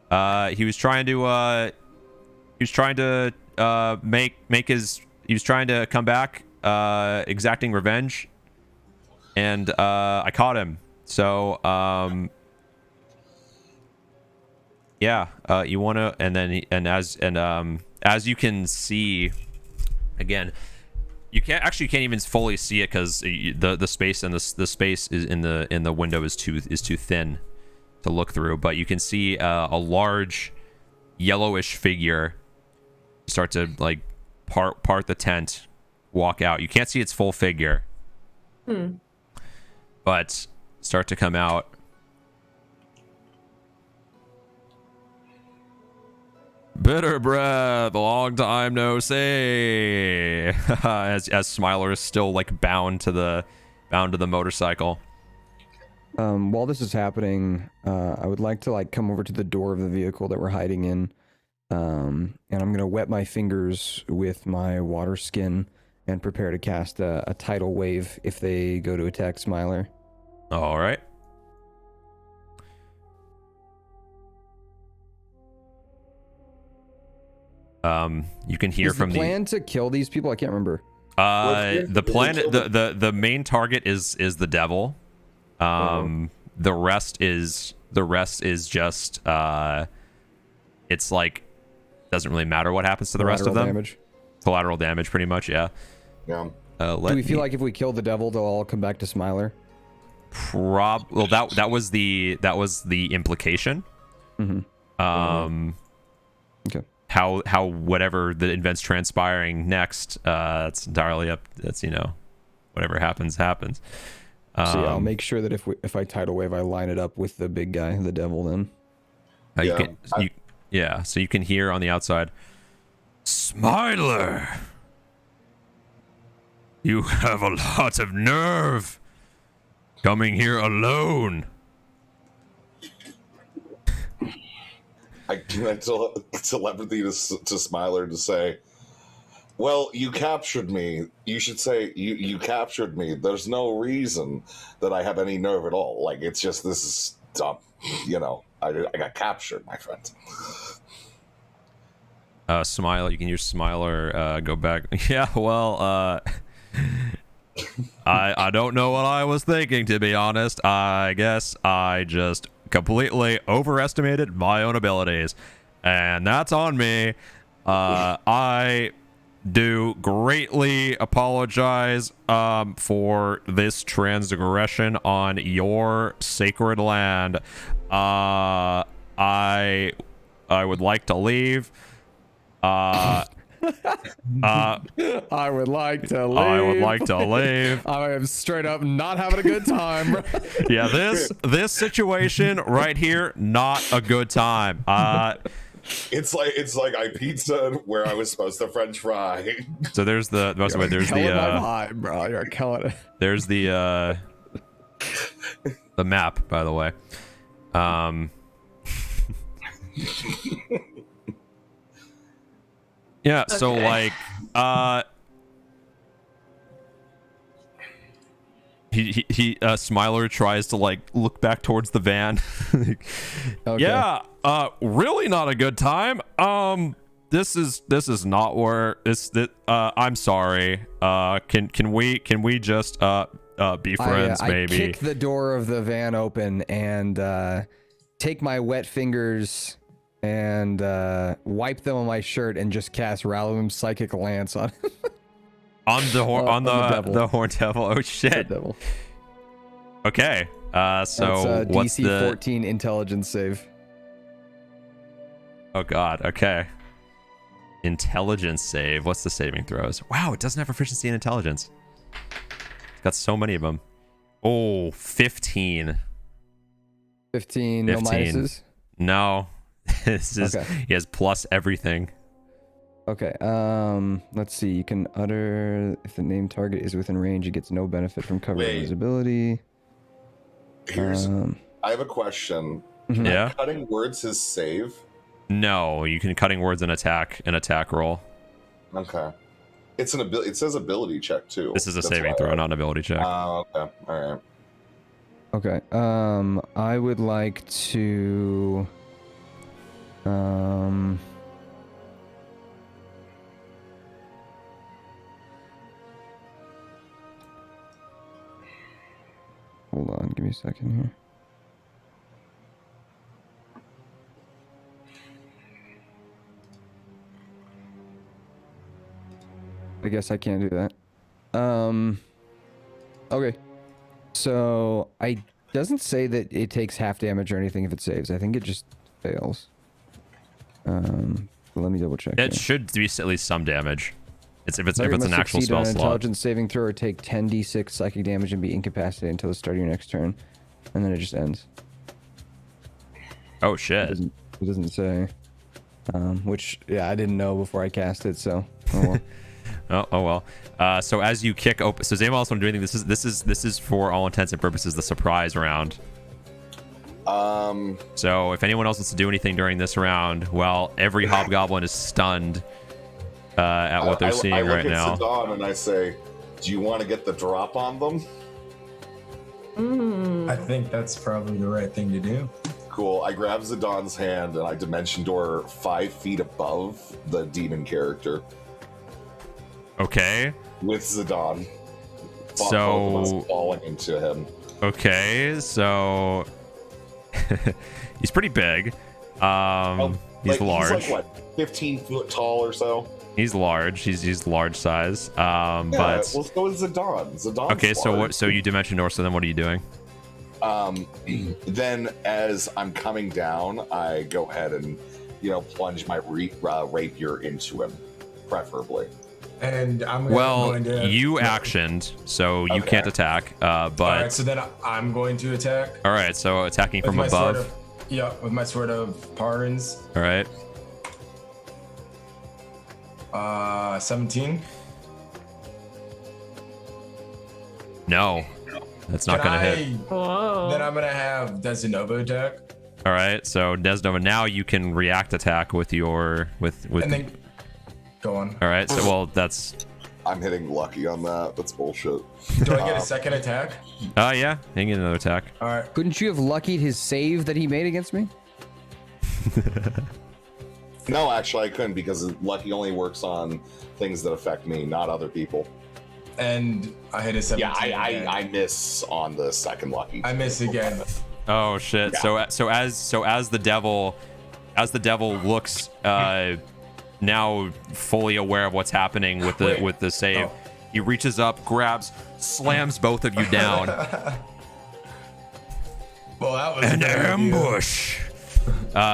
He was trying to he was trying to come back, exacting revenge, and I caught him. So yeah, you wanna, and then as you can see, again, you can't even fully see it because the space and the space is in the window is too thin to look through, but you can see a large yellowish figure start to like part the tent, walk out. You can't see its full figure, but start to come out. Bitter breath, long time no see. as Smiler is still like bound to the motorcycle. While this is happening, I would like to like come over to the door of the vehicle that we're hiding in, and I'm gonna wet my fingers with my water skin and prepare to cast a tidal wave if they go to attack Smiler. All right. You can hear is from the plan to kill these people? I can't remember. The plan, the main target is the devil. The rest is just it's like doesn't really matter what happens to the rest of them. Damage. Collateral damage, pretty much. Yeah. Yeah. Do we feel like if we kill the devil, they'll all come back to Smiler? Well, that was the implication. Okay. How whatever the events transpiring next, it's entirely up. That's whatever happens. So yeah, I'll make sure that if I tidal wave, I line it up with the big guy, the devil. Then. So you can hear on the outside, Smiler, you have a lot of nerve coming here alone. I connect telepathy to Smiler to say, well, you captured me. You should say, you captured me. There's no reason that I have any nerve at all. Like, it's just, this is dumb. I got captured, my friend. Smiler, you can hear Smiler go back. Yeah, well, I don't know what I was thinking, to be honest. I guess I just completely overestimated my own abilities, and that's on me. I do greatly apologize for this transgression on your sacred land. I would like to leave. I would like to leave. I am straight up not having a good time. Yeah, this situation right here, not a good time. It's like I pizzaed where I was supposed to French fry. So there's the vibe, bro. You're killing it. There's the map, by the way. Yeah, okay. So like he Smiler tries to like look back towards the van. Okay. Yeah, really not a good time. This is not where I'm sorry. Can we just be friends, maybe? I kick the door of the van open and take my wet fingers and wipe them on my shirt and just cast Rallium Psychic Lance on on the horn devil. Oh shit. Devil. Okay. So what's DC 14 intelligence save? Oh god. Okay. Intelligence save. What's the saving throws? Wow, it doesn't have proficiency in intelligence. It's got so many of them. Oh, 15. 15. No minuses? No. This is okay. He has plus everything. Okay. Let's see. You can utter if the named target is within range. It gets no benefit from cover and visibility. I have a question. Yeah. Cutting words his save? No, you can cutting words and attack roll. Okay. It's an ability. It says ability check too. This is a That's saving why throw, not an ability check. Oh, okay. All right. Okay. I would like to. Hold on, give me a second here. I guess I can't do that. Okay. So I doesn't say that it takes half damage or anything if it saves. I think it just fails. Let me double check. It here. should do at least some damage. If it's Target an must actual succeed on spell an slot. intelligence saving throw or take 10d6 psychic damage and be incapacitated until the start of your next turn, and then it just ends. Oh It shit. doesn't say. Which yeah, I didn't know before I cast it, so oh well. Oh well. So as you kick open, so does anyone else want to do anything? This is for all intents and purposes the surprise round. So if anyone else wants to do anything during this round, well, every hobgoblin is stunned at what they're seeing right now. I look at Zidane and I say, "Do you want to get the drop on them?" I think that's probably the right thing to do. Cool. I grab Zidane's hand and I dimension door 5 feet above the demon character Okay. with Zidane. Both So- of us falling into him. Okay. So he's pretty big. He's large. He's like what, 15 foot tall or so? He's large. He's large size. Yeah, But well, so is Zidane. Zidane's okay. So large. what? So you dimension door. So then what are you doing? Then as I'm coming down, I go ahead and, plunge my rapier into him, preferably. And I'm Well, going to. you actioned, so you Okay. can't attack. But All right, so then I'm going to attack. all right. So attacking from with my above. Sword of, yeah, with my sword of Parins. All right. 17. No, that's not Can gonna I- hit. Whoa. Then I'm gonna have Desinova attack, All right. So Desnova, now you can react attack with your with. and then go on. All right. So well, that's. I'm hitting lucky on that. That's bullshit. Do I get a second attack? Yeah. You can get another attack. All right. Couldn't you have luckied his save that he made against me? No, actually, I couldn't because lucky only works on things that affect me, not other people. And I hit a 17. Yeah, again. I miss on the second lucky. I miss again. Oh shit. Yeah. So as the devil looks now fully aware of what's happening with the save, Oh. he reaches up, grabs, slams both of you down. Well, that was An a bad idea. ambush.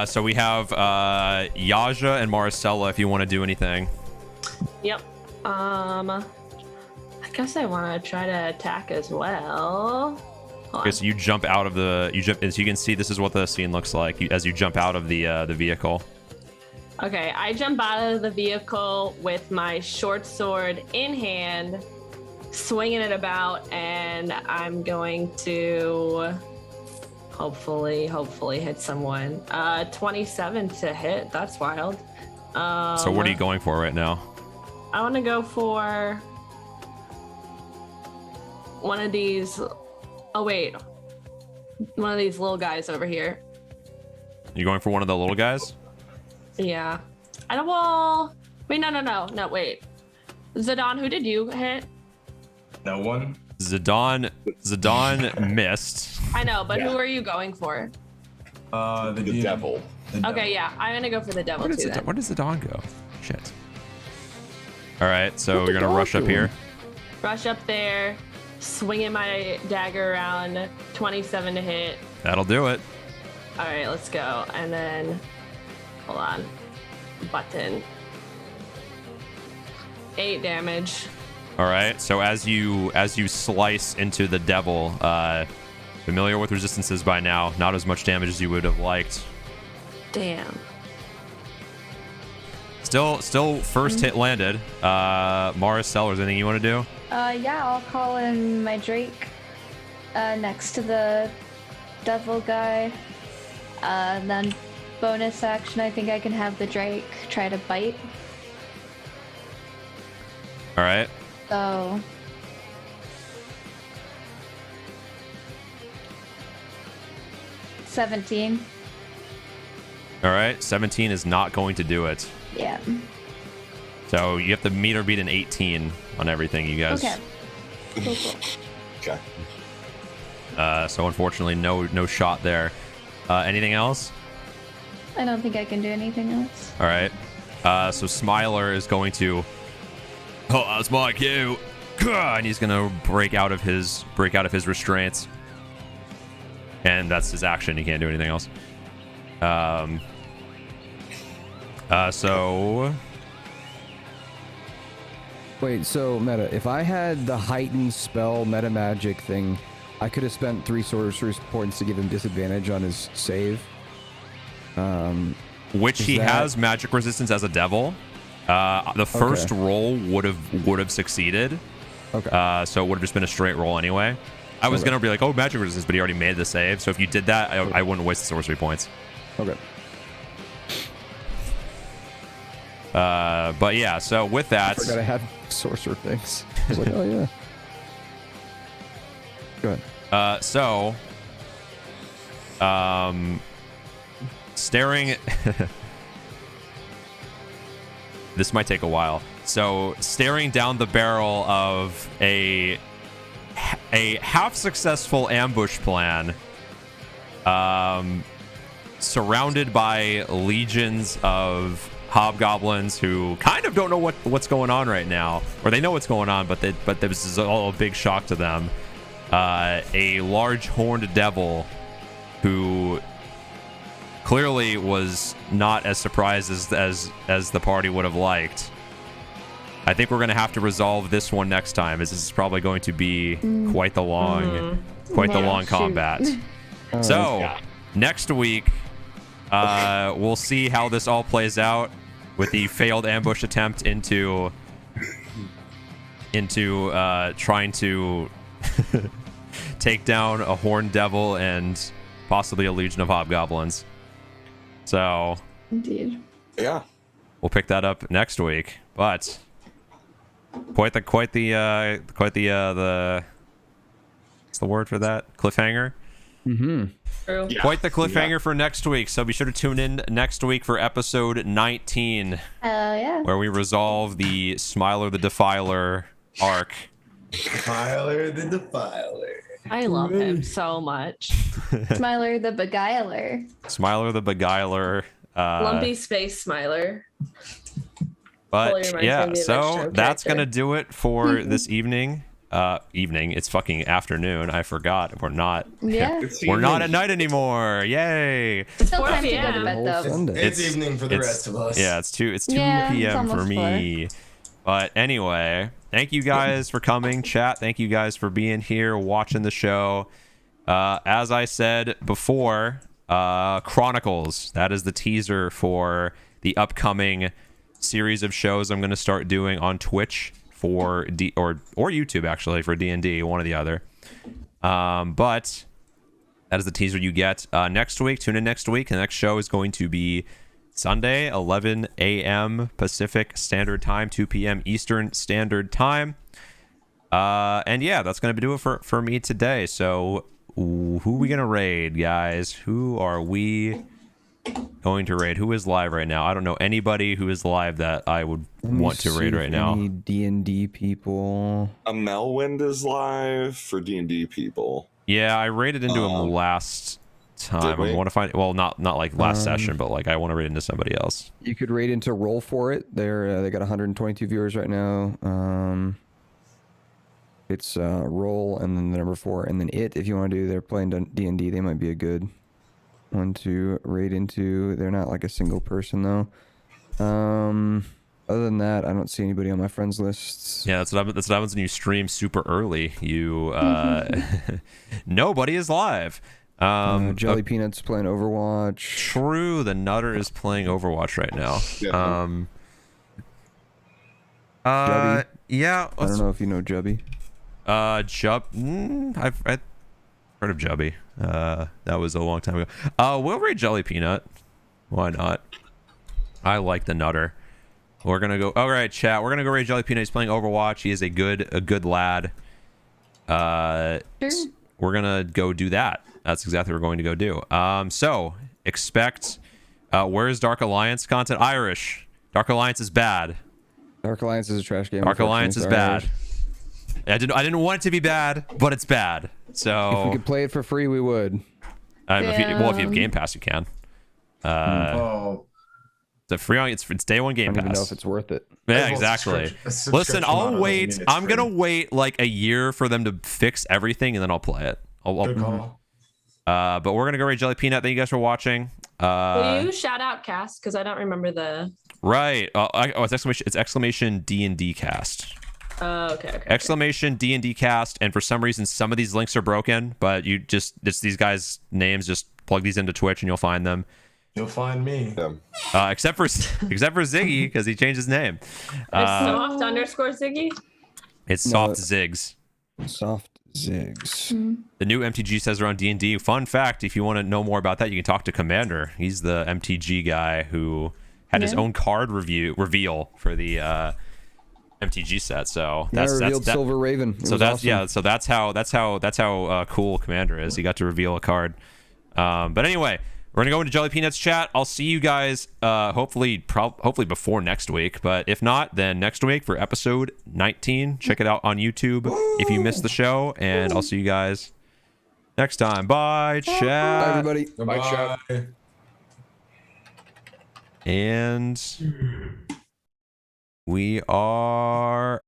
So we have Yaja and Maricela if you want to do anything. Yep. I guess I want to try to attack as well. Hold Okay, on. so you jump out of as you can see, this is what the scene looks like as you jump out of the vehicle. Okay, I jump out of the vehicle with my short sword in hand, swinging it about, and I'm going to hopefully hit someone. 27 to hit. That's wild. So what are you going for right now? I want to go for one of these. Oh wait, one of these little guys over here. You going for one of the little guys? Yeah. I don't. Well, wait, no. Wait, Zidane, who did you hit? No one. Zidane missed. I know, but who are you going for? The The devil. Okay, yeah, I'm gonna go for the devil Where too. Then. does Zidane go? Shit. All right, so you're gonna rush up here. Rush up there, swinging my dagger around. 27 to hit. That'll do it. All right, let's go. And then, hold on, button. 8 damage. All right, so as you slice into the devil, familiar with resistances by now, not as much damage as you would have liked. Damn. Still first hit landed. Maricel, is there anything you want to do? Yeah, I'll call in my Drake next to the devil guy. And then bonus action, I think I can have the Drake try to bite. All right. So 17. All right. 17 is not going to do it. Yeah. So you have to meet or beat an 18 on everything, you guys. Okay. Cool, cool. Okay. So unfortunately, no shot there. Anything else? I don't think I can do anything else. All right. So Smiler is going to. Oh, that's my cue. And he's gonna break out of his restraints. And that's his action. He can't do anything else. So. Wait, so Meta, if I had the heightened spell Metamagic thing, I could have spent 3 sorcerer's points to give him disadvantage on his save. Which he has magic resistance as a devil. The first roll would have succeeded. Okay. So it would have just been a straight roll anyway. I was gonna be like, oh, magic resistance, but he already made the save. So if you did that, I wouldn't waste the sorcery points. Okay. But yeah, so with that, I forgot I had sorcerer things. I was like, oh yeah. Go ahead. Staring. This might take a while. So staring down the barrel of a half successful ambush plan, surrounded by legions of hobgoblins who kind of don't know what's going on right now, or they know what's going on, but this is all a big shock to them. A large horned devil who clearly was not as surprised as the party would have liked. I think we're going to have to resolve this one next time, as this is probably going to be quite the long combat. So next week, we'll see how this all plays out with the failed ambush attempt into trying to take down a horned devil and possibly a legion of hobgoblins. So Indeed. Yeah. we'll pick that up next week. But quite the what's the word for that? Cliffhanger. True. Yeah. Quite the cliffhanger for next week. So be sure to tune in next week for episode 19, Yeah. where we resolve the Smiler the Defiler arc. Tyler the Defiler. I love him so much. Smiler the Beguiler. Smiler the Beguiler. Lumpy space smiler. But Totally reminds me yeah, of the so Metro that's character. gonna do it for this evening. It's fucking afternoon. I forgot. We're not. Yeah. We're not at night anymore. Yay! It's Still 4 time to go to p.m. bed Whole though. Sunday. It's evening for the It's- rest of us. Yeah, it's 2 Yeah, it's p.m. for almost me. But anyway, thank you guys for coming, chat. Thank you guys for being here, watching the show. As I said before, Chronicles. That is the teaser for the upcoming series of shows I'm going to start doing on Twitch for or YouTube, actually, for DnD, one or the other. But that is the teaser you get next week. Tune in next week. The next show is going to be Sunday, 11 a.m. Pacific Standard Time, 2 p.m. Eastern Standard Time. And yeah, that's going to do it for me today. So who are we going to raid, guys? Who are we going to raid? Who is live right now? I don't know anybody who is live that I would want to raid right now. Any D&D people? A Melwind is live for D&D people. Yeah, I raided into him last time. Did we? I want to find, well, not like last session, but like I want to raid into somebody else. You could raid into Roll For It. They got 122 viewers right now. It's Roll and then the number 4 and then It. If you want to do, they're playing D&D. They might be a good one to raid into. They're not like a single person though. Other than that, I don't see anybody on my friends lists. Yeah, that's what happens when you stream super early. You nobody is live. Jelly Peanuts playing Overwatch. True, the Nutter is playing Overwatch right now. Yeah. Jubby. Yeah. I don't know if you know Jubby. I've heard of Jubby. That was a long time ago. We'll raid Jelly Peanut. Why not? I like the Nutter. We're gonna go. All right, chat. We're gonna go raid Jelly Peanut. He's playing Overwatch. He is a good lad. Sure. We're gonna go do that. That's exactly what we're going to go do. So expect. Where's Dark Alliance content? Irish. Dark Alliance is bad. Dark Alliance is a trash game. Dark Alliance is bad. I didn't want it to be bad, but it's bad. So If we could play it for free, we would. if you have Game Pass, you can. Oh, It's free on. It's day one I Game don't even know Pass. if it's worth it. Yeah, Well, exactly. a subscription Listen, I'll model doesn't wait. mean it's I'm gonna free. wait like a year for them to fix everything, and then I'll play it. Good call. But we're gonna go raid Jelly Peanut. Thank you guys for watching. Will you shout out cast? Because I don't remember the. Right. It's exclamation. It's exclamation DnD cast. Okay. Exclamation DnD cast. And for some reason, some of these links are broken. But it's these guys' names. Just plug these into Twitch, and you'll find them. You'll find me. Except for Ziggy, because he changed his name. Soft underscore Ziggy. It's No. Soft Zigs. Soft Zigs. The new MTG says around D&D. Fun fact, if you want to know more about that, you can talk to Commander. He's the MTG guy who had his own card reveal for the MTG set. So Yeah, revealed Silver Raven. It so was that's awesome. So that's how cool Commander is. He got to reveal a card. But anyway, we're gonna go into Jelly Peanuts chat. I'll see you guys hopefully before next week. But if not, then next week for episode 19. Check it out on YouTube if you missed the show. And I'll see you guys next time. Bye, chat. Bye, everybody. Bye. And we are